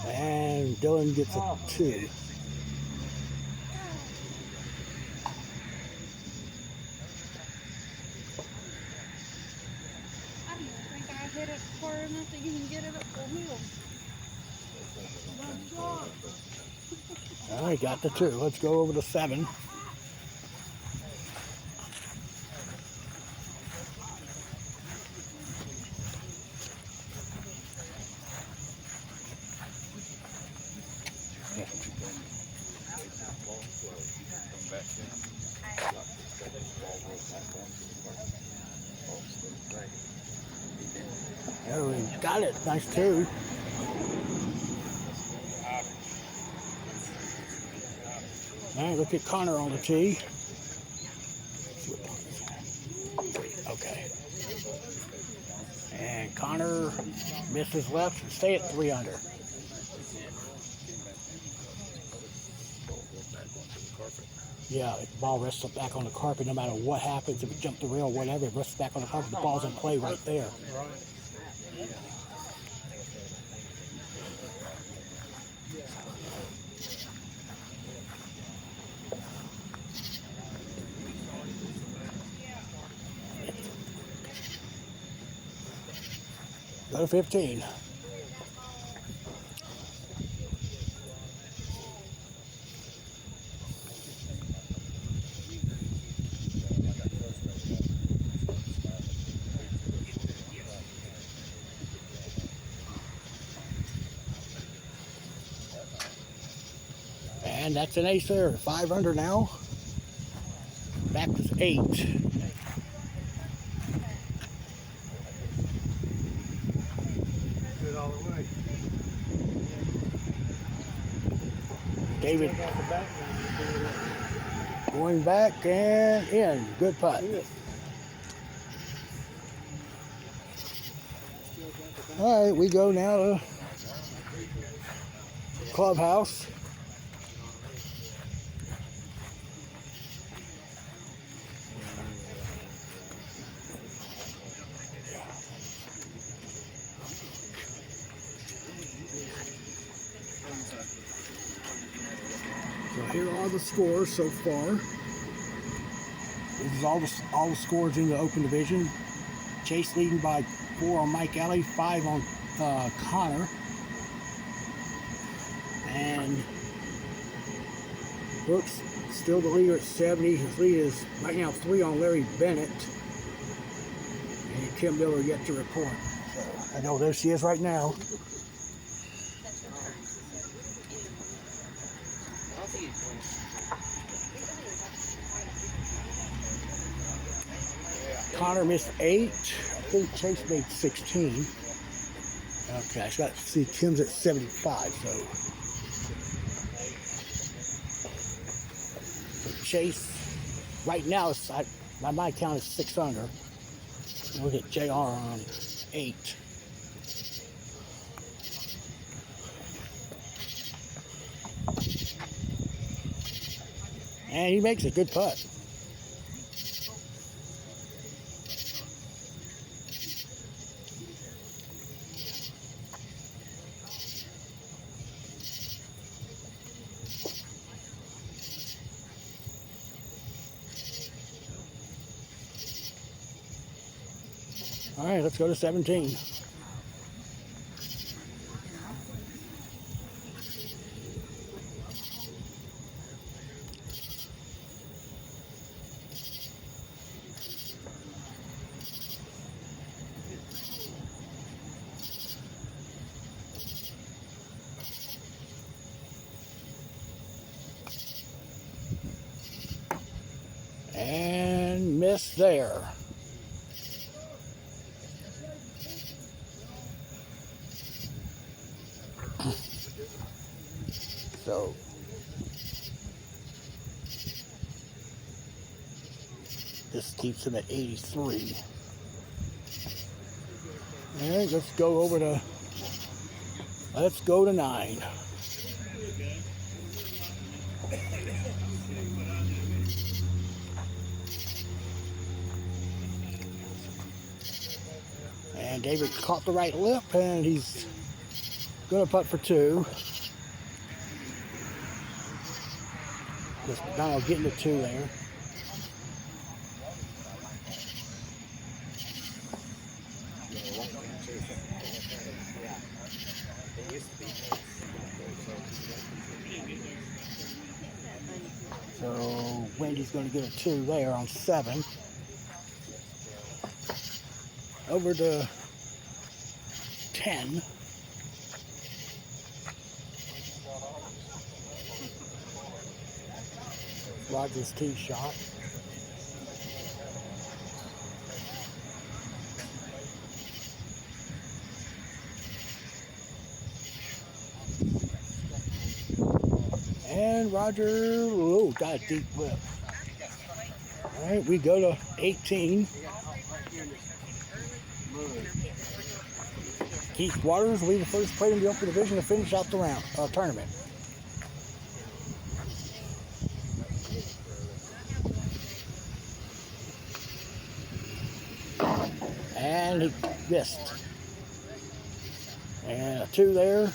And Dylan gets a 2. Hit it far enough that you can get it up the hill. All right, got the 2. Let's go over to 7. There we got it. Nice 2. All right, look at Connor on the tee. Okay. And Connor misses left and stay at 3 under. Yeah, if the ball rests back on the carpet, no matter what happens, if it jumped the rail or whatever, it rests back on the carpet, the ball's in play right there. Go to 15. And that's an ace there. 5 under now. Back was 8. Good all the way. David going back and in. Good putt. All right, we go now to clubhouse. So here are the scores so far. This is all the scores in the open division. Chase leading by 4 on Mike Alley, 5 on Connor. And Brooks still the leader at 70. His lead is right now 3 on Larry Bennett. And Kim Miller yet to report. So I know there she is right now. Connor missed 8. I think Chase made 16. Okay, I got to see Kim's at 75, so Chase, right now, by my count, is 6 under. Look at JR on 8. And he makes a good putt. All right, let's go to 17. And miss there. So this keeps him at 83. All right, let's go to 9. And David caught the right lip, and he's going to putt for 2. Just now getting to 2 there. So Wendy's going to get a 2 there on 7. Over to 10. Roger's tee shot. And Roger, got a deep lip. All right, we go to 18. Keith Waters will be the first player in the open division to finish out the tournament. missed. And a 2 there.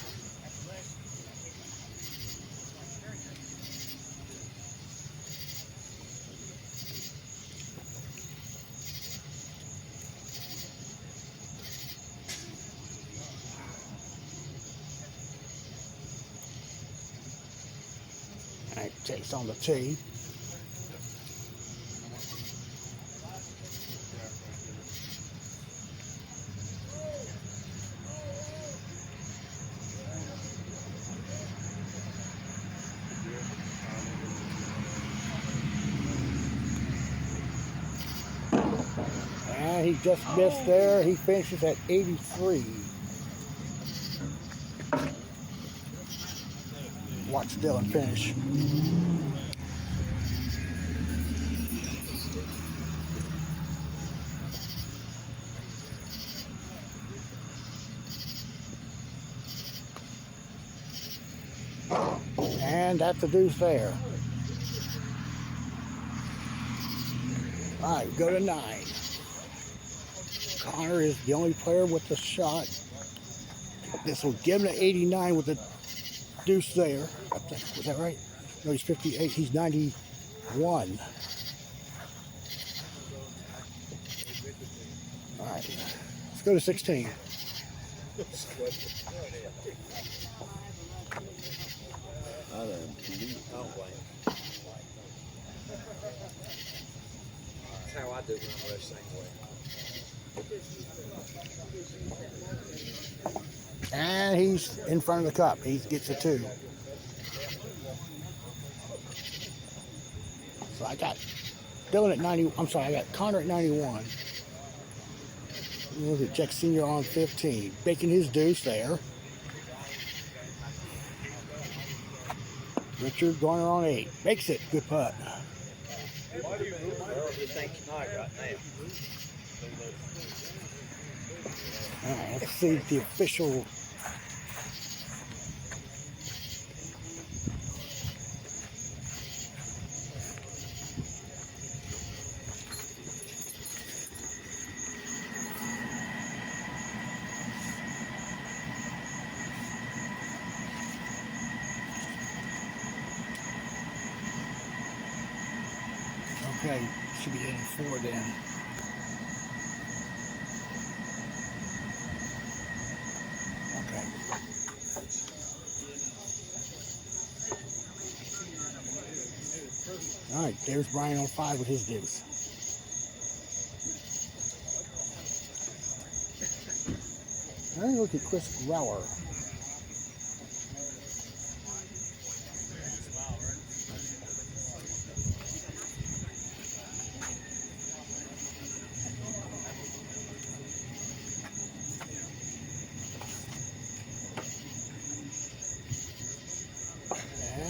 All right, Chase on the tee. And he just missed there. He finishes at 83. Watch Dylan finish. And that's the deuce there. All right, go to 9. Connor is the only player with the shot. This will give him an 89 with the deuce there. I think, was that right? No, he's 58. He's 91. All right, let's go to 16. That's how I do when I'm rushed same way. And he's in front of the cup. He gets a 2. So I got Dylan at 90. I'm sorry, I got Connor at 91. Look at Jack Sr. on 15. Making his deuce there. Richard Garner on 8. Makes it. Good putt. All right, let's see the official. Okay, should be 84 then. Okay. All right, there's Brian on 5 with his deuce. All right, look at Chris Grauer.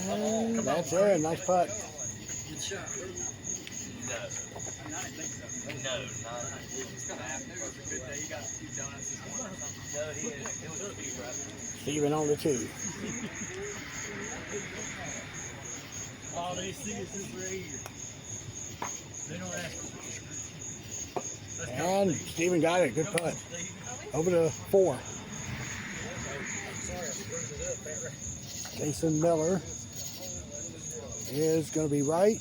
And that's it. Nice putt. Good shot. No, he's gonna have to. It was a good day. You got a few donuts this morning or something. No, he is. It was a big brother. Steven on the 2. Oh, they see us as we're here. They don't ask. And Steven got it. Good putt. Over to 4. Jason Miller is going to be right.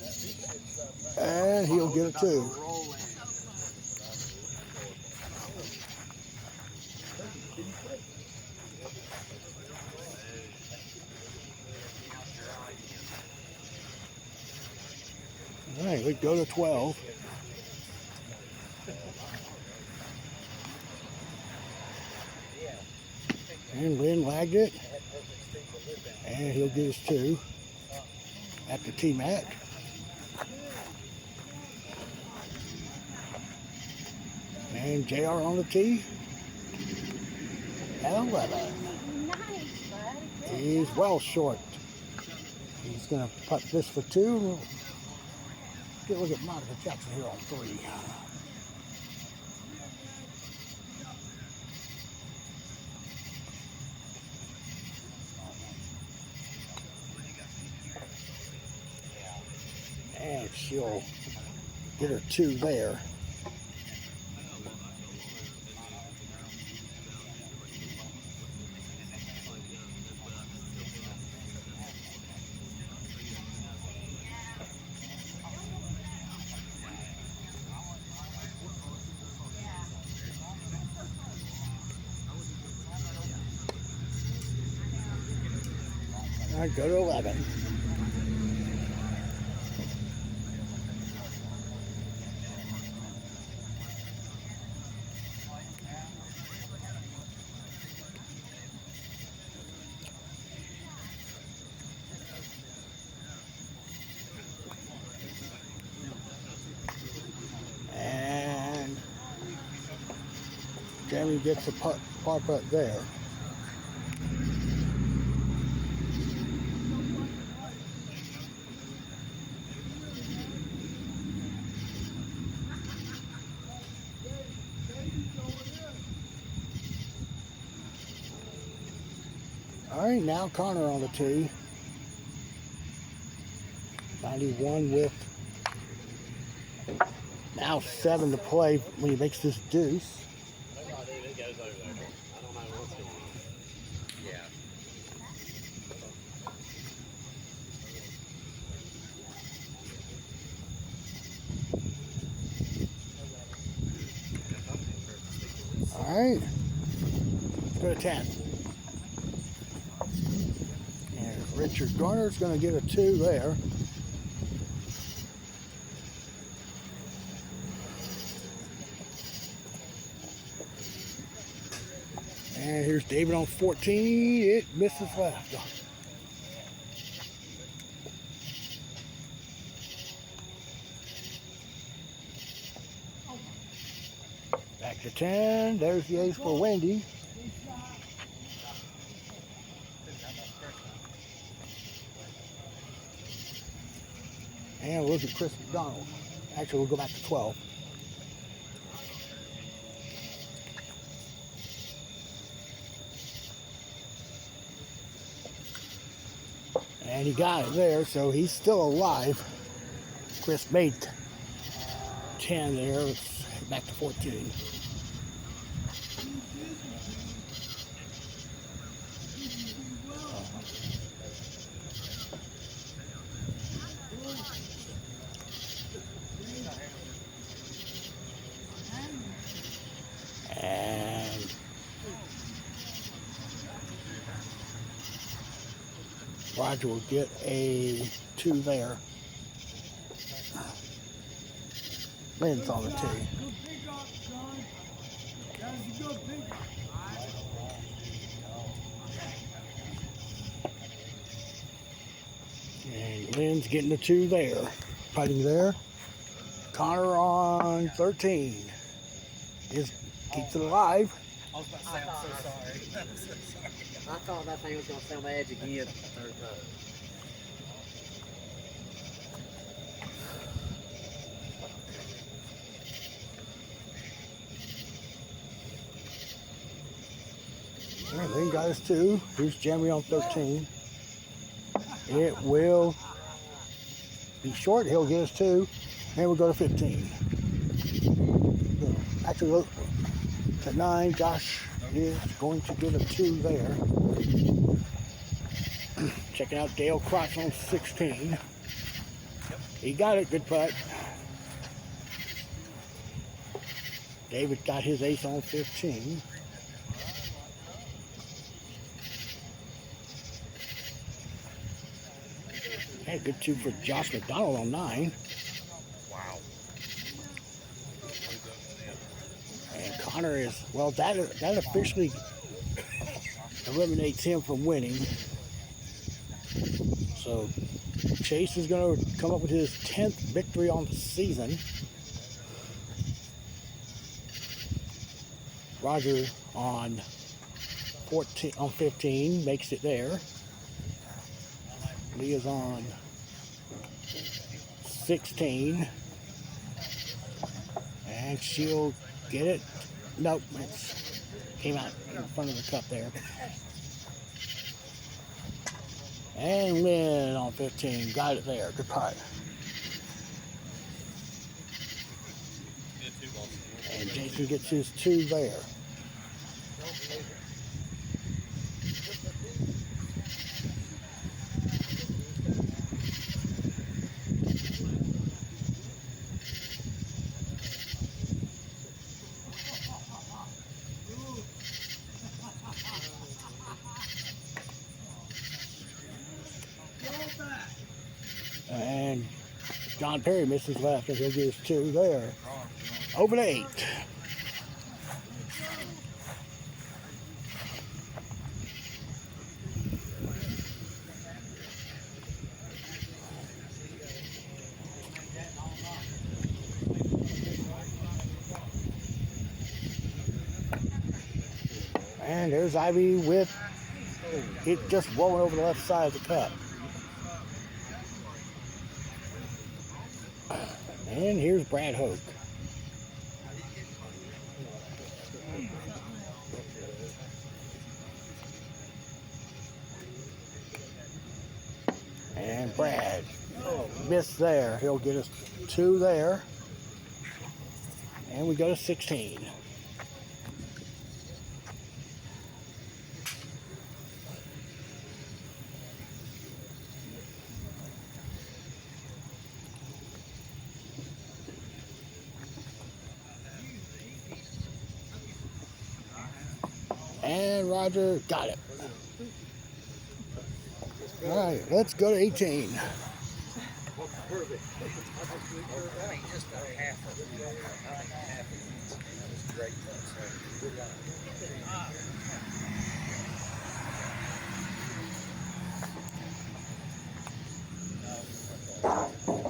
And he'll get a 2. All right, we go to 12. And Lynn lagged it. And he'll get his 2 at the T-Mac. And JR on the tee. At 11. Nice, buddy. He's well short. He's going to putt this for 2. Get a look at Monica Jackson here on 3. And she'll get her 2 there. All right, go to 11. And Jeremy gets the putt there. All right, now Connor on the tee. 91 with now 7 to play when he makes this deuce. All right, let's go to 10. And Richard Garner's going to get a 2 there. And here's David on 14. It misses left. Back to 10. There's the ace for Wendy. And we'll look at Chris McDonald. Actually, we'll go back to 12. And he got it there, so he's still alive. Chris made 10 there. Let's head back to 14. And Roger will get a 2 there. Lynn's on the tee. And Lynn's getting the 2 there. Putting there. Connor on 13. Keeps it alive. I was about to say, I'm so sorry. I'm so sorry. I thought that thing was going to stay on the edge again. Third time. All right, Lynn got his 2. Here's Jeremy on 13. It will be short. He'll get his 2. And we'll go to 15. Actually, look to 9. Josh is going to get a 2 there. Checking out Dale Crotch on 16. He got it. Good putt. David got his ace on 15. Hey, good 2 for Josh McDonald on 9. Wow. And Connor is, well, that officially eliminates him from winning. So Chase is going to come up with his 10th victory on the season. Roger on 15 makes it there. Leah's on 16. And she'll get it. Nope, it came out in front of the cup there. And Lynn on 15. Got it there. Good putt. And Jason gets his 2 there. And John Perry misses left, and he'll get his 2 there. Over to 8. And there's Ivy with it just rolling over the left side of the cup. And here's Brad Hoke. And Brad missed there. He'll get us 2 there. And we go to 16. And Roger got it. All right, let's go to 18.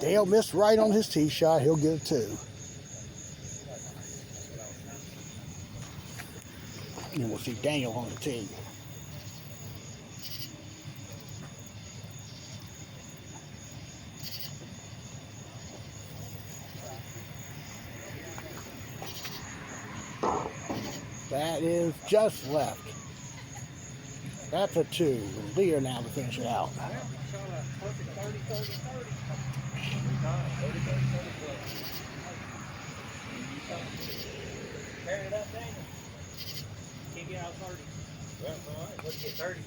Dale missed right on his tee shot. He'll get a 2. And we'll see Daniel on the tee. That is just left. That's a 2. Lear now to finish it out. Carry it up, Daniel. Can't get out 30. Well, all right. Let's get 30.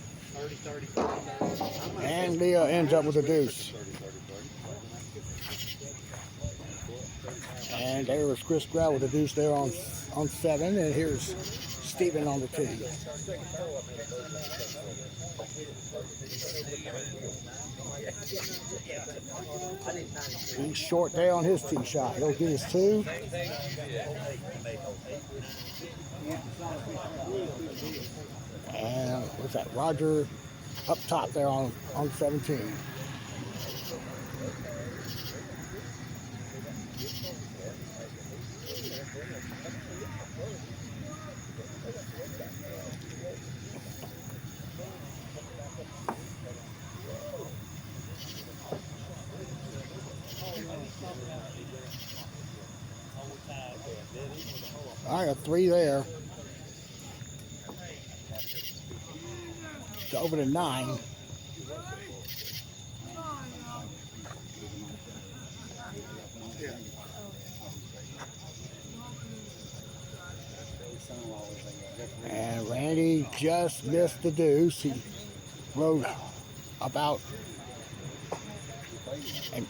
30. And Leo ends up with a deuce. And there was Chris Grau with a deuce there on 7. And here's Stephen on the tee. He's short there on his tee shot. He'll get his 2. And what's that? Roger up top there on 17. All right, a 3 there. So over to 9. And Randy just missed the deuce. He rode about and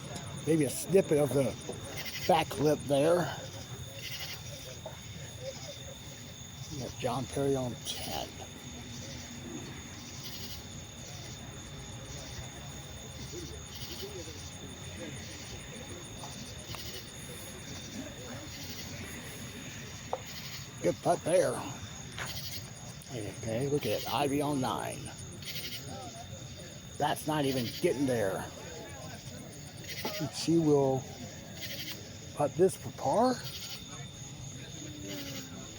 maybe a snippet of the back lip there. We got John Perry on 10. Good putt there. Okay, look at it. Ivy on 9. That's not even getting there. She will putt this for par.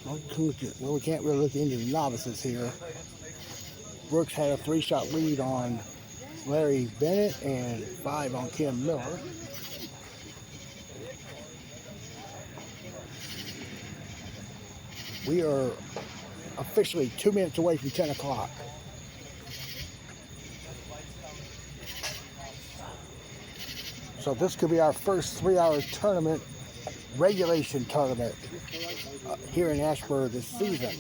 Well, we can't really look into the novices here. Brooks had a 3-shot lead on Larry Bennett and 5 on Kim Miller. We are officially 2 minutes away from 10 o'clock. So this could be our first 3-hour tournament, regulation tournament here in Asheboro this season.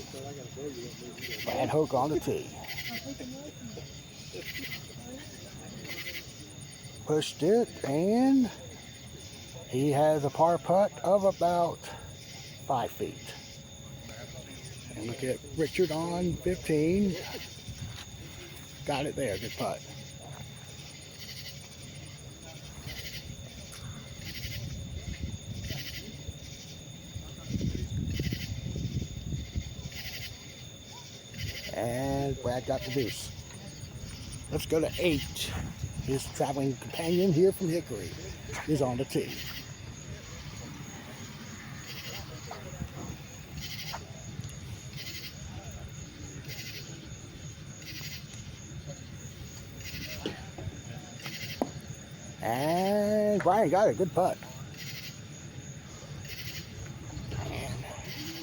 Brad Hoke on the tee. Pushed it, and he has a par putt of about 5 feet. And look at Richard on 15. Got it there, good putt. and Brad got the deuce. Let's go to 8. His traveling companion here from Hickory is on the tee. And Brian got it. Good putt. And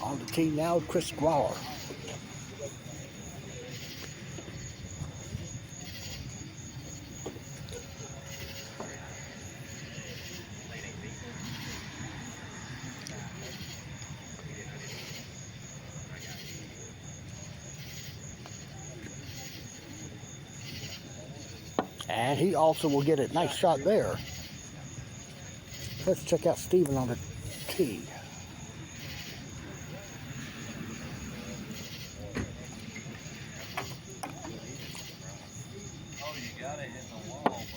on the tee now, Chris Grauer. And he also will get a nice shot there. Let's check out Steven on the tee.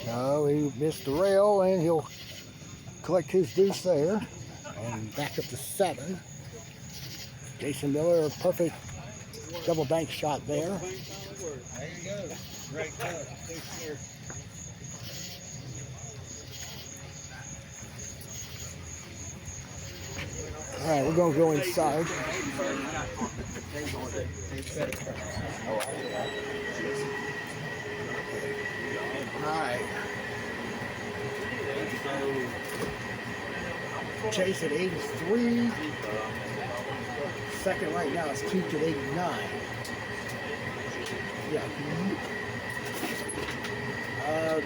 No, he missed the rail, and he'll collect his deuce there. And back up to 7. Jason Miller, a perfect double bank shot there. There you go. Great putt. All right, we're going to go inside. All right. Chase at 83. Second right now is Keith at 89. Yeah.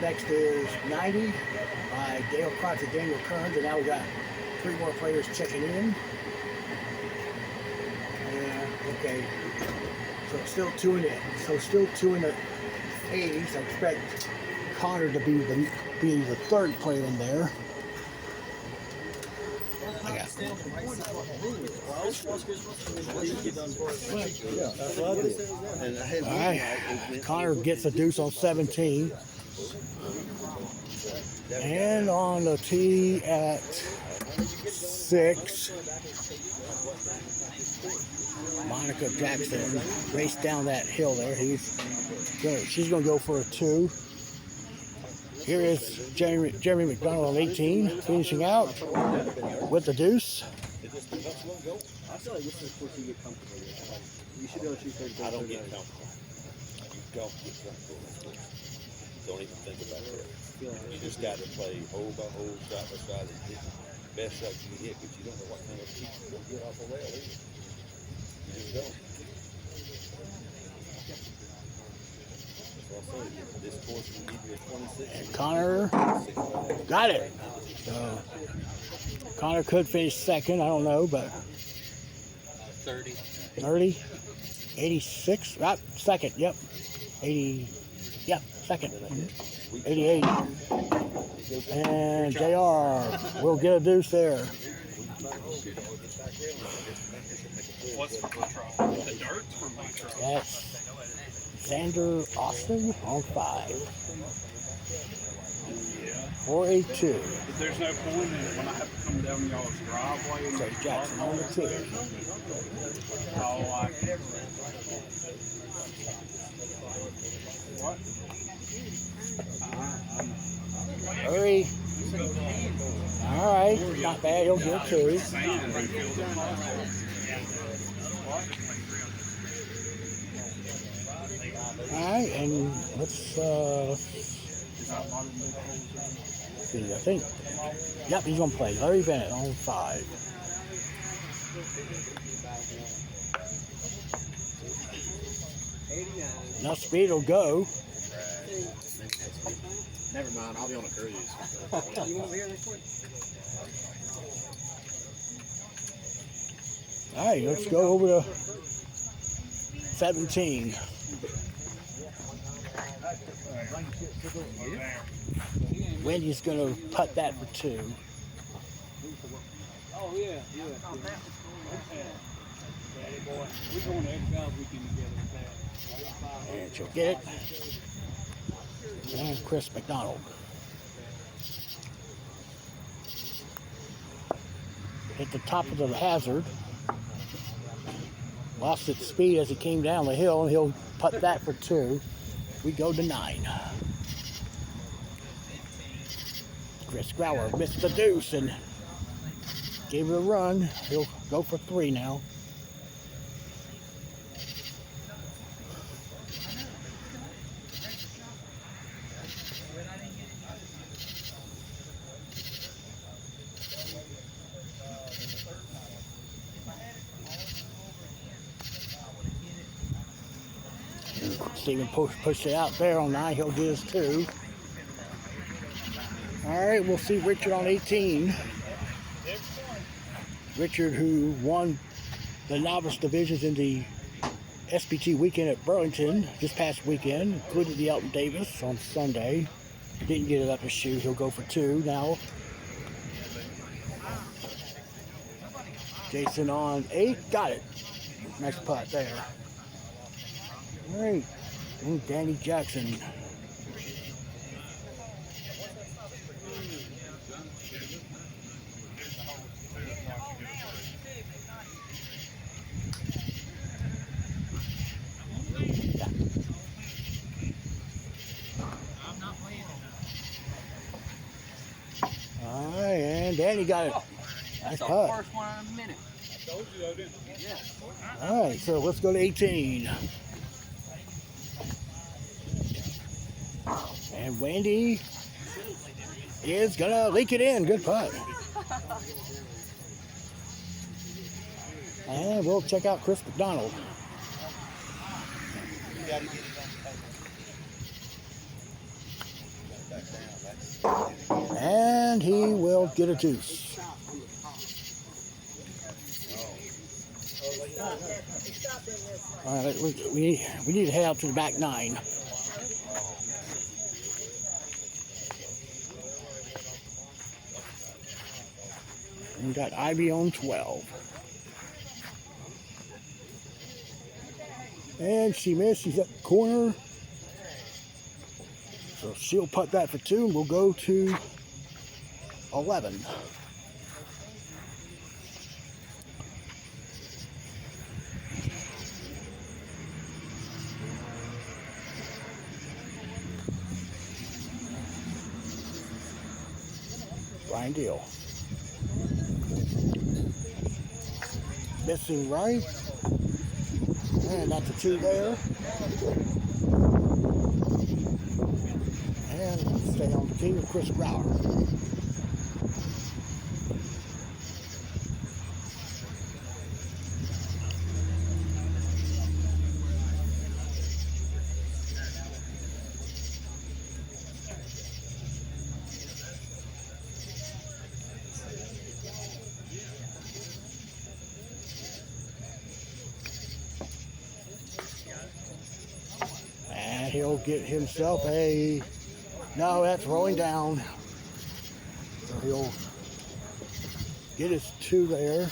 Next is 90 by Dale Klotz and Daniel Kearns, and now we got 3 more players checking in. Okay, so still 2 in it. So still 2 in the 80s. I expect Connor to be the 3rd player in there. All right, Connor gets a deuce on 17. And on the tee at 6, Monica Jackson raced down that hill there. She's going to go for a 2. Here is Jeremy McDonald on 18, finishing out with the deuce. I feel like this is supposed to get comfortable. You should be able to shoot 30. I don't get comfortable. You don't get comfortable. Don't even think about it. You just got to play hole by hole, shot by shot, and hit the best shot you can hit, but you don't know what kind of shot you're going to get off a rail either. You just don't. This course will give you a 26. And Connor got it. So Connor could finish 2nd, I don't know, but 30. 30, 86, 2nd, yep. 80, yep, 2nd. 88. And JR will get a deuce there. What's for Buttrell? The dirt for Buttrell? That's Xander Austin on 5. 482. But there's no point in it when I have to come down y'all's driveway and Chase Jackson on the 2. Oh, I can't. What? Hurry. All right, not bad. He'll get 2. All right, and let's see. I think, yep, he's gonna play. Larry Bennett on 5. Enough speed will go. Never mind, I'll be on a cruise. You won't be here next week? All right, let's go over to 17. Wendy's going to putt that for 2. Oh, yeah. We're going to every golf weekend together with that. And she'll get it. And Chris McDonald. Hit the top of the hazard. Lost its speed as he came down the hill, and he'll putt that for 2. We go to 9. Chris Grauer missed the deuce and gave it a run. He'll go for 3 now. Steven pushed it out there on 9. He'll get his 2. All right, we'll see Richard on 18. Richard, who won the novice divisions in the SPT weekend at Burlington this past weekend, included the Elton Davis on Sunday. Didn't get it up his shoe. He'll go for 2 now. Jason on 8. Got it. Nice putt there. All right. And Danny Jackson. All right, and Danny got it. Nice That's the putt. first one in a minute. I told you though, didn't I? Yeah. All right, so let's go to 18. And Wendy is gonna leak it in. Good putt. And we'll check out Chris McDonald. And he will get a deuce. All right, we need to head out to the back 9. We got Ivy on 12. And she missed. She's at the corner. So she'll putt that for 2, and we'll go to 11. Brian Deal. Missing right. And that's a 2 there. And let's stay on the tee with Chris Grauer. And he'll get himself a... No, that's rolling down. So he'll get his 2 there,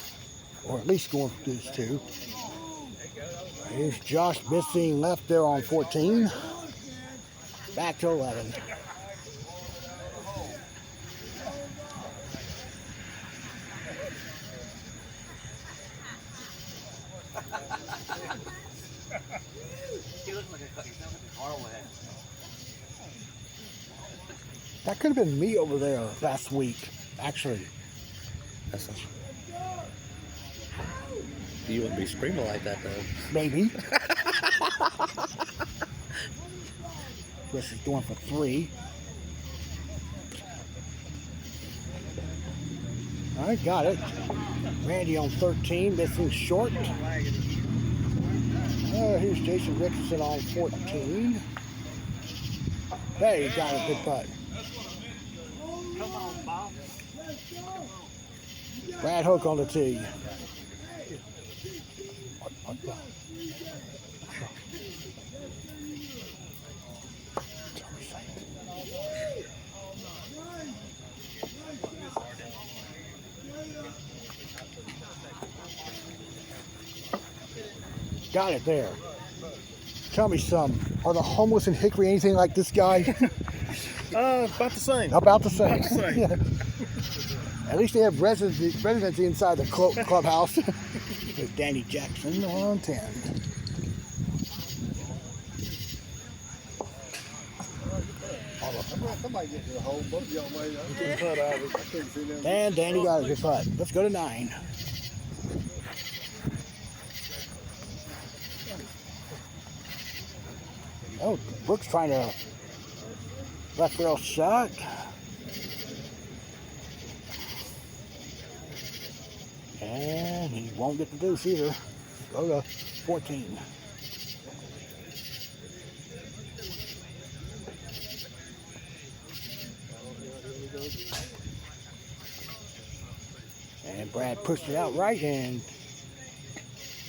or at least going for his 2. Here's Josh missing left there on 14. Back to 11. He looks like a horrible head. That could have been me over there last week, actually. That's not... You wouldn't be screaming like that, though. Maybe. Chris is going for 3. All right, got it. Randy on 13, missing short. Here's Jason Richardson on 14. Hey, got a good putt. Come on, Bob. Brad Hook on the tee. Got it there. Tell me some. Are the homeless in Hickory anything like this guy? About the same. About the same. About the same. Yeah. At least they have residency inside the clubhouse. With Danny Jackson on 10. Somebody get to the hole. Both of y'all way up. I couldn't see them. And Danny got a good putt. Let's go to 9. Oh, Brooks trying to left rail shot. And he won't get the deuce either. Go to 14. And Brad pushed it out right and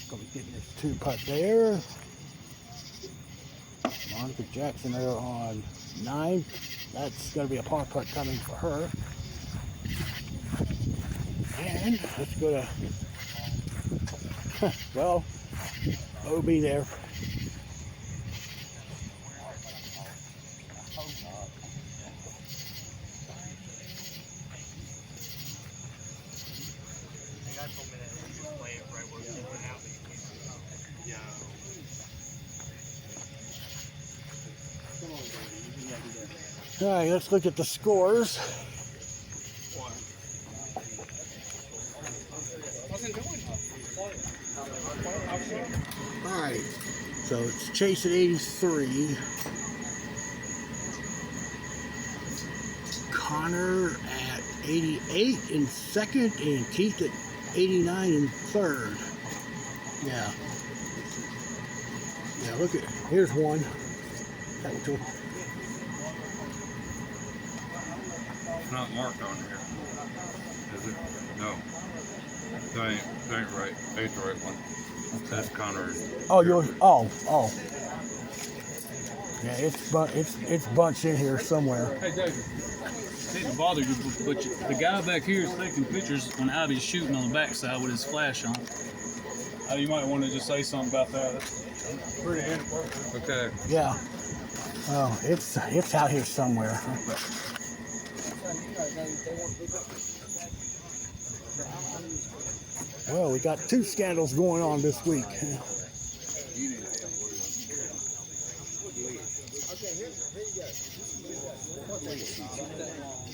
gonna be getting his 2 putt there. Monica Jackson there on 9. That's gonna be a par putt coming for her. And let's go to, well, OB there. All right, let's look at the scores. All right, so it's Chase at 83, Connor at 88 in second, and Keith at 89 in third. Yeah, look at, here's one. That one too. It's not marked on here, is it? No. That ain't right. Ain't the right one. That's Connor. Oh, yours. Oh. Yeah, it's bunched in here somewhere. Hey, David. I hate to bother you, but the guy back here is taking pictures when Abby's shooting on the backside with his flash on. You might want to just say something about that. That's pretty inappropriate. Okay. Yeah. Oh, it's out here somewhere. Well, we got 2 scandals going on this week.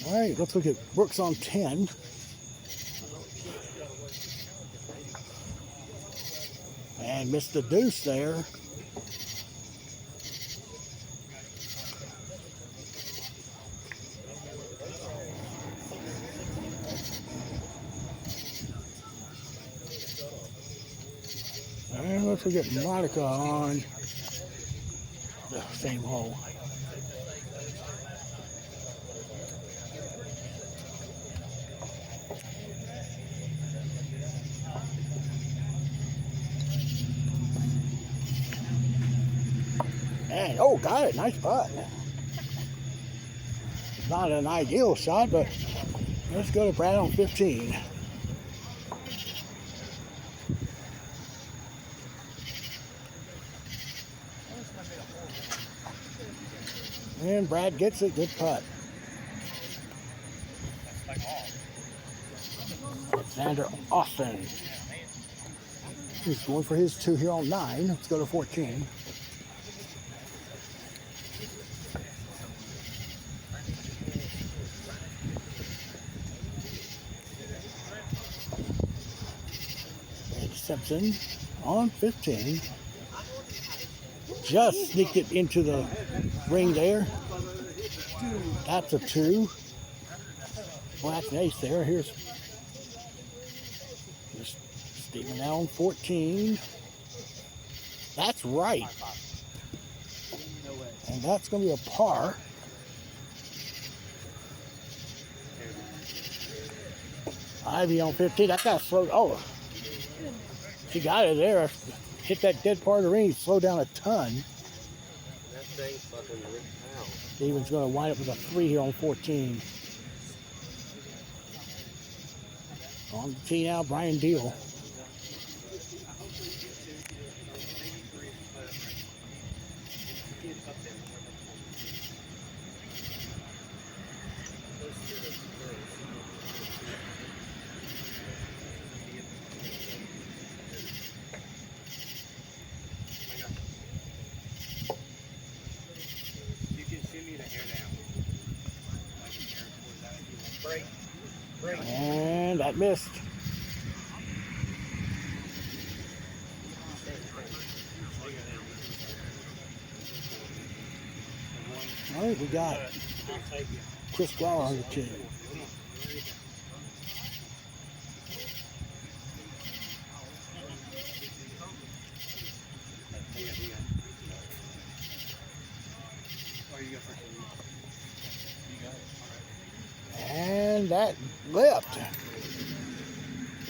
All right, let's look at Brooks on 10. And missed the deuce there. And let's look at Monica on the same hole. And, oh, got it. Nice putt. Not an ideal shot, but let's go to Brad on 15. And Brad gets it. Good putt. Alexander Austin. He's going for his 2 here on 9. Let's go to 14. And Simpson on 15. Just sneaked it into the ring there. That's a 2. Well, that's an ace there. Here's Stephen Allen, 14. That's right. And that's going to be a par. Ivy on 15. That got slowed. Oh, she got it there. Hit that dead part of the ring. Slowed down a ton. That thing's fucking ripped out. Steven's going to wind up with a 3 here on 14. On the tee now, Brian Deal. And that missed. All right, we got Chris Brower on the team. And that lipped.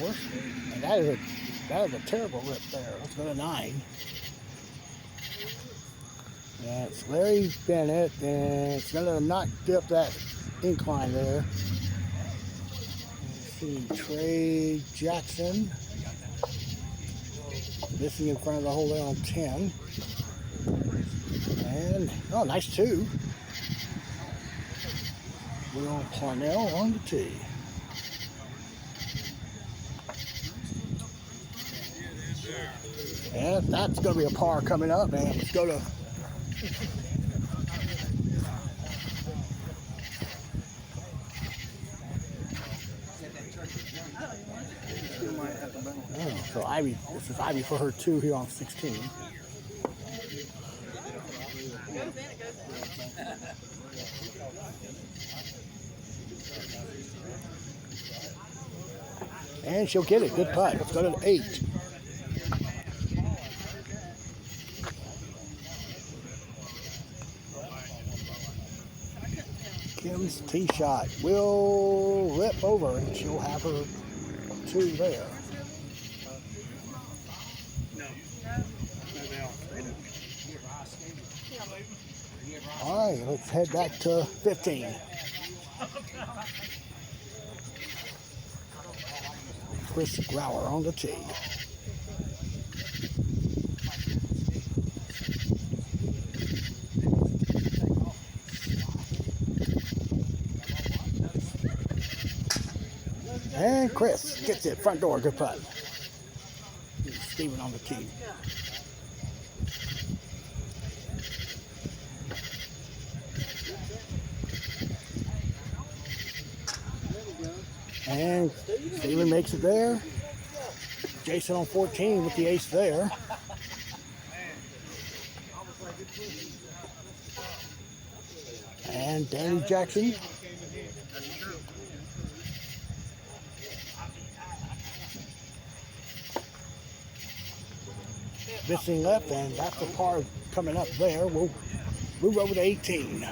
Worse, and that is a terrible lip there. Let's go to 9. That's Larry Bennett, and it's gonna not dip that incline there. Let's see, Trey Jackson missing in front of the hole there on 10. And oh, nice 2. Will Parnell on the tee. And that's going to be a par coming up, and let's go to so Ivy. This is Ivy for her 2 here on 16. And she'll get it. Good putt. Let's go to 8. Kim's tee shot will lip over, and she'll have her 2 there. All right, let's head back to 15. Chris Brower on the tee. And Chris gets it, front door, good putt. Steven on the tee. And Steven makes it there. Jason on 14 with the ace there. And Danny Jackson. Missing left, and that's the par coming up there. We'll move over to 18. Yeah,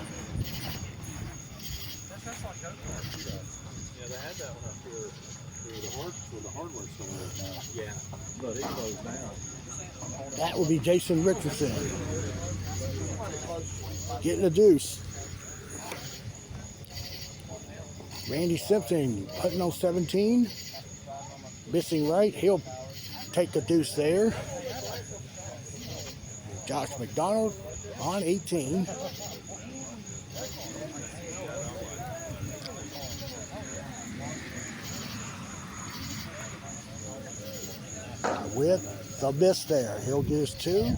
they had that one up here for the hardware store. Yeah, but it closed down. That will be Jason Richardson getting a deuce. Randy Simpson putting on 17. Missing right, he'll take a deuce there. Josh McDonald on 18. With the miss there, he'll do his 2.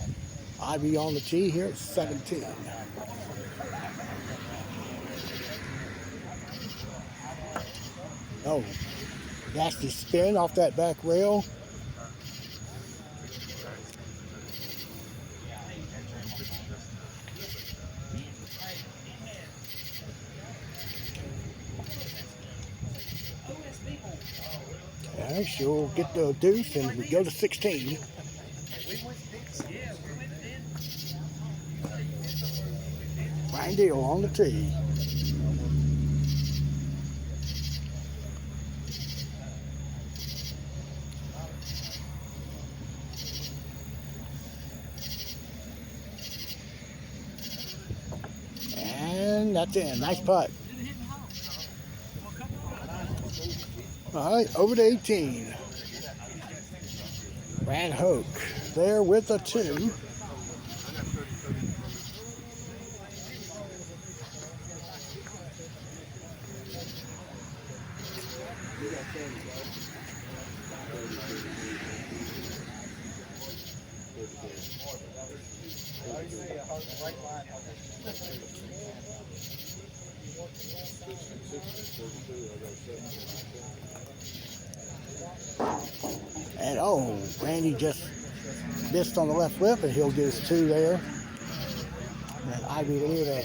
Ivy on the tee here at 17. Oh, nasty spin off that back rail. And she'll get the deuce, and we go to 16. Brian Deal on the tee. And that's in. Nice putt. All right, over to 18. Brad Hoke there with a 2. And oh, Randy just missed on the left lip, and he'll get his 2 there. And Ivy Lee to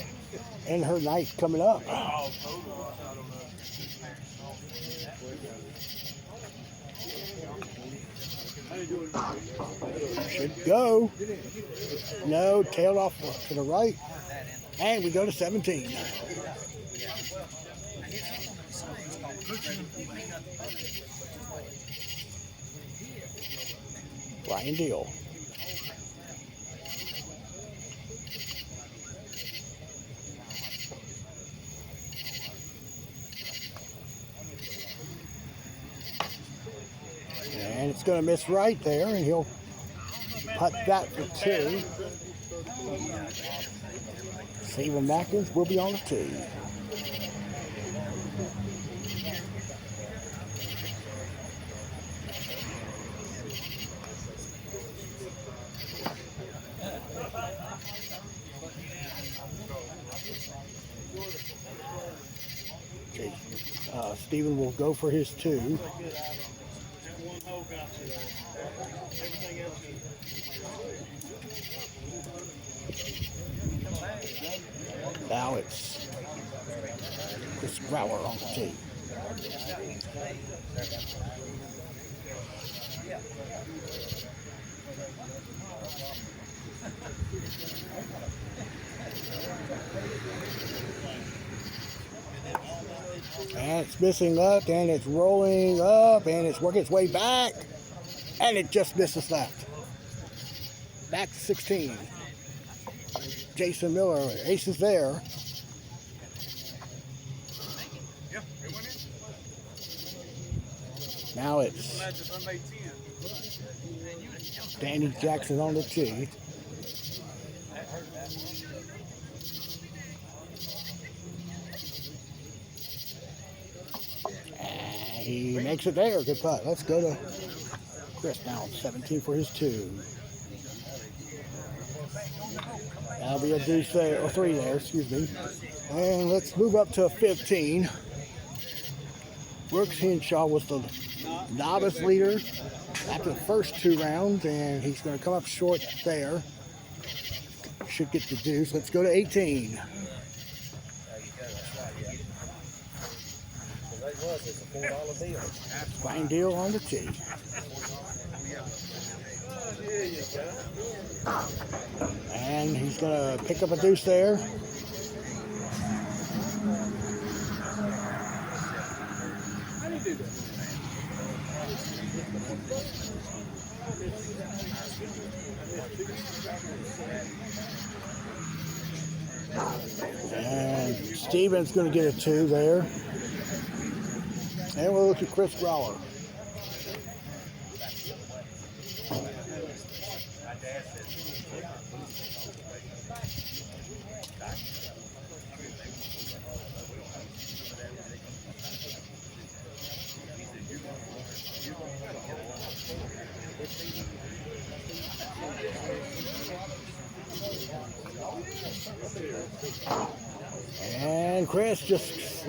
end her night coming up. Should go. No, tailed off to the right. And we go to 17. Brian Deal. And it's going to miss right there, and he'll putt that for 2. Stephen Mackins will be on the tee. Stephen will go for his 2. Now it's Chris Brower on the tee. And it's missing up, and it's rolling up, and it's working its way back, and it just misses left. Back to 16. Jason Miller, aces there. Now it's Danny Jackson on the tee. And he makes it there. Good putt. Let's go to Chris now. 17 for his 2. That'll be a deuce there, or 3 there, excuse me. And let's move up to 15. Brooks Henshaw was the novice leader after the first 2 rounds, and he's going to come up short there. Should get the deuce. Let's go to 18. Fine deal on the tee. And he's going to pick up a deuce there. And Steven's going to get a 2 there. And we'll look at Chris Brower. And Chris just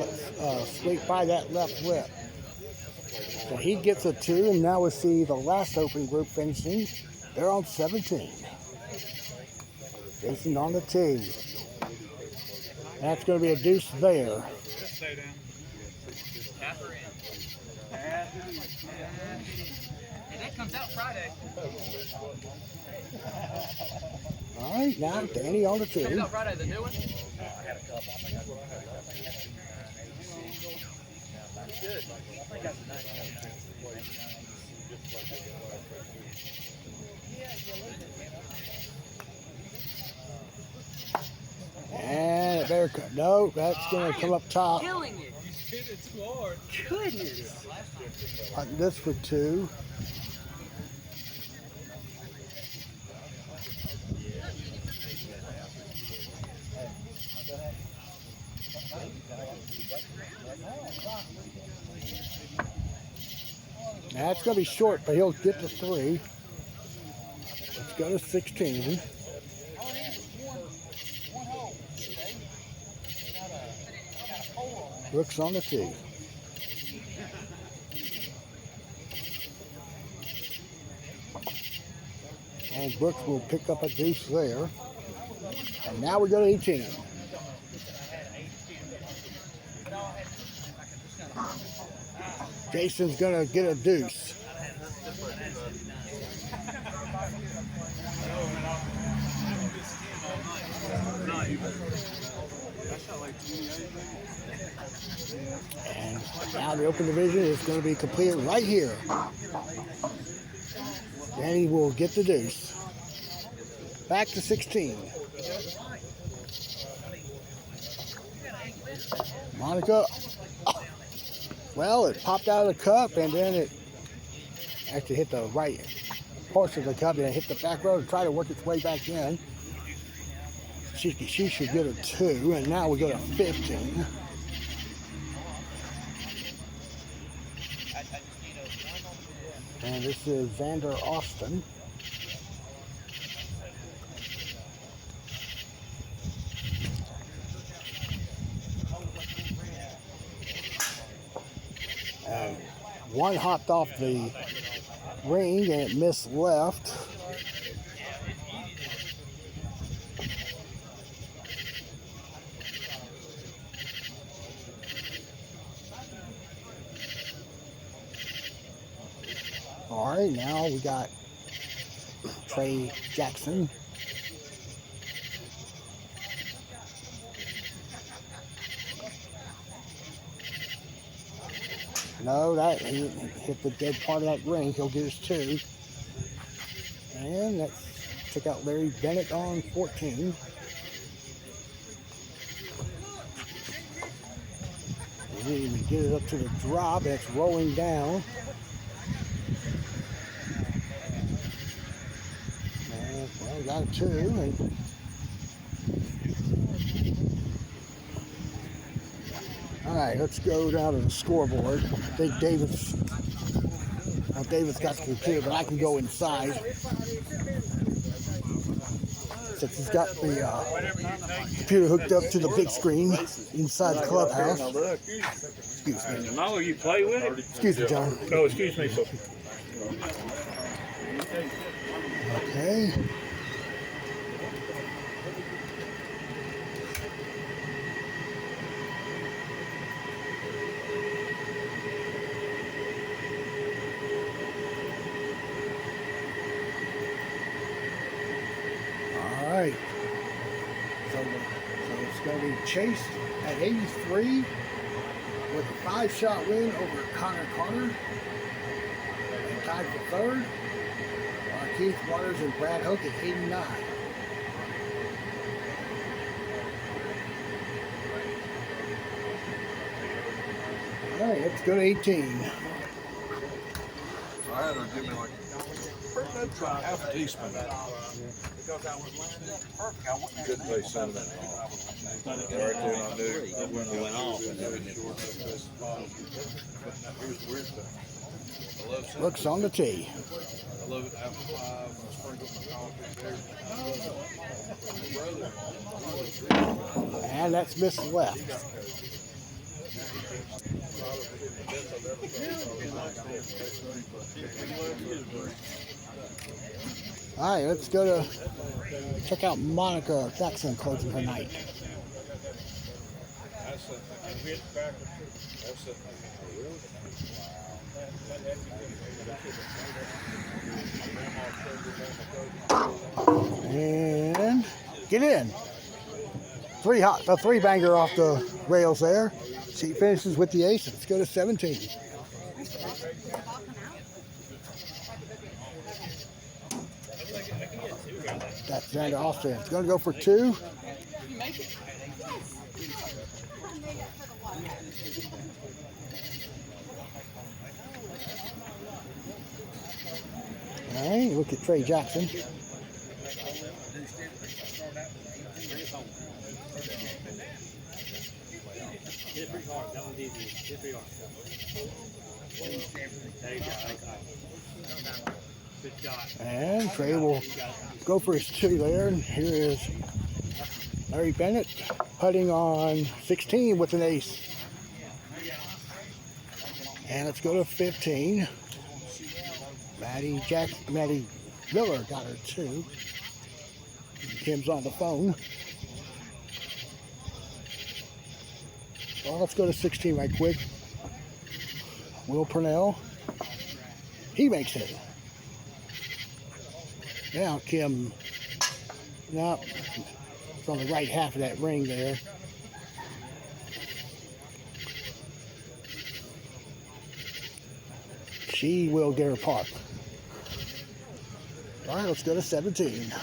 squeaked by that left lip. So he gets a 2, and now we'll see the last open group finishing. They're on 17. Jason on the tee. That's going to be a deuce there. Stay down. And that comes out Friday. All right, now Danny on the tee. Comes out Friday, the new one. Good. And it better come. No, that's going to come up top. Killing it. You hit it too hard. Goodness. Putting this for 2. That's going to be short, but he'll get to 3. Let's go to 16. Brooks on the tee. And Brooks will pick up a deuce there. And now we go to 18. Jason's gonna get a deuce. And now the open division is going to be completed right here. Danny will get the deuce. Back to 16. Monica, well, it popped out of the cup and then it actually hit the right portion of the cup and it hit the back row to try to work its way back in. She should get a 2, and now we go to 15. And this is Xander Austin. And one hopped off the ring and it missed left. All right, now we got Trey Jackson. No, that he hit the dead part of that ring. He'll get his 2. And that took out Larry Bennett on 14. He didn't even get it up to the drop. It's rolling down. Well, got a 2. And all right, let's go down to the scoreboard. I think David's got the computer, but I can go inside. Since he's got the computer hooked up to the big screen inside the clubhouse. Excuse me. No, you play with it? Excuse me, John. Oh, excuse me, sir. Okay. All right. So it's going to be Chase at 83 with a 5-shot win over Connor Carter. And tied for 3rd. Keith Waters and Brad Hook at 89. All right, let's go to 18. I had her give me like half a teaspoon. Good play cinnamon. Right there, and I knew when it went off. Here's the weird thing. Looks on the tee. I love it after 5. Sprinkle my coffee there. And that's missed left. All right, let's go to check out Monica Jackson closing her night. And get in. A 3-banger off the rails there. She finishes with the ace. Let's go to 17. That's Xander Austin. It's going to go for 2. All right, look at Trey Jackson. And Trey will go for his 2 there. And here is Larry Bennett putting on 16 with an ace. And let's go to 15. Maddie Miller got her 2. Kim's on the phone. Well, let's go to 16 right quick. Will Purnell. He makes it. Now Kim, no, it's on the right half of that ring there. She will get her part. All right, let's go to 17.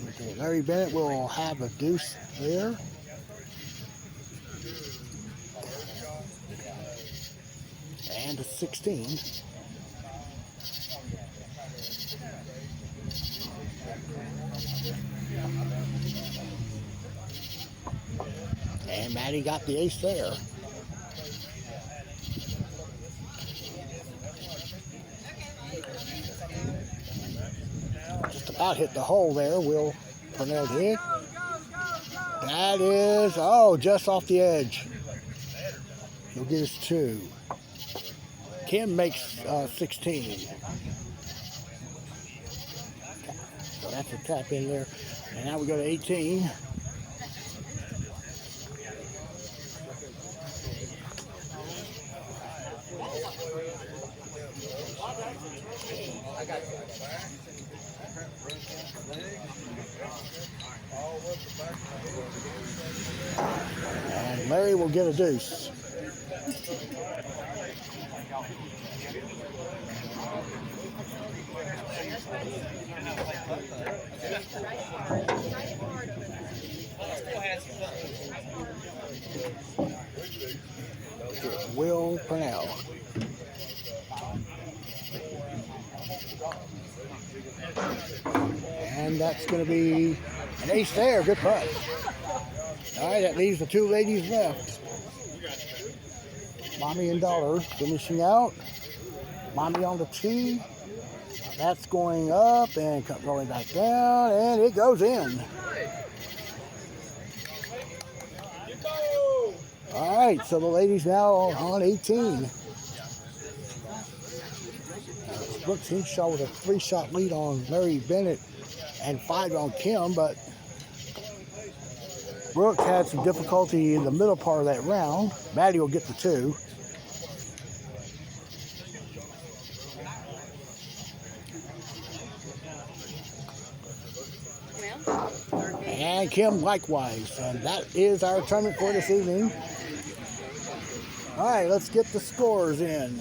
Okay, Larry Bennett will have a deuce there. And a 16. And Maddie got the ace there. Just about hit the hole there. Will Purnell did. That is, oh, just off the edge. He'll get his 2. Kim makes 16. So that's a tap in there. And now we go to 18. And Larry will get a deuce. Will Purnell. And that's going to be an ace there. Good putt. All right, that leaves the 2 ladies left. Mommy and daughter finishing out. Mommy on the tee. That's going up and rolling back down, and it goes in. All right, so the ladies now on 18. Brooks Hinshaw with a 3-shot lead on Larry Bennett and 5 on Kim, but Brooks had some difficulty in the middle part of that round. Maddie will get the 2. And Kim likewise. And that is our tournament for this evening. All right, let's get the scores in.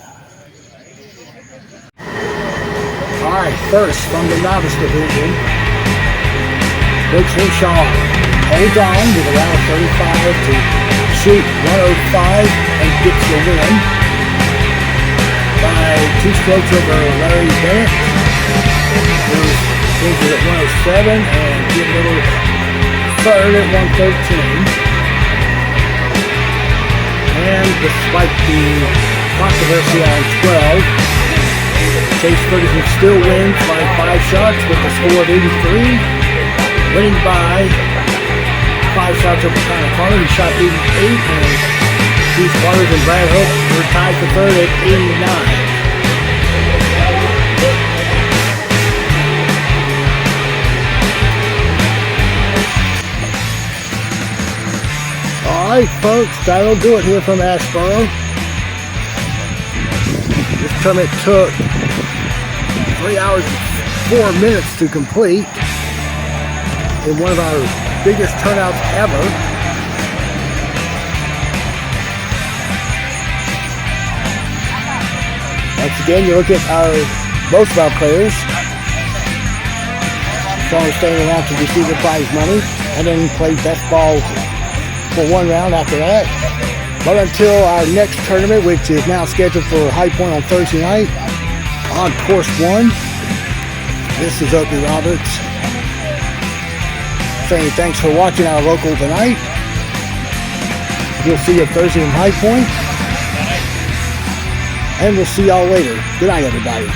All right, first from the novice division, Brooks Hinshaw holds on with a round of 35 to shoot 105 and gets the win by 2 strokes over Larry Bennett. Finishes at 107 and Jim Little third at 113. And despite the controversy on 12, Chase Ferguson still wins by 5 shots with a score of 83, winning by 5 shots over Connor Carter, who shot 88, and Keith Waters and Brad Hope were tied for third at 89. All right, folks, that'll do it here from Asheboro. This tournament took 3 hours and 4 minutes to complete in one of our biggest turnouts ever. Once again, you look at most of our players. Some are staying around to receive the prize money and then play best ball for 1 round after that. But until our next tournament, which is now scheduled for High Point on Thursday night on course 1, this is Opie Roberts saying thanks for watching our local tonight. We'll see you Thursday in High Point, and we'll see y'all later. Good night, everybody.